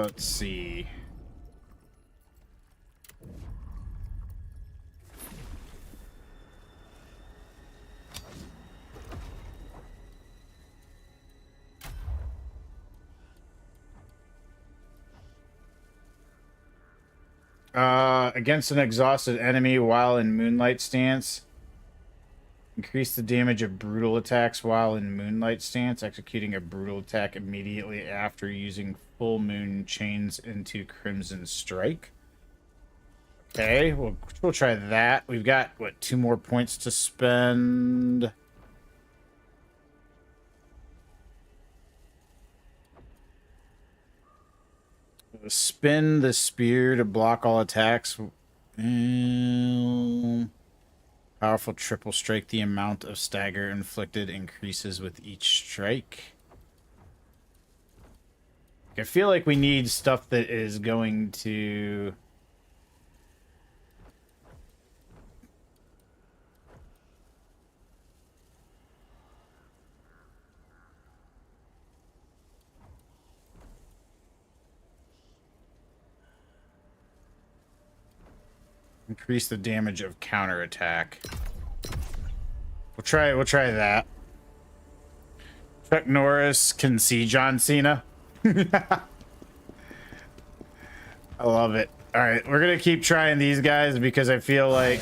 Let's see. Against an exhausted enemy while in Moonlight stance. Increase the damage of brutal attacks while in Moonlight stance, executing a brutal attack immediately after using Full Moon Chains into Crimson Strike. Okay, we'll try that. We've got, what, 2 more points to spend. Spin the spear to block all attacks. Powerful triple strike. The amount of stagger inflicted increases with each strike. I feel like we need stuff that is going to... increase the damage of counterattack. We'll try that. Chuck Norris can see John Cena. I love it. All right, we're gonna keep trying these guys because I feel like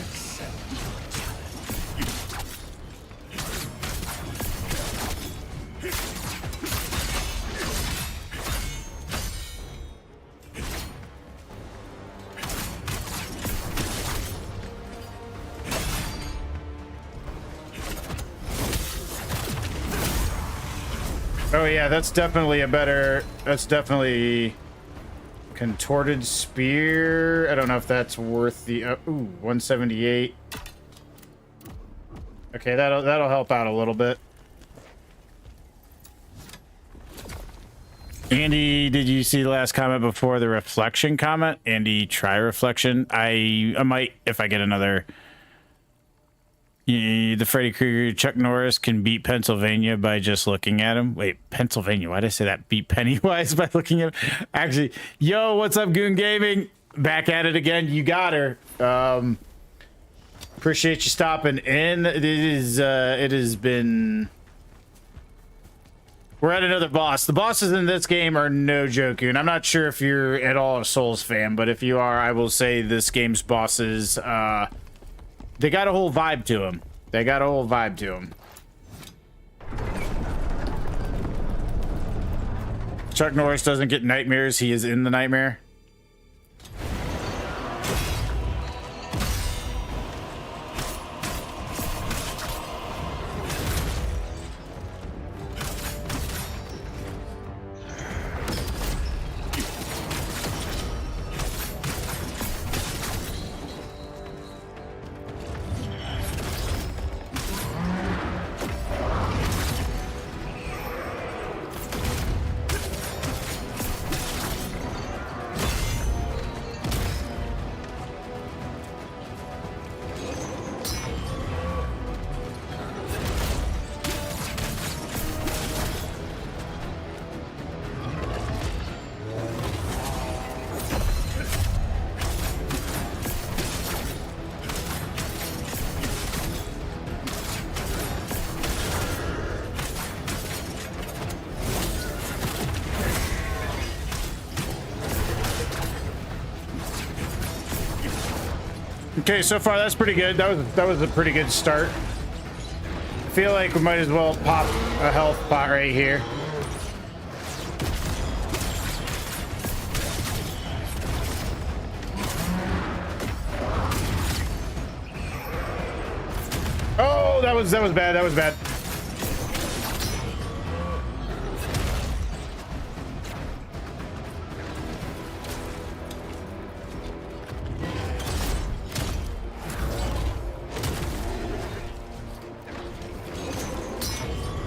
oh yeah, that's definitely a better... That's definitely... Contorted Spear. I don't know if that's worth the... ooh, 178. Okay, that'll help out a little bit. Andy, did you see the last comment before the reflection comment? Andy, try reflection. I might, if I get another... The Freddy Krueger, Chuck Norris can beat Pennsylvania by just looking at him. Wait, Pennsylvania? Why did I say that? Beat Pennywise by looking at him? Actually, yo, what's up, Goon Gaming? Back at it again. You got her. Appreciate you stopping in. It has been... We're at another boss. The bosses in this game are no joke, and I'm not sure if you're at all a Souls fan, but if you are, I will say this game's bosses, they got a whole vibe to them. They got a whole vibe to them. Chuck Norris doesn't get nightmares. He is in the nightmare. Okay, so far that's pretty good. That was a pretty good start. I feel like we might as well pop a health pot right here. Oh, that was bad. That was bad.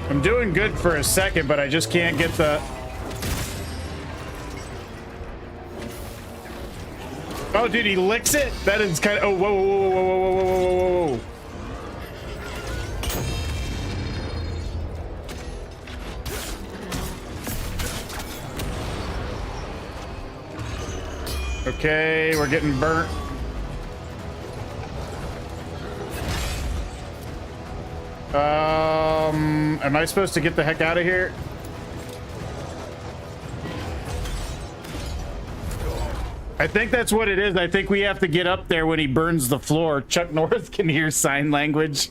I'm doing good for a second, but I just can't get the... Oh, dude, he licks it? That is kind of... Oh, whoa, whoa, whoa, whoa, whoa, whoa, whoa, whoa, whoa. Okay, we're getting burnt. Am I supposed to get the heck out of here? I think that's what it is. I think we have to get up there when he burns the floor. Chuck Norris can hear sign language.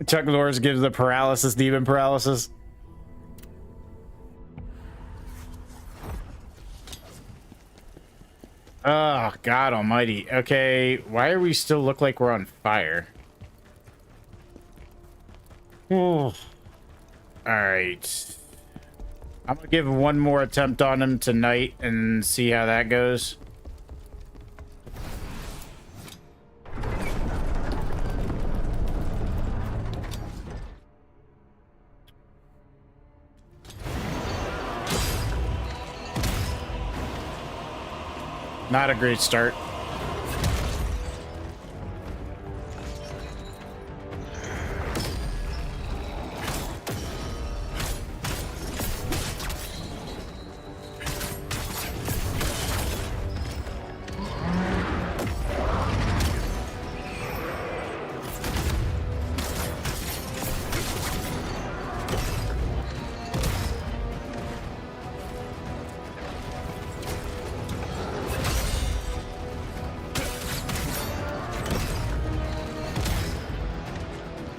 Chuck Norris gives the paralysis, demon paralysis. Oh, God almighty. Okay, why are we still look like we're on fire? Oh. Alright. I'm gonna give one more attempt on him tonight and see how that goes. Not a great start.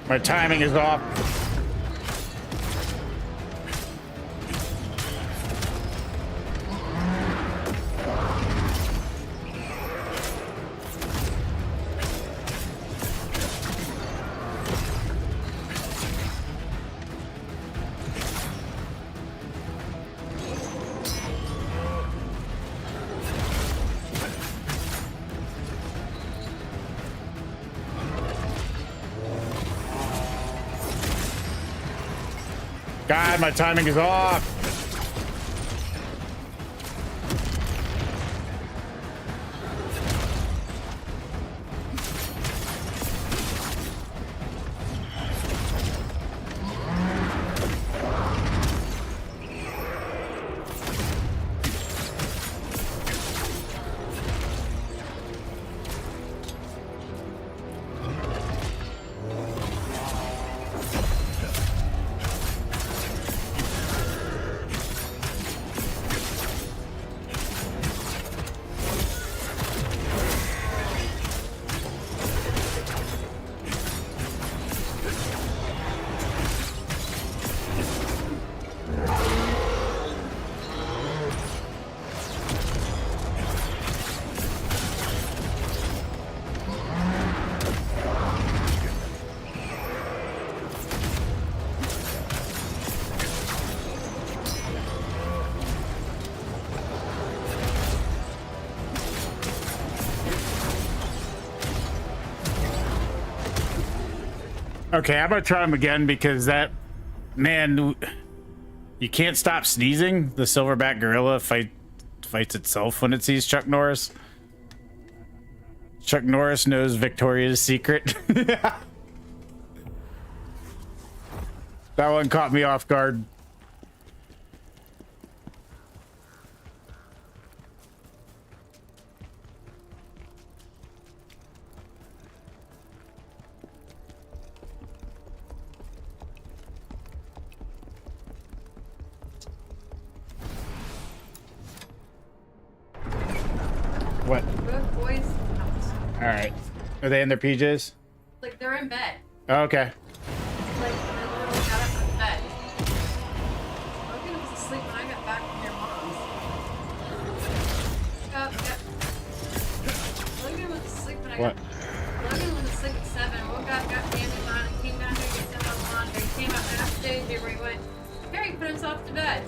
My timing is off. God, my timing is off. Okay, I'm gonna try him again because that man, you can't stop sneezing. The silverback gorilla fights itself when it sees Chuck Norris. Chuck Norris knows Victoria's Secret. That one caught me off guard. All right. Are they in their PJs? Like, they're in bed. Oh, okay. Like, they literally got up from bed. Logan was asleep when I got back from your mom's. Yep. Logan was asleep when I What? got... Logan was asleep at 7. Woke up, got bandaged on, and came down here to get some of the laundry. Came out and asked AJ where he went. Harry put himself to bed.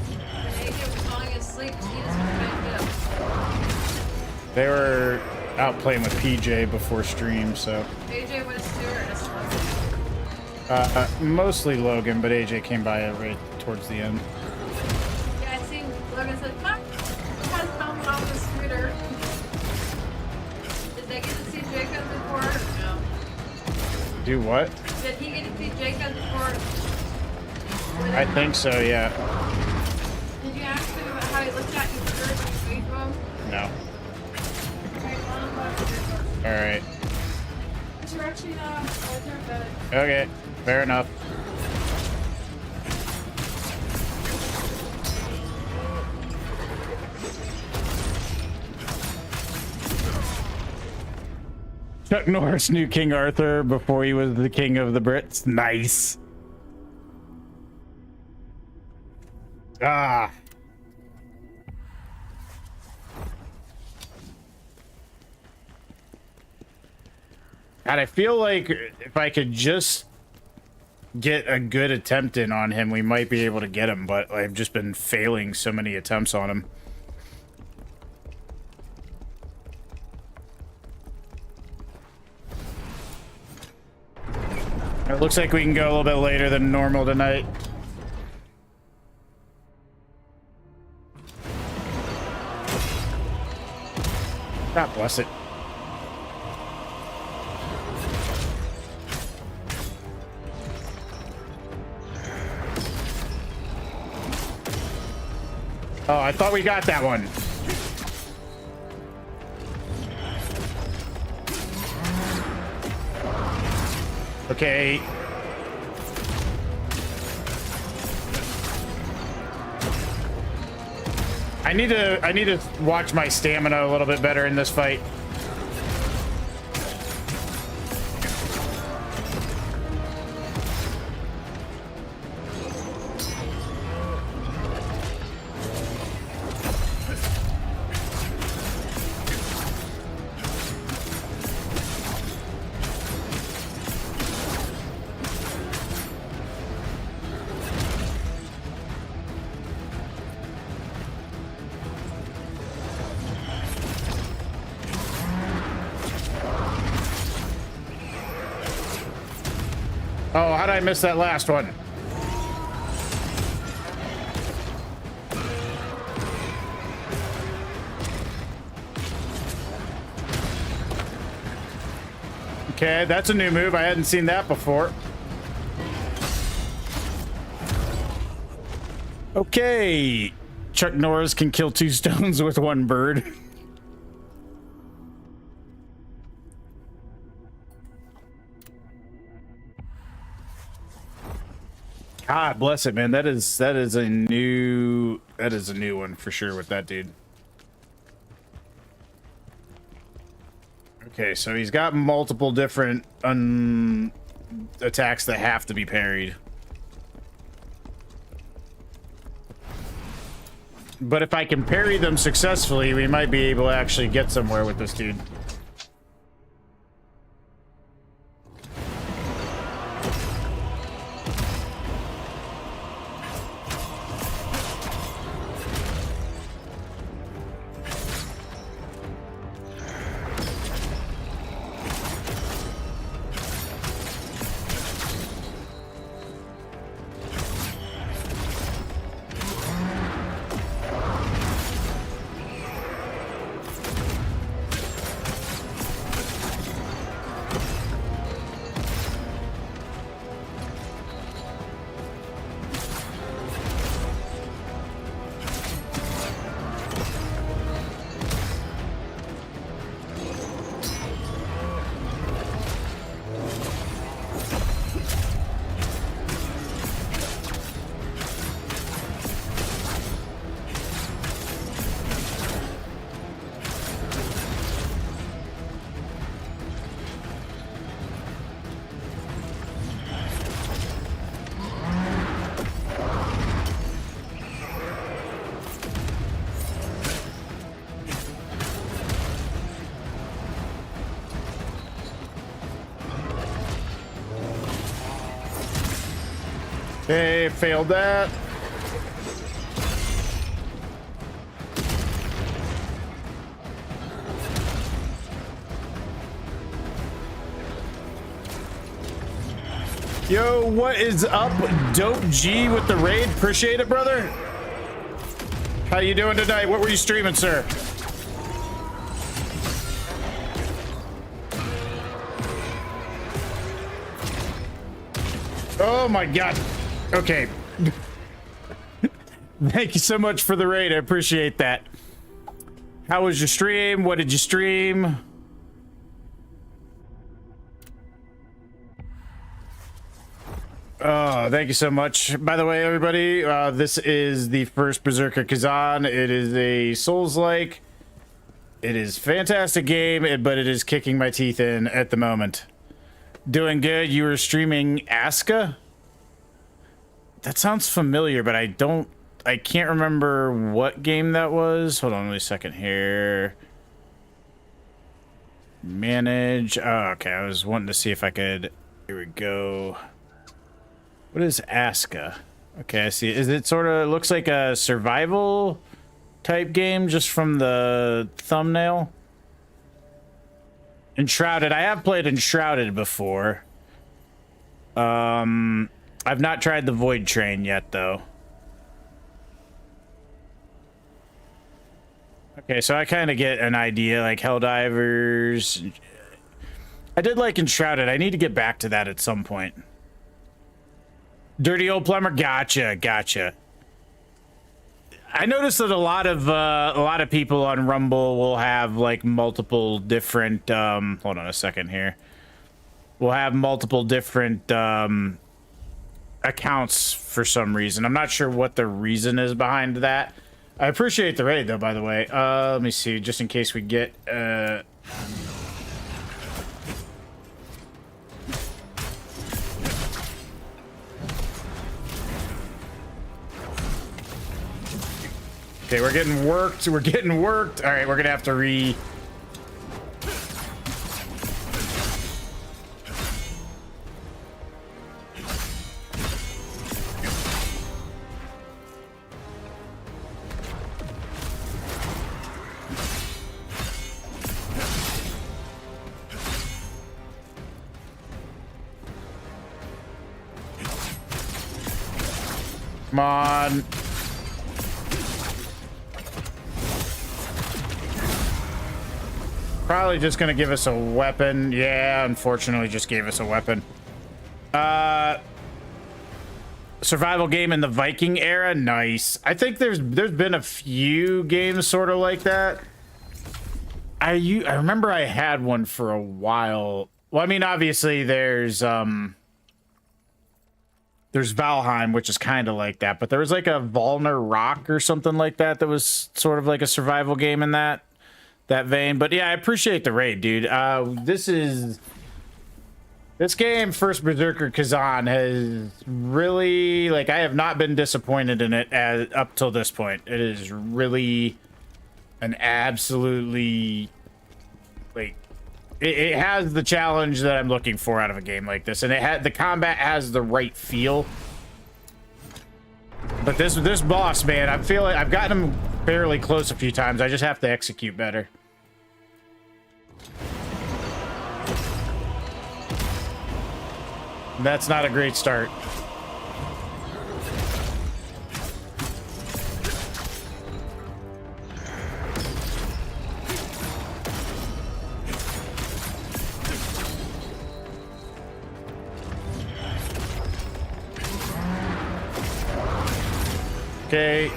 And AJ was falling asleep, and he just went to bed too. They were out playing with PJ before stream, so. AJ was stewardess. Mostly Logan, but AJ came by right towards the end. Yeah, I seen Logan said, fuck, he has helmet off the scooter. Did they get to see Jacob before? Or no. Do what? Did he get to see Jacob before? I think so, yeah. Did you ask him about how he looked at you first when you spoke to him? No. Okay, well, I'm glad to hear. Alright. Stretching off, hold your bed. Okay, fair enough. Chuck Norris knew King Arthur before he was the king of the Brits. Nice. Ah. God, I feel like if I could just get a good attempt in on him, we might be able to get him, but I've just been failing so many attempts on him. It looks like we can go a little bit later than normal tonight. God bless it. Oh, I thought we got that one. Okay. I need to watch my stamina a little bit better in this fight. Oh, how did I miss that last one? Okay, that's a new move. I hadn't seen that before. Okay. Chuck Norris can kill 2 stones with 1 bird. God bless it, man. That is a new one for sure with that dude. Okay, so he's got multiple different attacks that have to be parried. But if I can parry them successfully, we might be able to actually get somewhere with this dude. Hey, failed that. Yo, what is up, Dope G with the raid? Appreciate it, brother. How you doing tonight? What were you streaming, sir? Oh my god. Okay. Thank you so much for the raid. I appreciate that. How was your stream? What did you stream? Oh, thank you so much. By the way, everybody, this is the first Berserker Khazan. It is a Souls-like. It is a fantastic game, but it is kicking my teeth in at the moment. Doing good. You were streaming Aska? That sounds familiar, but I can't remember what game that was. Hold on a second here. Manage. Oh, okay, I was wanting to see if I could. Here we go. What is Aska? Okay, I see. Is it sort of looks like a survival type game just from the thumbnail? Enshrouded. I have played Enshrouded before. I've not tried the Void Train yet, though. Okay, so I kind of get an idea, like Helldivers. I did like Enshrouded. I need to get back to that at some point. Dirty old plumber, gotcha. I noticed that a lot of people on Rumble will have like multiple different. Hold on a second here. We'll have multiple different accounts for some reason. I'm not sure what the reason is behind that. I appreciate the raid though, by the way. Let me see, just in case we get. Okay, we're getting worked. All right, we're gonna have to Come on. Probably just gonna give us a weapon. Yeah, unfortunately just gave us a weapon. Survival game in the Viking era, nice. I think there's been a few games sort of like that. I remember I had one for a while. Well, I mean, obviously there's Valheim, which is kind of like that, but there was like a Volner Rock or something like that that was sort of like a survival game in that vein. But yeah, I appreciate the raid, dude. This game, First Berserker Khazan, has really, like, I have not been disappointed in it up till this point. It is really an absolutely, like, it has the challenge that I'm looking for out of a game like this, and the combat has the right feel. But this boss, man, I feel like I've gotten him fairly close a few times. I just have to execute better. That's not a great start. Okay.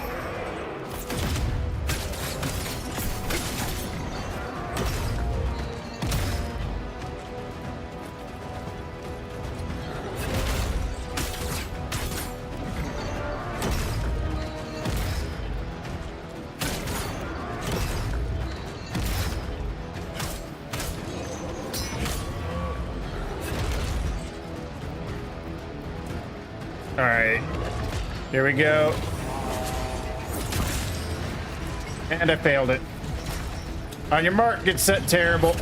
All right. Here we go. And I failed it. On your mark, get set, terrible.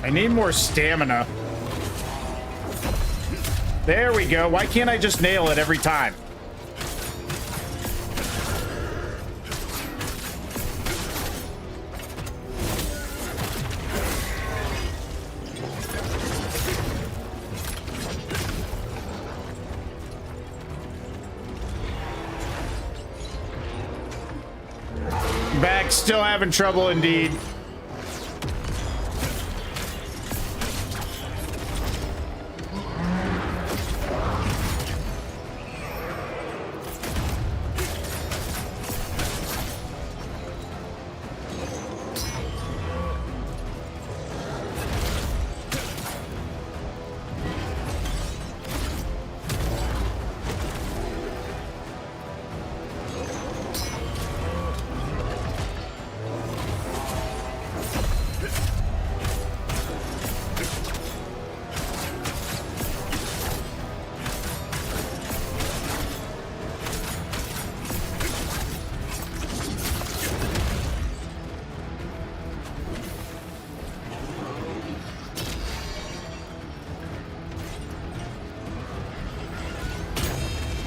I need more stamina. There we go. Why can't I just nail it every time? Back, still having trouble indeed.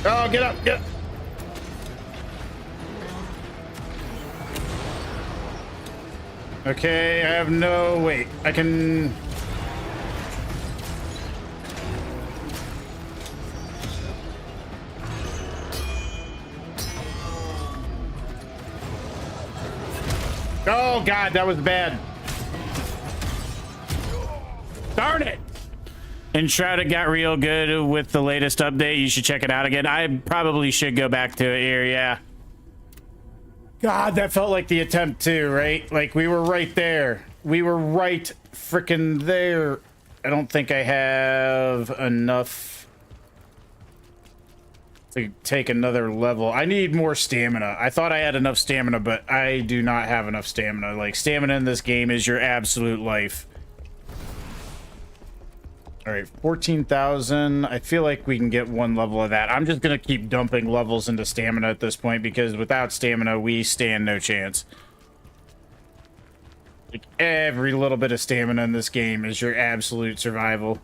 Oh, get up, get up. Okay, I have no... Wait, I can... Oh, God, that was bad. Darn it! Enshrouded got real good with the latest update. You should check it out again. I probably should go back to it here, yeah. God, that felt like the attempt too, right? Like, we were right there. We were right frickin' there. I don't think I have enough to take another level. I need more stamina. I thought I had enough stamina, but I do not have enough stamina. Like, stamina in this game is your absolute life. All right, 14,000. I feel like we can get one level of that. I'm just going to keep dumping levels into stamina at this point because without stamina, we stand no chance. Like, every little bit of stamina in this game is your absolute survival.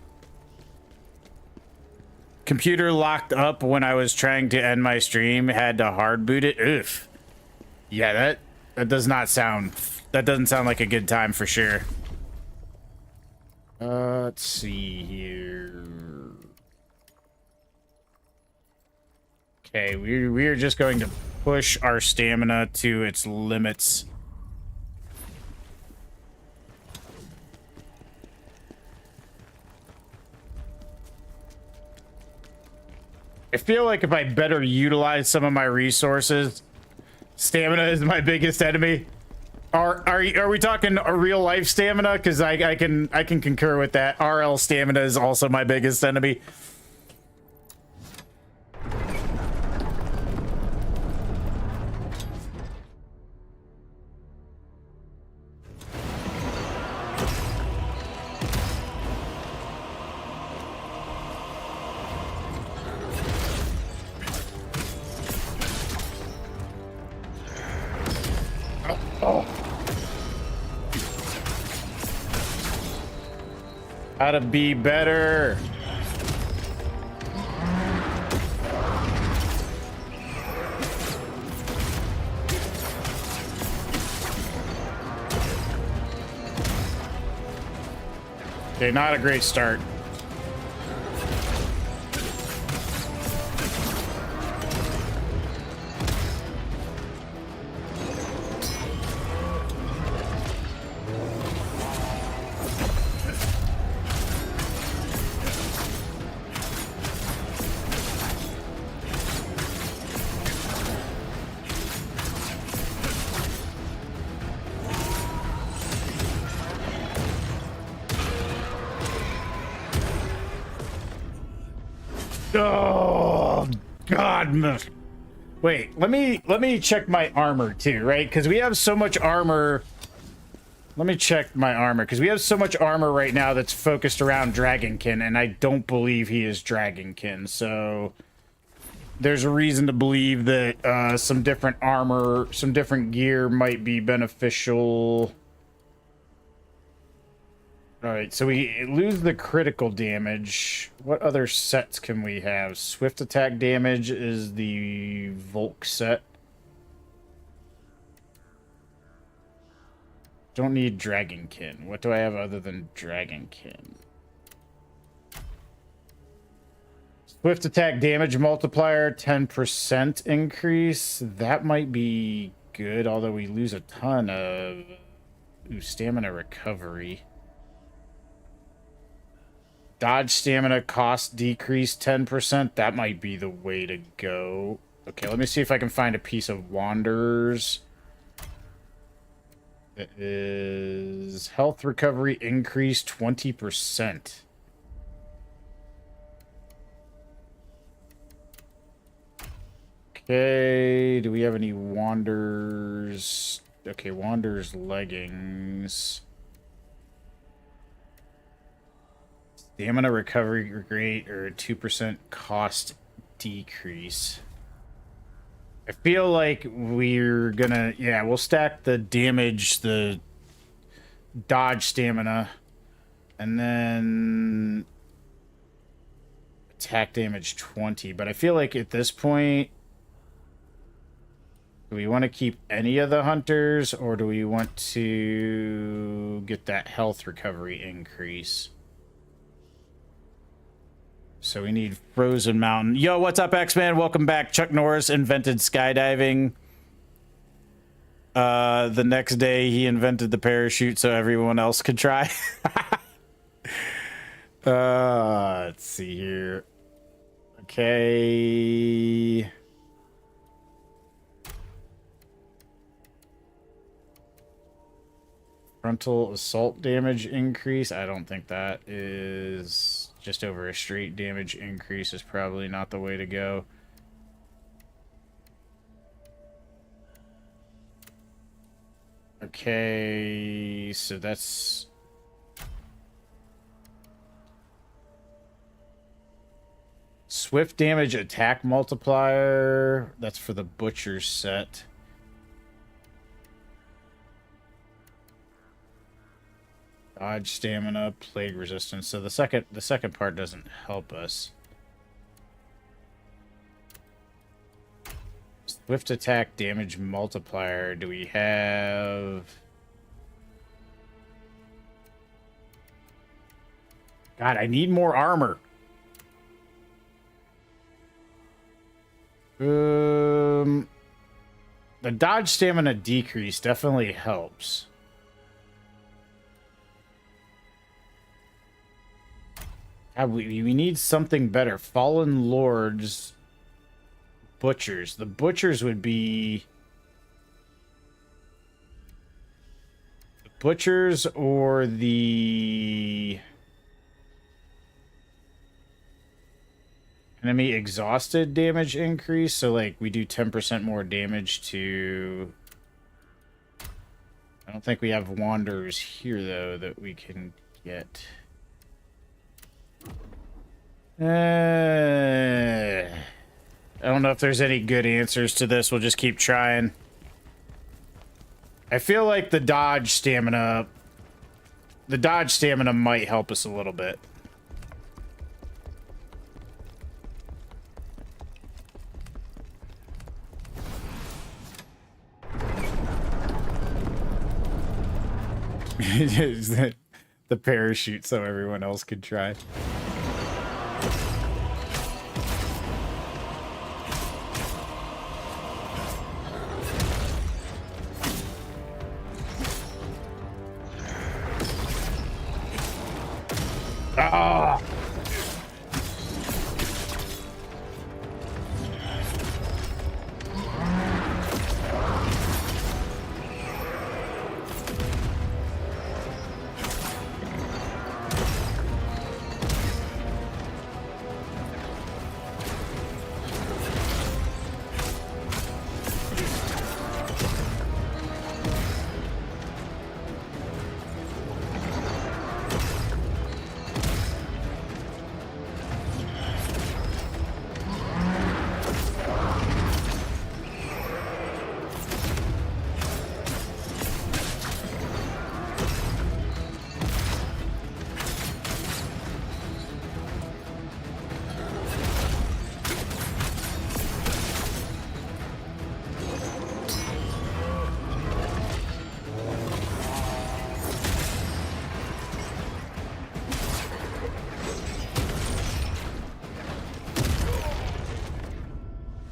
Computer locked up when I was trying to end my stream. Had to hard boot it. Oof. Yeah, that does not sound... That doesn't sound like a good time for sure. Let's see here. Okay, we are just going to push our stamina to its limits. I feel like if I better utilize some of my resources, stamina is my biggest enemy. Are we talking a real life stamina? Because I can concur with that. RL stamina is also my biggest enemy. How to be better. Okay, not a great start. Oh God! Wait, let me check my armor too, right? Because we have so much armor. Let me check my armor because we have so much armor right now that's focused around Dragonkin, and I don't believe he is Dragonkin. So there's a reason to believe that some different armor, some different gear might be beneficial. Alright, so we lose the critical damage. What other sets can we have? Swift attack damage is the Volk set. Don't need Dragonkin. What do I have other than Dragonkin? Swift attack damage multiplier, 10% increase. That might be good, although we lose a ton of stamina recovery. Dodge stamina cost decrease 10%. That might be the way to go. Okay, let me see if I can find a piece of Wanderers. It is health recovery increase 20%. Okay, do we have any Wanderers? Okay, Wanderers leggings. Stamina recovery rate or 2% cost decrease. I feel like we're gonna, yeah, we'll stack the damage, the dodge stamina, and then attack damage 20. But I feel like at this point, do we want to keep any of the hunters, or do we want to get that health recovery increase? So we need Frozen Mountain. Yo, what's up, X-Man? Welcome back. Chuck Norris invented skydiving. The next day, he invented the parachute so everyone else could try. Let's see here. Okay. Frontal assault damage increase. I don't think that is... Just over a straight damage increase is probably not the way to go. Okay, so that's... Swift damage attack multiplier. That's for the Butcher set. Dodge stamina, plague resistance. So the second part doesn't help us. Swift attack damage multiplier. Do we have... God, I need more armor. The dodge stamina decrease definitely helps. God, we need something better. Fallen Lords. Butchers. The Butchers would be... The Butchers or the... Enemy exhausted damage increase. So, like, we do 10% more damage to... I don't think we have Wanderers here, though, that we can get... I don't know if there's any good answers to this. We'll just keep trying. I feel like the dodge stamina might help us a little bit. The parachute so everyone else could try. Ah!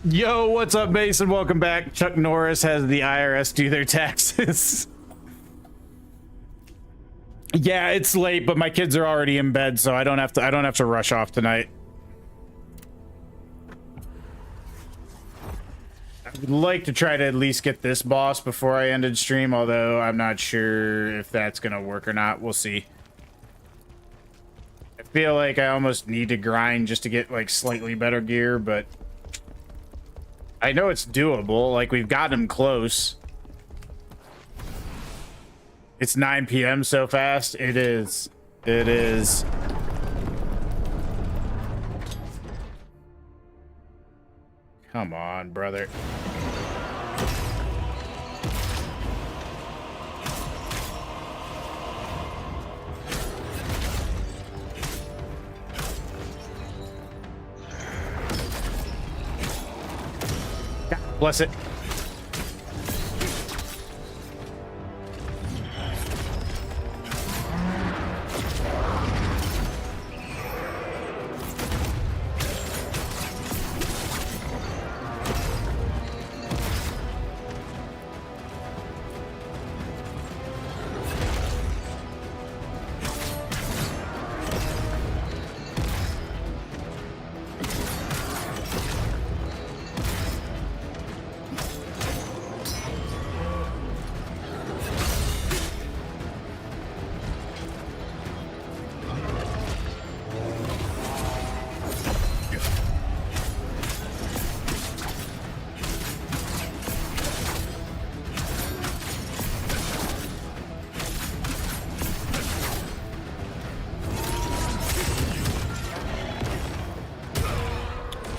Yo, what's up, Mason? Welcome back. Chuck Norris has the IRS do their taxes. Yeah, it's late, but my kids are already in bed, so I don't have to rush off tonight. I would like to try to at least get this boss before I ended stream, although I'm not sure if that's gonna work or not. We'll see. I feel like I almost need to grind just to get like slightly better gear, but I know it's doable. Like, we've got him close. It's 9 p.m. so fast. It is. It is. Come on, brother. God bless it.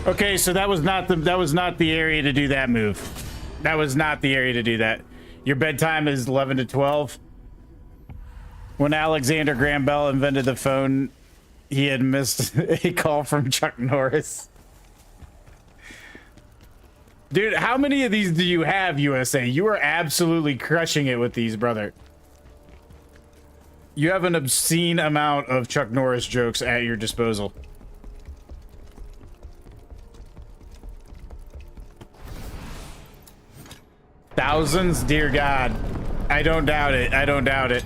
Okay, so that was not the area to do that move. That was not the area to do that. Your bedtime is 11 to 12. When Alexander Graham Bell invented the phone, he had missed a call from Chuck Norris. Dude, how many of these do you have, USA? You are absolutely crushing it with these, brother. You have an obscene amount of Chuck Norris jokes at your disposal. Thousands? Dear God. I don't doubt it. I don't doubt it.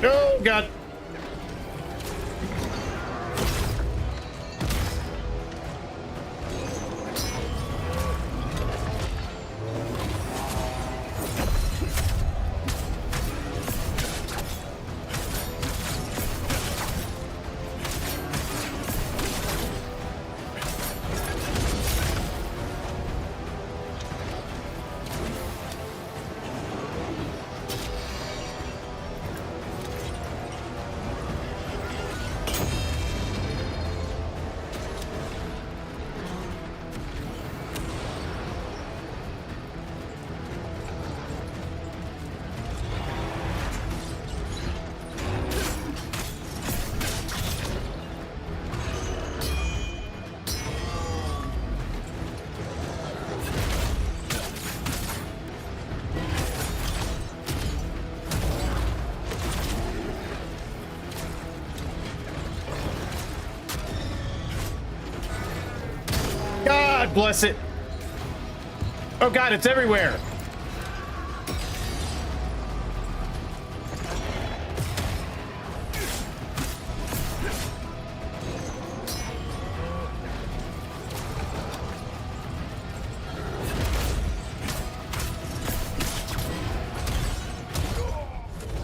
Oh, God. bless it. Oh god, it's everywhere.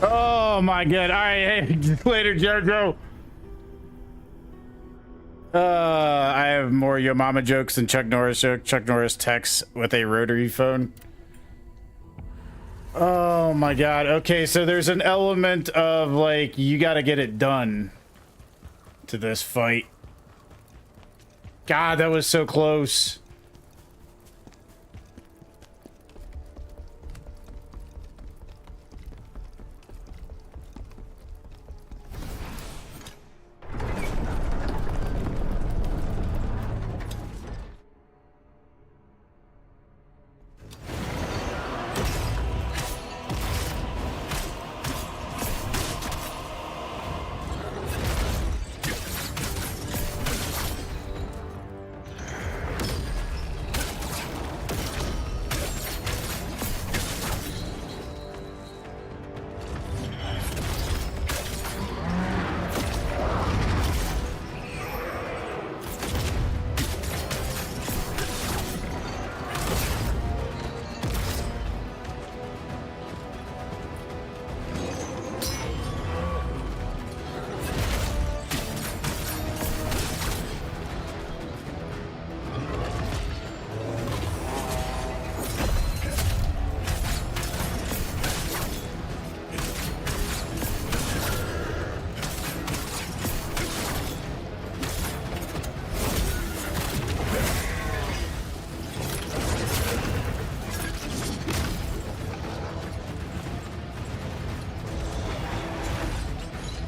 Oh my god. All right, hey, later, Jojo. I have more Yo Mama jokes than Chuck Norris joke. Chuck Norris texts with a rotary phone. Oh my god. Okay, so there's an element of like you got to get it done to this fight. God, that was so close.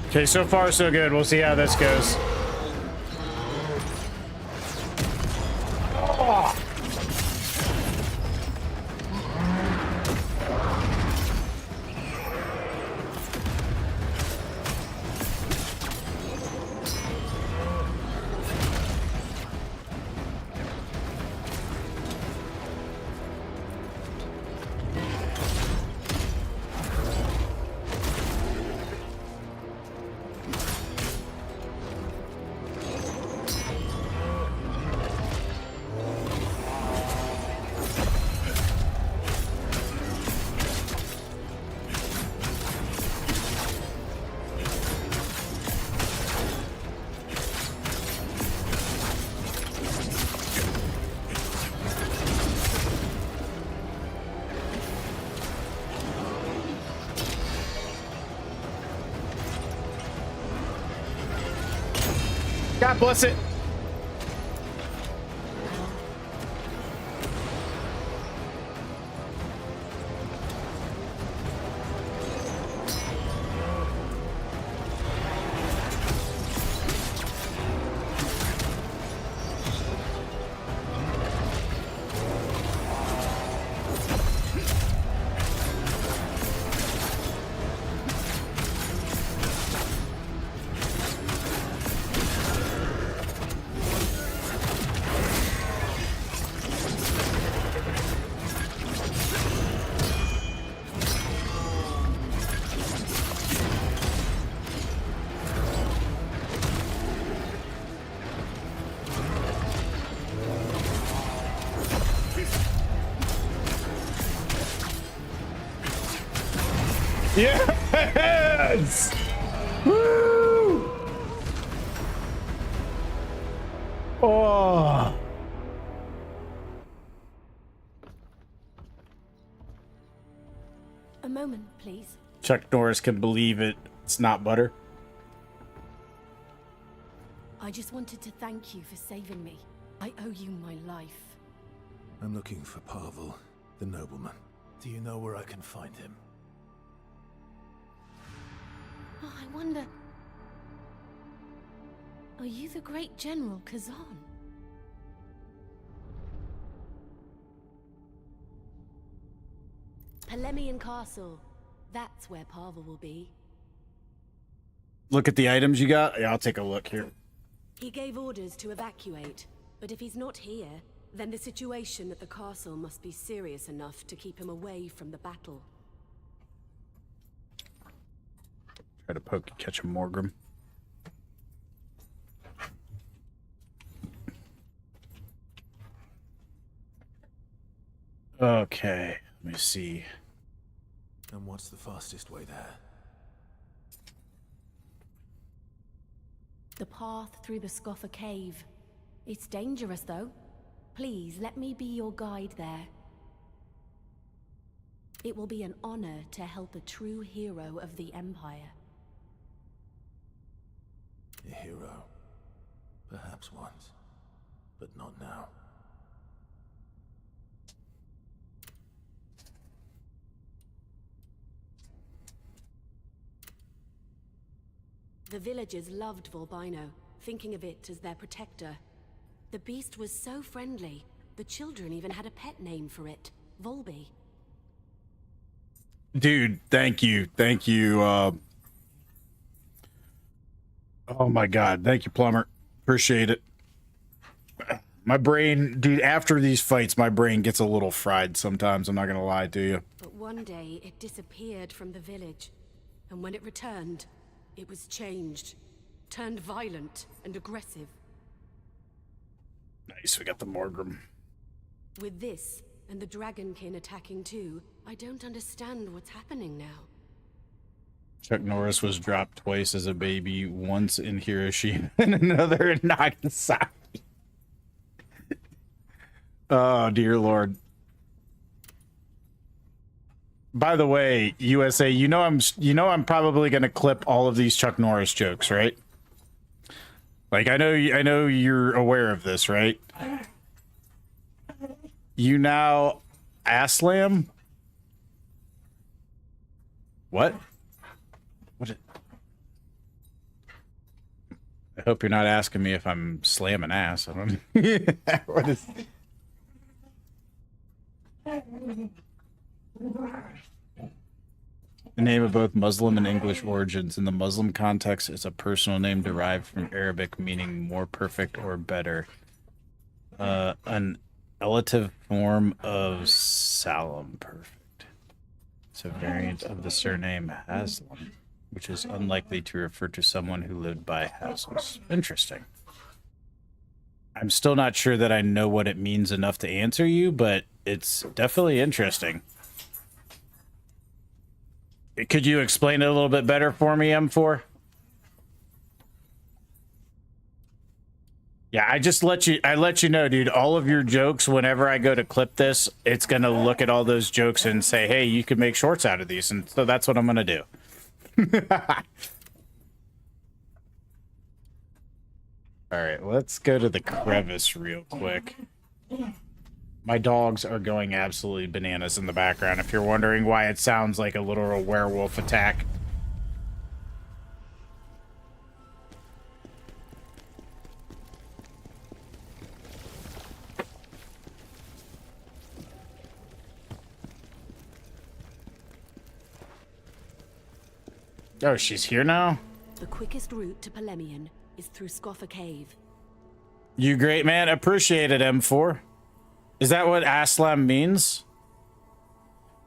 Okay, so far so good. We'll see how this goes. Oh. God bless it. Yes! Woo! Oh. A moment, please. Chuck Norris can believe it. It's not butter. I just wanted to thank you for saving me. I owe you my life. I'm looking for Pavel, the nobleman. Do you know where I can find him? Oh, I wonder... Are you the great General Khazan? Polemian Castle. That's where Pavel will be. Look at the items you got. Yeah, I'll take a look here. He gave orders to evacuate, but if he's not here, Then the situation at the castle must be serious enough to keep him away from the battle. Try to poke and catch a Morgrim. Okay, let me see. And what's the fastest way there? The path through the Scoffer Cave. It's dangerous, though. Please, let me be your guide there. It will be an honor to help a true hero of the Empire. A hero. Perhaps once. But not now. The villagers loved Volbino, thinking of it as their protector. The beast was so friendly, the children even had a pet name for it, Volby. Dude, thank you. Thank you. Oh my God. Thank you, Plumber. Appreciate it. My brain, dude, after these fights, my brain gets a little fried sometimes. I'm not going to lie to you. But one day, it disappeared from the village. And when it returned, it was changed. Turned violent and aggressive. Nice, we got the Morgrim. With this, and the Dragonkin attacking too, I don't understand what's happening now. Chuck Norris was dropped twice as a baby, once in Hiroshima and another in Nagasaki. Oh, dear Lord. By the way, USA, you know I'm probably going to clip all of these Chuck Norris jokes, right? Like I know you're aware of this, right? You now Aslam? What? What? I hope you're not asking me if I'm slamming ass. I don't. What is? The name of both Muslim and English origins. In the Muslim context, it's a personal name derived from Arabic meaning more perfect or better. An elative form of Salam, perfect. It's a variant of the surname Haslam, which is unlikely to refer to someone who lived by Hassels. Interesting. I'm still not sure that I know what it means enough to answer you, but it's definitely interesting. Could you explain it a little bit better for me, M4? Yeah, I let you know, dude, all of your jokes, whenever I go to clip this, it's going to look at all those jokes and say, hey, you could make shorts out of these. And so that's what I'm going to do. All right, let's go to the crevice real quick. My dogs are going absolutely bananas in the background, if you're wondering why it sounds like a literal werewolf attack. Oh, she's here now? The quickest route to Polemian is through Scoffer Cave. You great, man. Appreciate it, M4. Is that what Aslam means?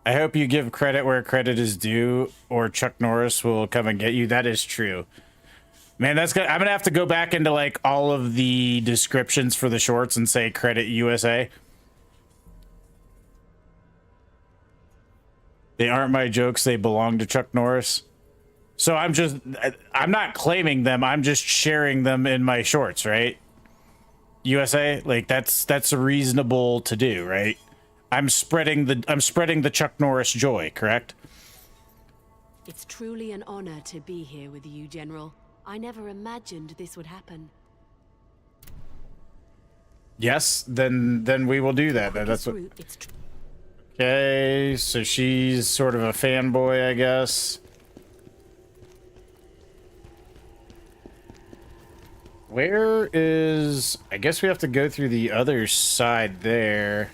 I hope you give credit where credit is due, or Chuck Norris will come and get you. That is true. Man, that's good. I'm gonna have to go back into like all of the descriptions for the shorts and say credit USA. They aren't my jokes, they belong to Chuck Norris. So I'm not claiming them, I'm just sharing them in my shorts, right? USA, like that's reasonable to do, right? I'm spreading the Chuck Norris joy, correct? It's truly an honor to be here with you, General. I never imagined this would happen. Yes, then we will do that. That's what. Okay, so she's sort of a fanboy, I guess. Where is... I guess we have to go through the other side there.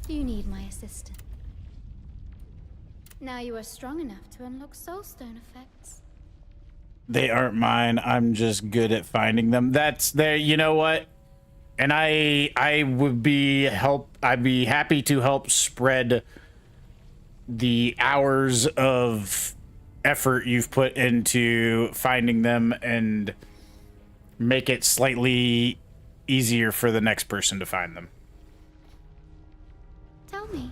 You need my assistance. Now you are strong enough to unlock soulstone effects. They aren't mine. I'm just good at finding them. That's there. You know what? And I would be I'd be happy to help spread the hours of effort you've put into finding them and make it slightly easier for the next person to find them. Tell me,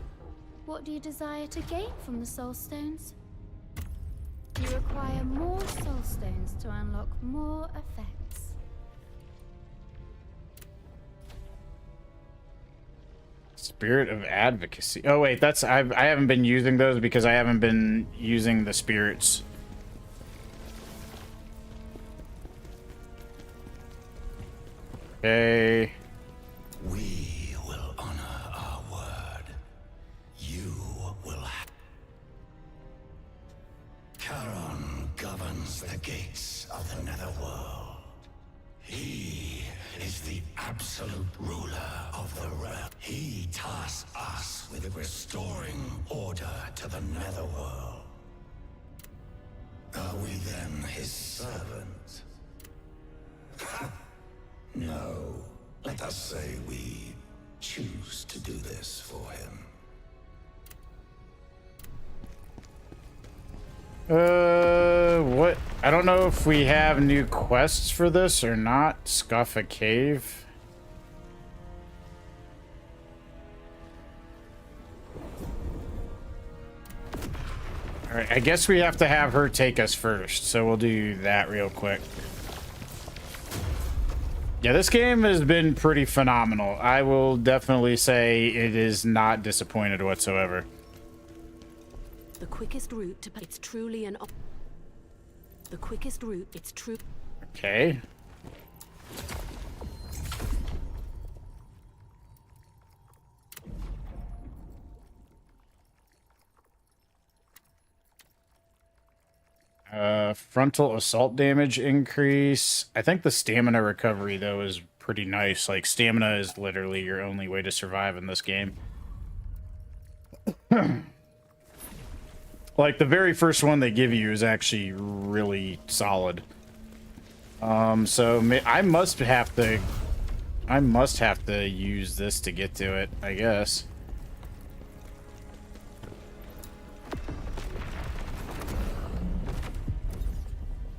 what do you desire to gain from the soulstones? You require more soulstones to unlock more effects. Spirit of advocacy. Oh wait, that's I haven't been using those because I haven't been using the spirits. Okay. We will honor our word. You will have. Charon governs the gates of the netherworld. He is the absolute ruler of the realm. He tasks us with restoring order to the netherworld. Are we then his servants? No. Let us say we choose to do this for him. What? I don't know if we have new quests for this or not. Scuff a cave. Alright, I guess we have to have her take us first, so we'll do that real quick. Yeah, this game has been pretty phenomenal. I will definitely say it is not disappointed whatsoever. The quickest route to it's truly an the quickest route it's true. Okay. Frontal assault damage increase. I think the stamina recovery though is pretty nice. Like stamina is literally your only way to survive in this game. Like the very first one they give you is actually really solid. So I must have to use this to get to it, I guess.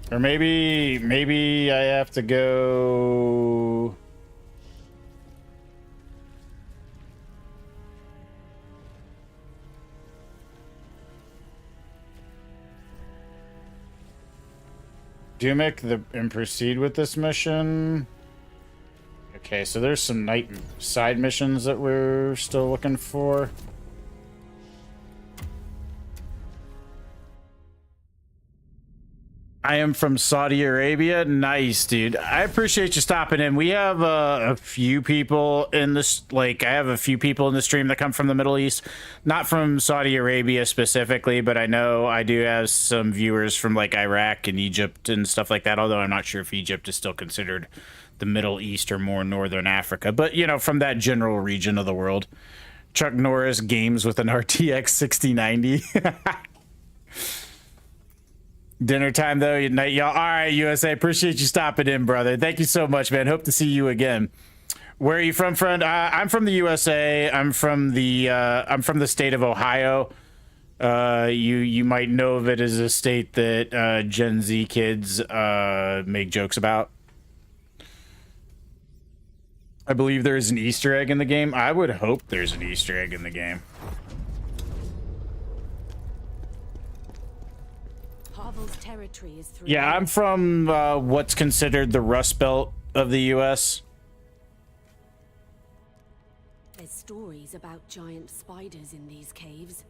Or maybe I have to go. Dumic and proceed with this mission. Okay, so there's some night side missions that we're still looking for. I am from Saudi Arabia. Nice, dude. I appreciate you stopping in. We have a few people in this, like, I have a few people in the stream that come from the Middle East. Not from Saudi Arabia specifically, but I know I do have some viewers from, like, Iraq and Egypt and stuff like that, although I'm not sure if Egypt is still considered the Middle East or more Northern Africa. But, you know, from that general region of the world. Chuck Norris games with an RTX 6090. Dinner time though, y'all. All right, USA. Appreciate you stopping in, brother. Thank you so much, man. Hope to see you again. Where are you from, friend? I'm from the USA. I'm from the state of Ohio. You might know of it as a state that Gen Z kids make jokes about. I believe there is an Easter egg in the game. I would hope there's an Easter egg in the game. Territory is through. Yeah, I'm from what's considered the Rust Belt of the U.S. There's stories about giant spiders in these caves.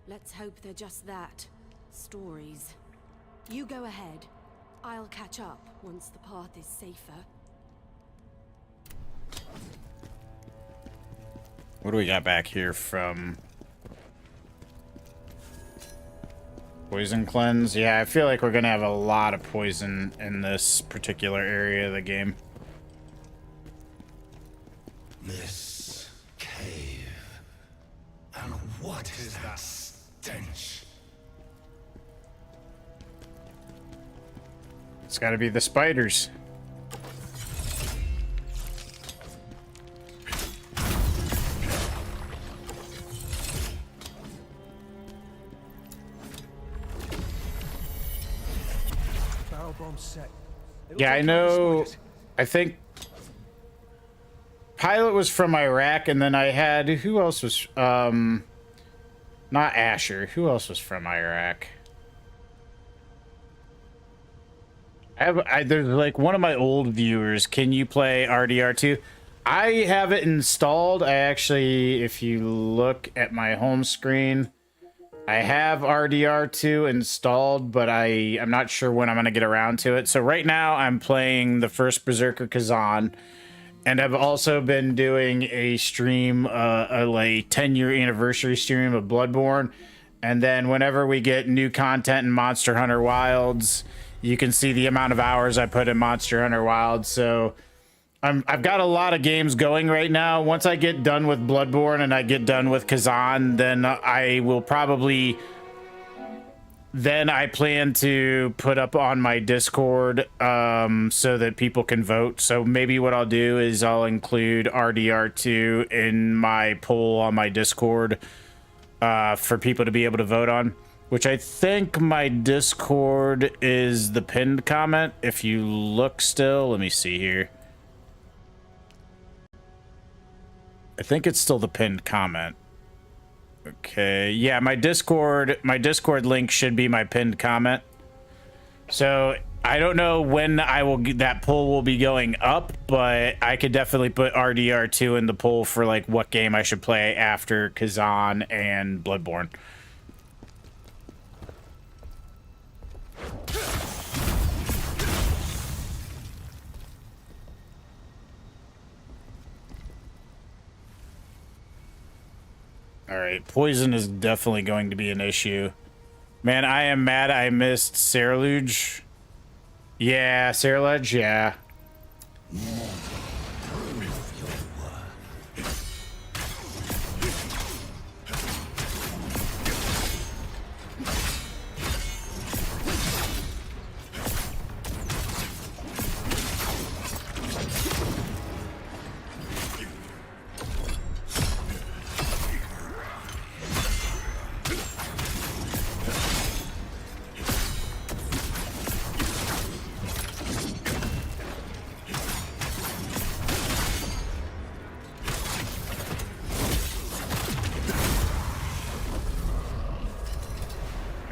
Let's hope they're just that. Stories. You go ahead. I'll catch up once the path is safer. What do we got back here from... Poison cleanse? Yeah, I feel like we're gonna have a lot of poison in this particular area of the game. This cave. And what is that stench? It's got to be the spiders. Barrel bomb set. Yeah, I know. I think Pilot was from Iraq, and then I had, who else was not Asher. Who else was from Iraq? There's like one of my old viewers. Can you play RDR2? I have it installed. I actually, if you look at my home screen, I have RDR2 installed, but I'm not sure when I'm going to get around to it. So right now I'm playing the first Berserker Khazan, and I've also been doing a stream, a like 10-year anniversary stream of Bloodborne. And then whenever we get new content in Monster Hunter Wilds, you can see the amount of hours I put in Monster Hunter Wilds. So I've got a lot of games going right now. Once I get done with Bloodborne and I get done with Khazan, then I will probably... Then I plan to put up on my Discord so that people can vote. So maybe what I'll do is I'll include RDR2 in my poll on my Discord for people to be able to vote on. Which I think my Discord is the pinned comment. If you look still, let me see here. I think it's still the pinned comment. Okay, yeah, my Discord link should be my pinned comment. So I don't know when that poll will be going up, but I could definitely put RDR2 in the poll for like what game I should play after Khazan and Bloodborne. Alright, poison is definitely going to be an issue. Man, I am mad I missed Ceruledge. Yeah, Ceruledge, yeah.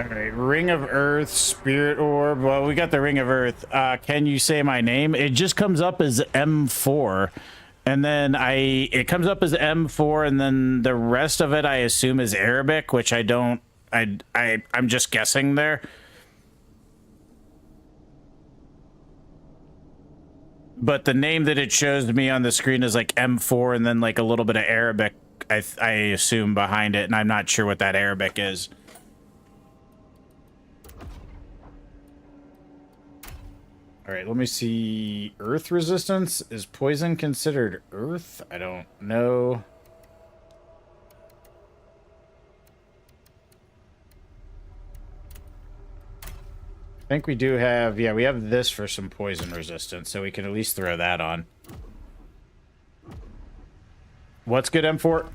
Alright, Ring of Earth, Spirit Orb. Well, we got the Ring of Earth. Can you say my name? It just comes up as M4. And then it comes up as M4, and then the rest of it I assume is Arabic, which I don't... I'm just guessing there. But the name that it shows me on the screen is like M4 and then like a little bit of Arabic, I assume, behind it, and I'm not sure what that Arabic is. All right, let me see. Earth resistance? Is poison considered earth? I don't know. I think we do have, yeah, we have this for some poison resistance, so we can at least throw that on. What's good, M4?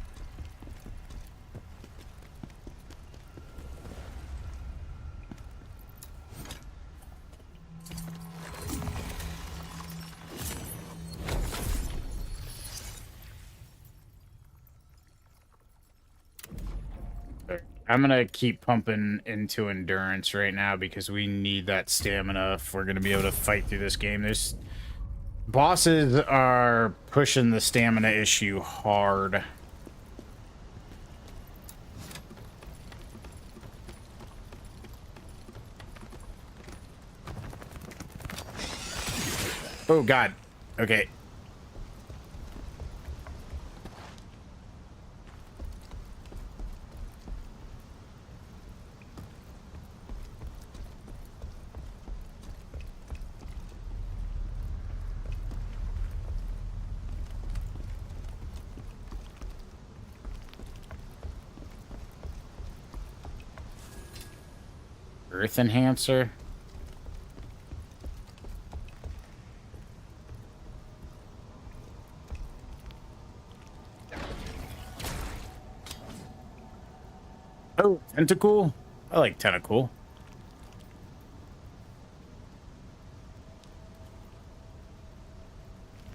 I'm gonna keep pumping into endurance right now because we need that stamina if we're gonna be able to fight through this game. There's bosses are pushing the stamina issue hard. Oh God. Okay. Earth enhancer. Tentacle? I like Tentacle.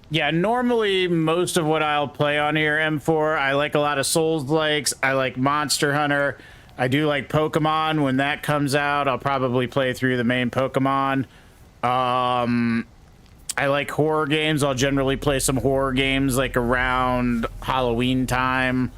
Yeah, normally most of what I'll play on here, M4, I like a lot of Souls-likes. I like Monster Hunter. I do like Pokemon. When that comes out, I'll probably play through the main Pokemon. I like horror games. I'll generally play some horror games like around Halloween time.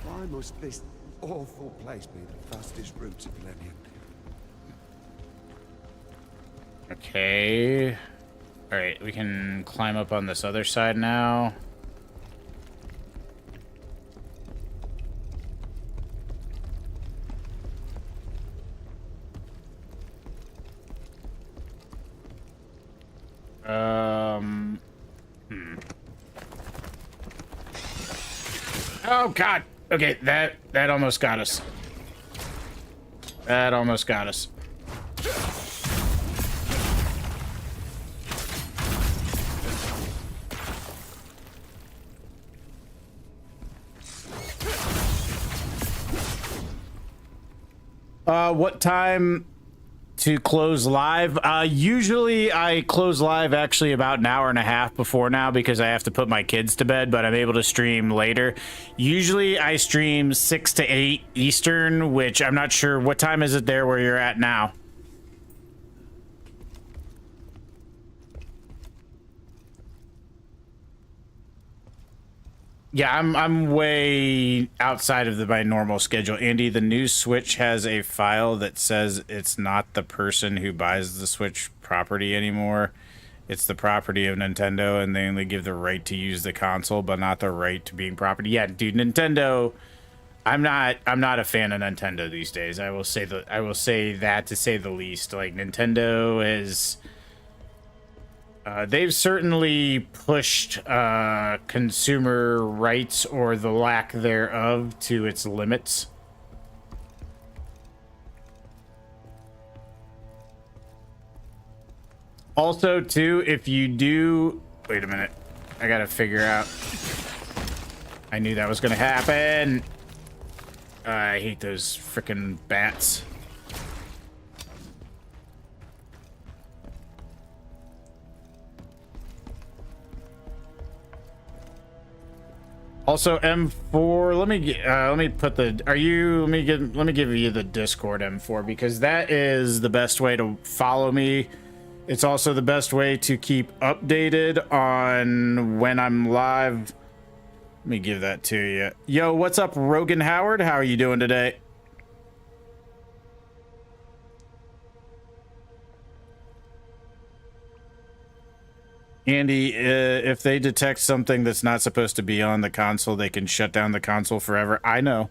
Why must this awful place be the fastest route to Millennium? Okay. All right, we can climb up on this other side now. Oh God. Okay, that almost got us. That almost got us. What time to close live? Usually I close live actually about an hour and a half before now because I have to put my kids to bed, but I'm able to stream later. Usually I stream 6 to 8 Eastern, which I'm not sure. What time is it there where you're at now? Yeah, I'm way outside of my normal schedule. Andy, the new Switch has a file that says it's not the person who buys the Switch property anymore. It's the property of Nintendo, and they only give the right to use the console, but not the right to being property. Yeah, dude, Nintendo. I'm not a fan of Nintendo these days. I will say that to say the least. Like Nintendo is. They've certainly pushed consumer rights or the lack thereof to its limits. Also, too, if you do... Wait a minute. I gotta figure out... I knew that was gonna happen. I hate those frickin' bats. Also, M4. Let me put the. Let me give you the Discord M4 because that is the best way to follow me. It's also the best way to keep updated on when I'm live. Let me give that to you. Yo, what's up, Rogan Howard? How are you doing today? Andy, if they detect something that's not supposed to be on the console, they can shut down the console forever. I know.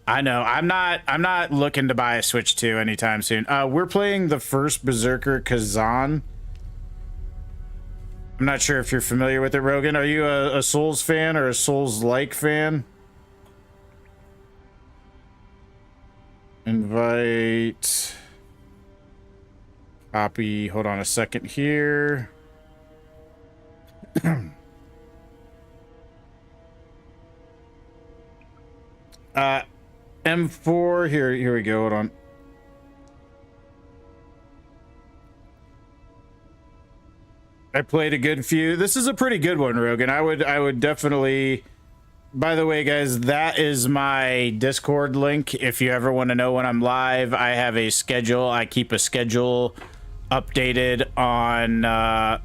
I'm not looking to buy a Switch 2 anytime soon. We're playing the first Berserker Khazan. I'm not sure if you're familiar with it, Rogan. Are you a Souls fan or a Souls-like fan? Invite. Copy. Hold on a second here. M4 here we go. Hold on. I played a good few. This is a pretty good one, Rogan. I would definitely. By the way, guys, that is my Discord link. If you ever want to know when I'm live, I have a schedule. I keep a schedule updated on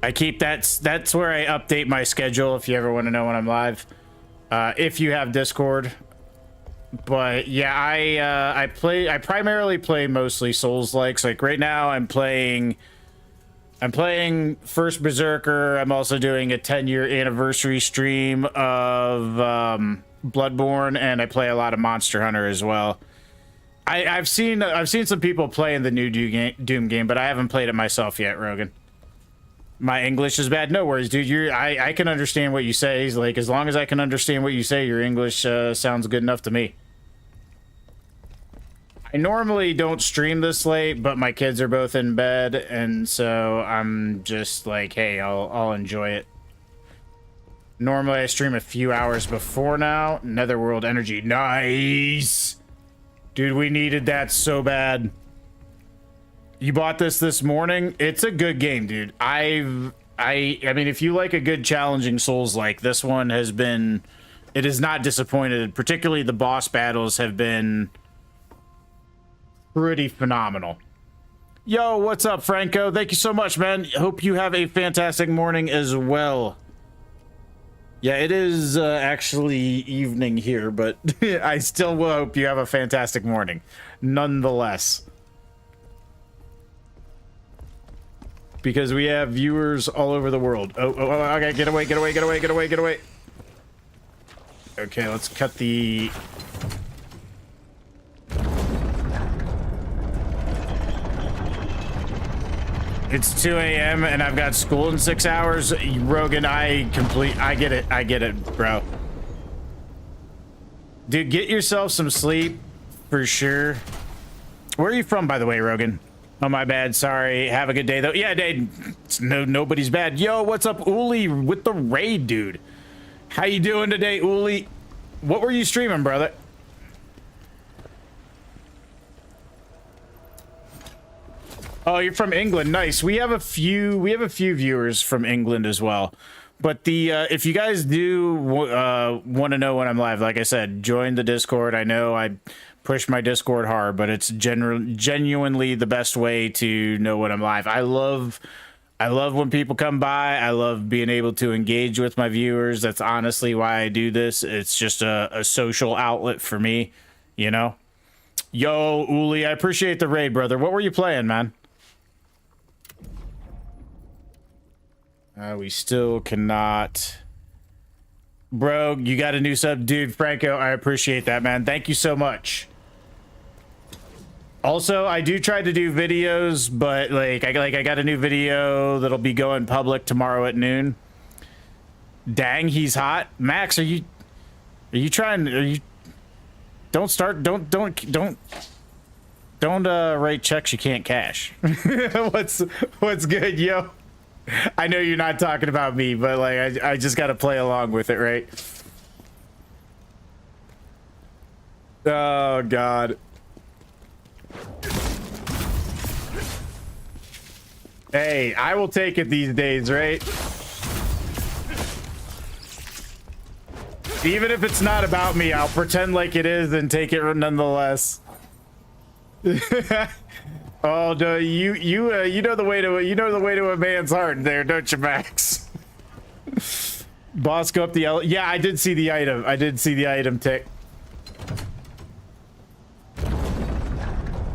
that's where I update my schedule if you ever want to know when I'm live. If you have Discord. But yeah, I primarily play mostly Souls-likes. Like right now I'm playing I'm playing first Berserker. I'm also doing a 10-year anniversary stream of Bloodborne, and I play a lot of Monster Hunter as well. I've seen some people playing the new Doom game, but I haven't played it myself yet, Rogan. My English is bad. No worries, dude. I can understand what you say. Like, as long as I can understand what you say, your English sounds good enough to me. I normally don't stream this late, but my kids are both in bed, and so I'm just like, hey, I'll enjoy it. Normally I stream a few hours before now. Netherworld Energy. Nice! Dude, we needed that so bad. You bought this morning? It's a good game, dude. I mean, if you like a good challenging Souls-like, this one has been... It has not disappointed. Particularly the boss battles have been pretty phenomenal. Yo, what's up, Franco? Thank you so much, man. Hope you have a fantastic morning as well. Yeah, it is actually evening here, but I still will hope you have a fantastic morning, nonetheless. Because we have viewers all over the world. Oh, okay, get away, get away, get away, get away, get away. Okay, let's cut the... It's 2 a.m. and I've got school in 6 hours. Rogan, I get it, bro. Dude, get yourself some sleep for sure. Where are you from, by the way, Rogan? Oh, my bad. Sorry. Have a good day, though. Yeah, dude. Nobody's bad. Yo, what's up, Uli, with the raid, dude? How you doing today, Uli? What were you streaming, brother? Oh, you're from England. Nice. We have a few viewers from England as well. But the if you guys do want to know when I'm live, like I said, join the Discord. I know I push my Discord hard, but it's genuinely the best way to know when I'm live. I love when people come by. I love being able to engage with my viewers. That's honestly why I do this. It's just a social outlet for me, you know? Yo, Uli, I appreciate the raid, brother. What were you playing, man? We still cannot. Bro, you got a new sub. Dude, Franco, I appreciate that, man. Thank you so much. Also, I do try to do videos, but I got a new video that'll be going public tomorrow at noon. Dang, he's hot. Max, don't write checks you can't cash. What's good, yo? I know you're not talking about me, but like I just got to play along with it, right? Oh God. Hey, I will take it these days, right? Even if it's not about me, I'll pretend like it is and take it nonetheless. Oh, no, you know the way to a man's heart there, don't you, Max? Boss, go up the yeah, I did see the item. I did see the item tick.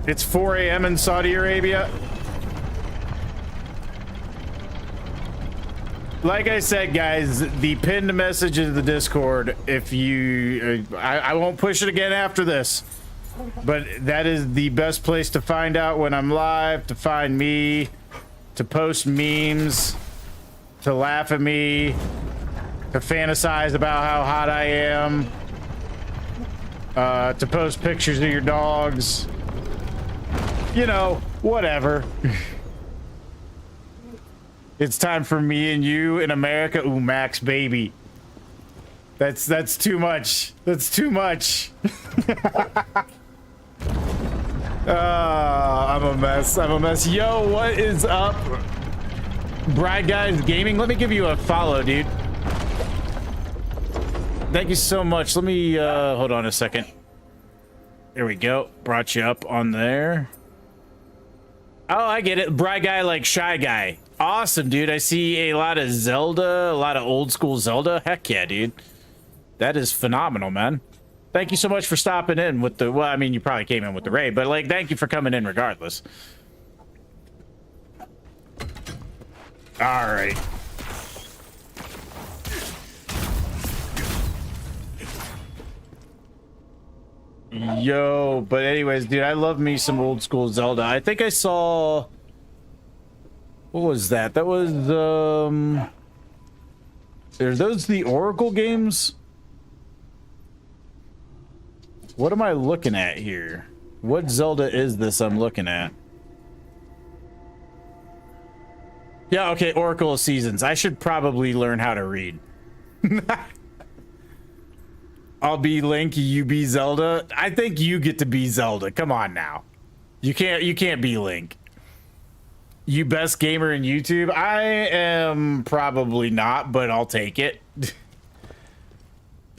It's 4 a.m. in Saudi Arabia. Like I said, guys, the pinned message is the Discord. If you, I won't push it again after this. But that is the best place to find out when I'm live, to find me, to post memes, to laugh at me, to fantasize about how hot I am, to post pictures of your dogs. You know, whatever. It's time for me and you in America. Ooh, Max, baby. That's too much. That's too much. I'm a mess. I'm a mess. Yo, what is up? Bride Guys Gaming, let me give you a follow, dude. Thank you so much. Let me hold on a second. There we go. Brought you up on there. Oh, I get it. Bride Guy like Shy Guy. Awesome, dude. I see a lot of Zelda, a lot of old school Zelda. Heck yeah, dude. That is phenomenal, man. Thank you so much for stopping in with the, well, I mean, you probably came in with the raid, but like, thank you for coming in regardless. All right. Yo, but anyways, dude, I love me some old school Zelda. I think I saw... What was that? That was, Are those the Oracle games? What am I looking at here? What Zelda is this I'm looking at? Yeah, okay, Oracle of Seasons. I should probably learn how to read. I'll be Link, you be Zelda. I think you get to be Zelda. Come on now. You can't be Link. You best gamer in YouTube? I am probably not, but I'll take it.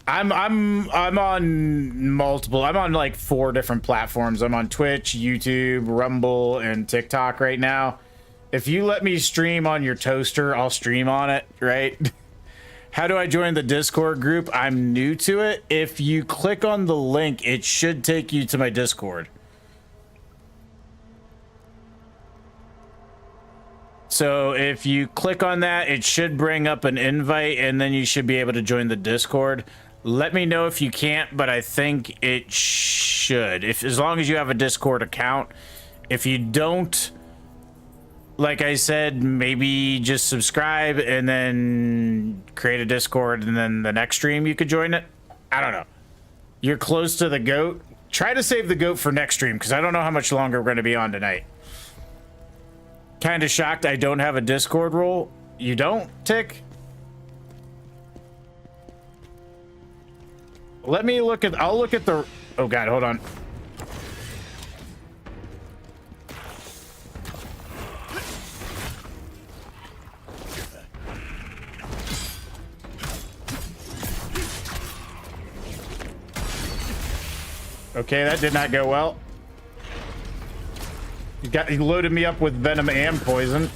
I'm on multiple. I'm on like 4 different platforms. I'm on Twitch, YouTube, Rumble, and TikTok right now. If you let me stream on your toaster, I'll stream on it, right? How do I join the Discord group? I'm new to it. If you click on the link, it should take you to my Discord. So if you click on that, it should bring up an invite, and then you should be able to join the Discord. Let me know if you can't, but I think it should. As long as you have a Discord account. If you don't, like I said, maybe just subscribe and then create a Discord, and then the next stream you could join it. I don't know. You're close to the goat. Try to save the goat for next stream, because I don't know how much longer we're going to be on tonight. Kind of shocked I don't have a Discord role. You don't, Tick? Let me look at... I'll look at the... Oh, God, hold on. Okay, that did not go well. He loaded me up with venom and poison.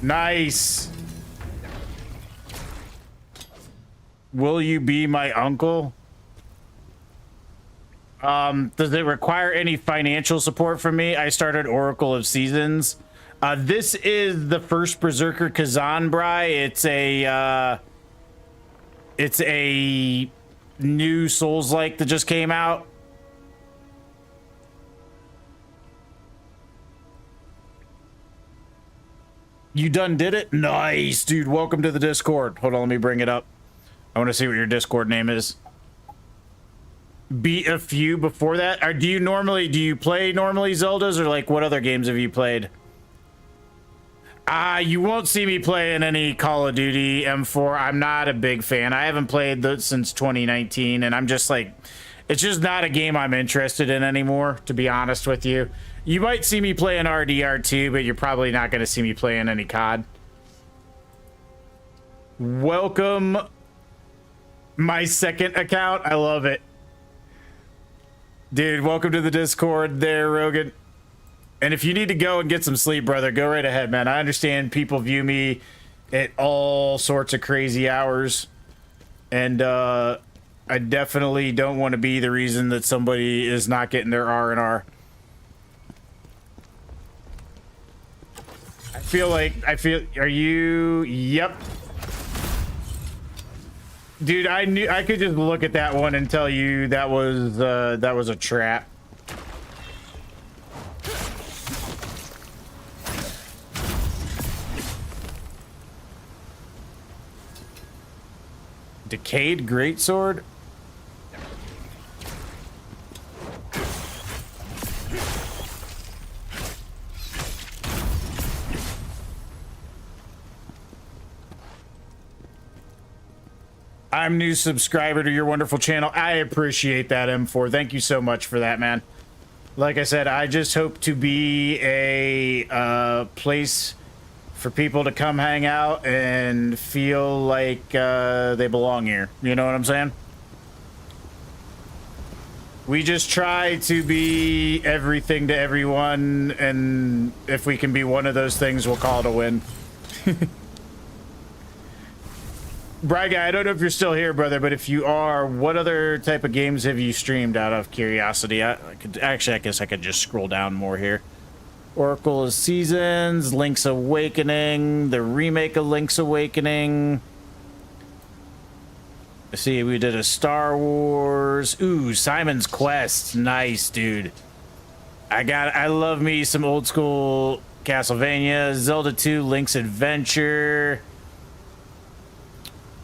Nice. Will you be my uncle? Does it require any financial support from me? I started Oracle of Seasons. This is the first Berserker Khazan, Bry. It's a new Souls-like that just came out. You done did it? Nice, dude. Welcome to the Discord. Hold on, let me bring it up. I want to see what your Discord name is. Beat a few before that? Or do you play normally Zeldas, or like what other games have you played? You won't see me playing any Call of Duty M4. I'm not a big fan. I haven't played that since 2019, and I'm just like, it's just not a game I'm interested in anymore, to be honest with you. You might see me playing RDR2, but you're probably not going to see me playing any COD. Welcome, my second account. I love it. Dude, welcome to the Discord there, Rogan. And if you need to go and get some sleep, brother, go right ahead, man. I understand people view me at all sorts of crazy hours. And I definitely don't want to be the reason that somebody is not getting their R&R. Are you... Yep. Dude, I could just look at that one and tell you that was a trap. Decayed Greatsword? I'm new subscriber to your wonderful channel. I appreciate that, M4. Thank you so much for that, man. Like I said, I just hope to be a place for people to come hang out and feel like they belong here. You know what I'm saying? We just try to be everything to everyone, and if we can be one of those things, we'll call it a win. Braga, I don't know if you're still here, brother, but if you are, what other type of games have you streamed out of curiosity? I guess I could just scroll down more here. Oracle of Seasons, Link's Awakening, the remake of Link's Awakening. Let's see, we did a Star Wars. Ooh, Simon's Quest. Nice, dude. I love me some old school Castlevania. Zelda 2, Link's Adventure.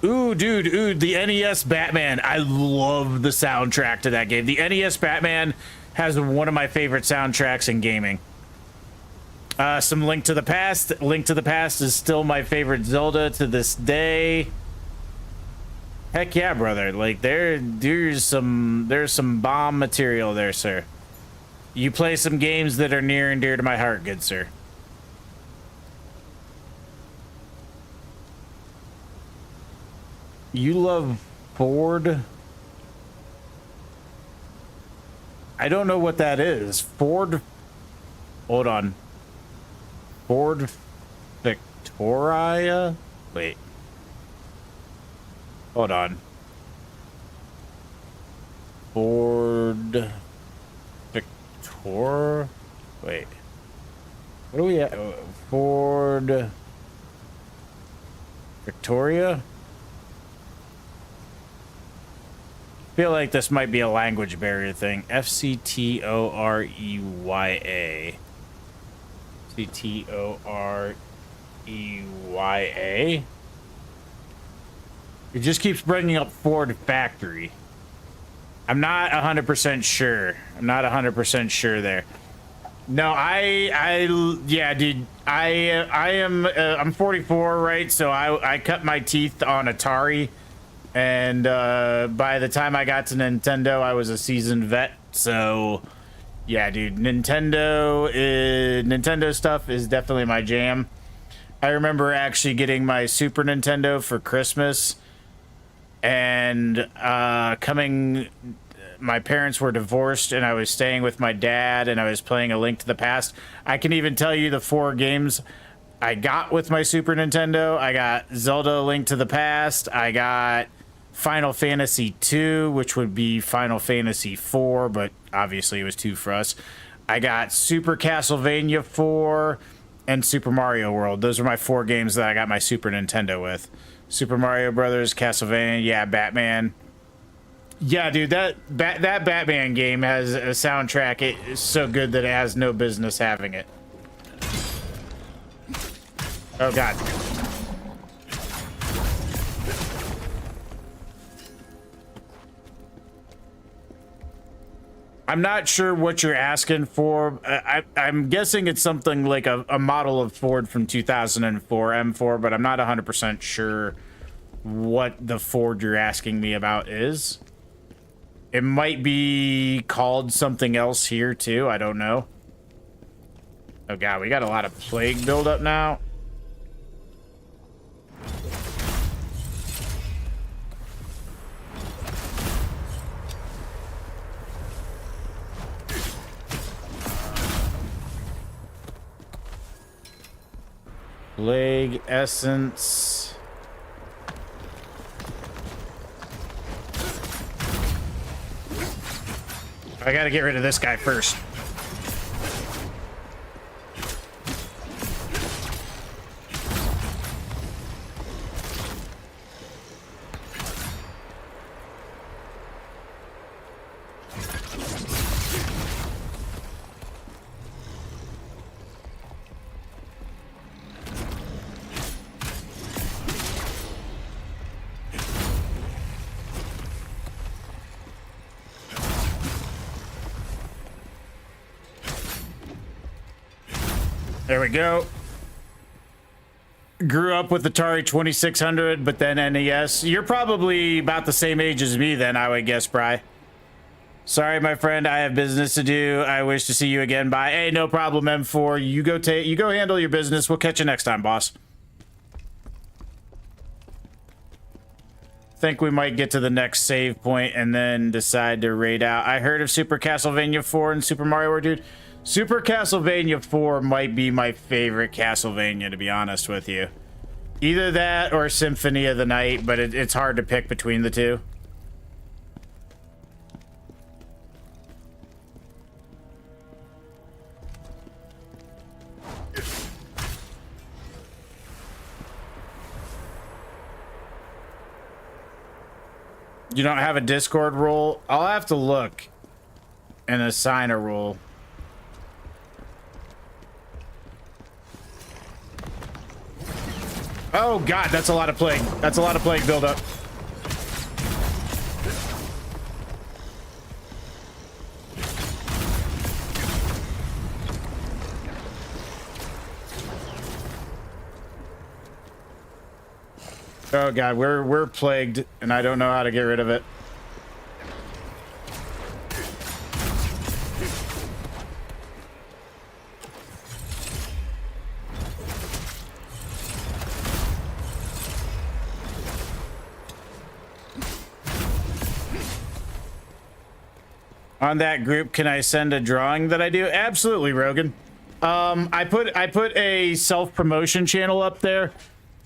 Ooh, dude, the NES Batman. I love the soundtrack to that game. The NES Batman has one of my favorite soundtracks in gaming. Some Link to the Past. Link to the Past is still my favorite Zelda to this day. Heck yeah, brother. Like there's some bomb material there, sir. You play some games that are near and dear to my heart, good sir. You love Ford? I don't know what that is. Ford. Hold on. Ford Victoria? Wait. Hold on. Ford Victor? Wait. What do we have? Ford Victoria? I feel like this might be a language barrier thing. FCTOREYA. CTOREYA. It just keeps bringing up Ford Factory. I'm not 100% sure. I'm not 100% sure there. No, yeah, dude. I'm 44, right? So I cut my teeth on Atari, and by the time I got to Nintendo, I was a seasoned vet. So, yeah, dude, Nintendo stuff is definitely my jam. I remember actually getting my Super Nintendo for Christmas, and my parents were divorced, and I was staying with my dad, and I was playing A Link to the Past. I can even tell you the 4 games I got with my Super Nintendo. I got Zelda: A Link to the Past. I got Final Fantasy 2, which would be Final Fantasy 4, but obviously it was 2 for us. I got Super Castlevania 4 and Super Mario World. Those are my 4 games that I got my Super Nintendo with. Super Mario Brothers, Castlevania, yeah, Batman. Yeah, dude, that Batman game has a soundtrack. It is so good that it has no business having it. Oh, God. I'm not sure what you're asking for. I'm guessing it's something like a model of Ford from 2004, M4, but I'm not 100% sure what the Ford you're asking me about is. It might be called something else here, too. I don't know. Oh, God, we got a lot of plague buildup now. Plague essence. I gotta get rid of this guy first. There we go. Grew up with Atari 2600, but then NES. You're probably about the same age as me then, I would guess, Bri. Sorry, my friend, I have business to do. I wish to see you again. Bye. Hey, no problem, M4. You go handle your business. We'll catch you next time, boss. Think we might get to the next save point and then decide to raid out. I heard of Super Castlevania 4 and Super Mario World, dude. Super Castlevania 4 might be my favorite Castlevania, to be honest with you. Either that or Symphony of the Night, but it's hard to pick between the two. You don't have a Discord role? I'll have to look and assign a role. Oh god, that's a lot of plague. That's a lot of plague buildup. Oh god, we're plagued, and I don't know how to get rid of it. On that group, can I send a drawing that I do? Absolutely, Rogan. I put a self-promotion channel up there.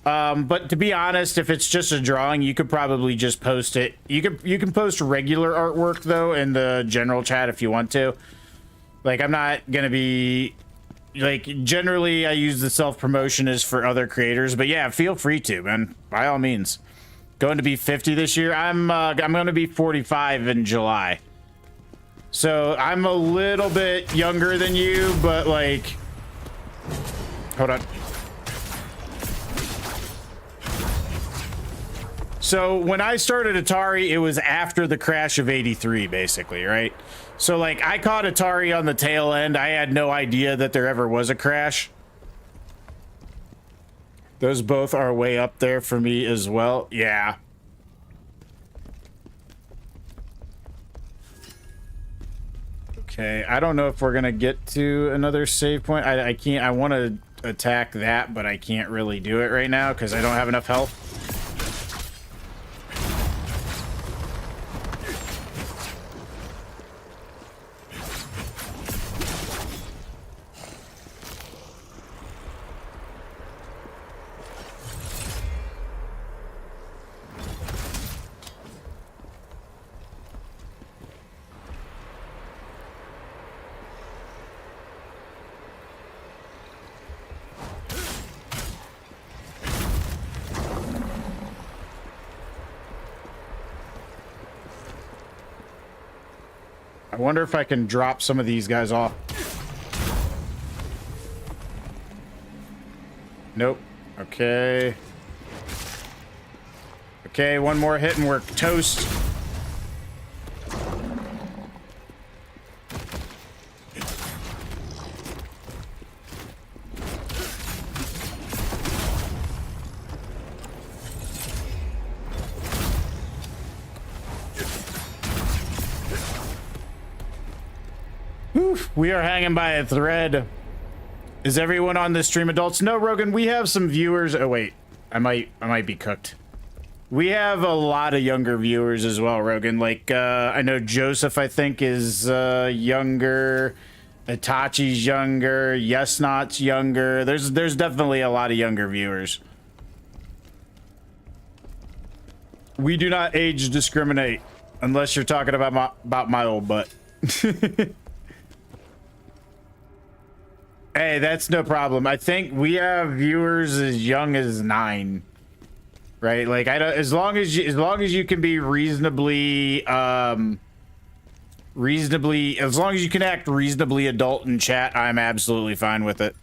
But to be honest, if it's just a drawing, you could probably just post it. You can post regular artwork though in the general chat if you want to. Like, I'm not gonna be like, generally I use the self-promotion as for other creators, but yeah, feel free to, man, by all means. Going to be 50 this year. I'm gonna be 45 in July. So I'm a little bit younger than you, but like, hold on. So when I started Atari, it was after the crash of '83, basically, right? So like, I caught Atari on the tail end. I had no idea that there ever was a crash. Those both are way up there for me as well. Yeah. Okay, I don't know if we're gonna get to another save point. I can't. I want to attack that, but I can't really do it right now because I don't have enough health. I wonder if I can drop some of these guys off. Nope. Okay. Okay, one more hit and we're toast. We are hanging by a thread. Is everyone on this stream adults? No, Rogan, we have some viewers. Oh wait, I might be cooked. We have a lot of younger viewers as well, Rogan. Like I know Joseph, I think, is younger. Itachi's younger. Yes Not's younger. There's definitely a lot of younger viewers. We do not age discriminate unless you're talking about my old butt. Hey, that's no problem. I think we have viewers as young as 9, right? Like, I don't. As long as you can be reasonably, as long as you can act reasonably adult in chat, I'm absolutely fine with it.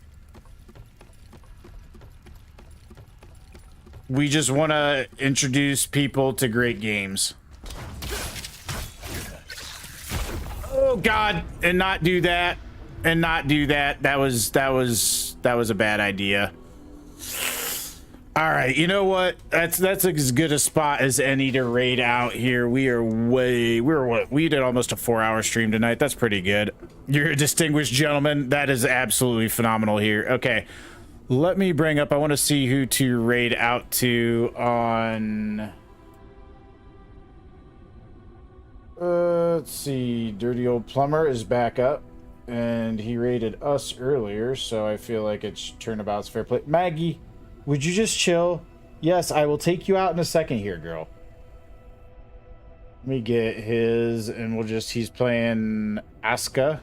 We just want to introduce people to great games. Oh God, and not do that. And not do that. That was a bad idea. All right, you know what? That's as good a spot as any to raid out here. We did almost a 4-hour stream tonight. That's pretty good. You're a distinguished gentleman. That is absolutely phenomenal here. Okay, let me bring up. I want to see who to raid out to on. Let's see. Dirty Old Plumber is back up. And he raided us earlier, so I feel like it's turnabout's fair play. Maggie, Would you just chill? Yes, I will take you out in a second here, girl. Let me get his, and we'll just, he's playing Asuka,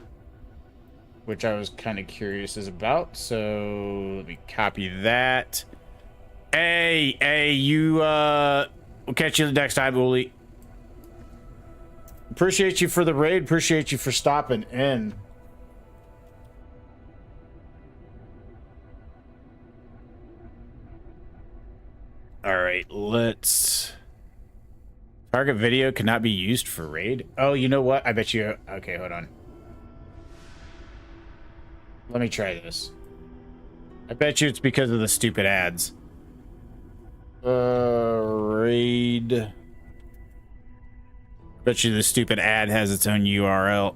which I was kind of curious about. So let me copy that. Hey, you, we'll catch you the next time, Uli. Appreciate you for the raid. Appreciate you for stopping in. All right, let's... Target video cannot be used for raid. Oh, you know what? I bet you... Okay, hold on. Let me try this. I bet you it's because of the stupid ads. Raid... Bet you the stupid ad has its own URL.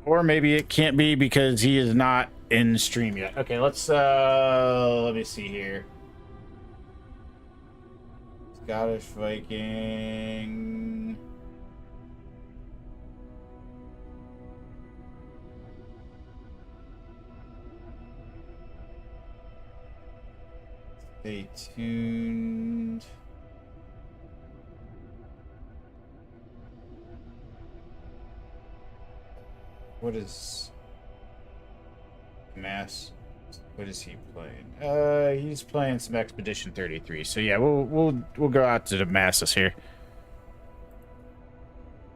Or maybe it can't be because he is not in the stream yet. Okay, let's let me see here. Scottish Viking. Stay tuned. What is Mass? What is he playing? He's playing some Expedition 33. So yeah, we'll go out to the masses here.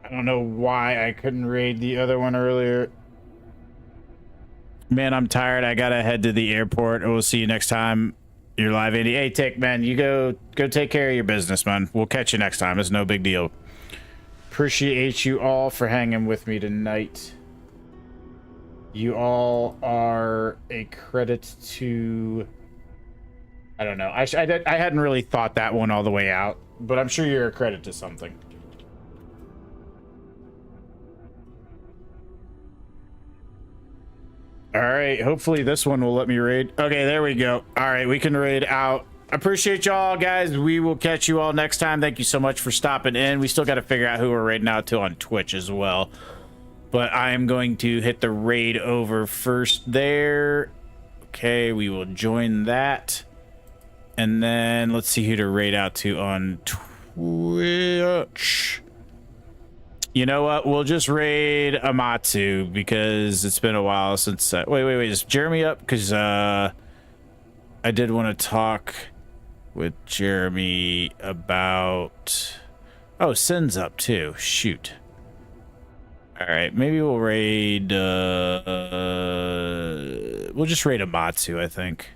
I don't know why I couldn't raid the other one earlier. Man, I'm tired. I gotta head to the airport. We'll see you next time. You're live, Andy. Hey, Tick, man, you go take care of your business, man. We'll catch you next time. It's no big deal. Appreciate you all for hanging with me tonight. You all are a credit to... I don't know. I hadn't really thought that one all the way out, but I'm sure you're a credit to something. All right, hopefully this one will let me raid. Okay, there we go. All right, we can raid out. Appreciate y'all, guys. We will catch you all next time. Thank you so much for stopping in. We still got to figure out who we're raiding out to on Twitch as well. But I am going to hit the raid over first there. Okay, we will join that. And then let's see who to raid out to on Twitch. You know what? We'll just raid Amatsu because it's been a while since... Wait. Is Jeremy up? Because I did want to talk with Jeremy about... Oh, Sin's up too. Shoot. All right, maybe we'll raid... we'll just raid Amatsu, I think.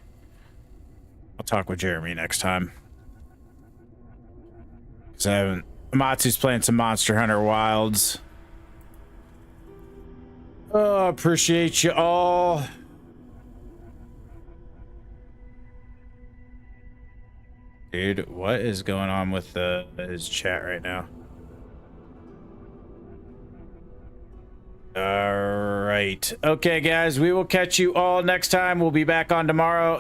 I'll talk with Jeremy next time. Because I haven't... Amatsu's playing some Monster Hunter Wilds. Oh, appreciate you all. Dude, what is going on with his chat right now? All right. Okay, guys, we will catch you all next time. We'll be back on tomorrow.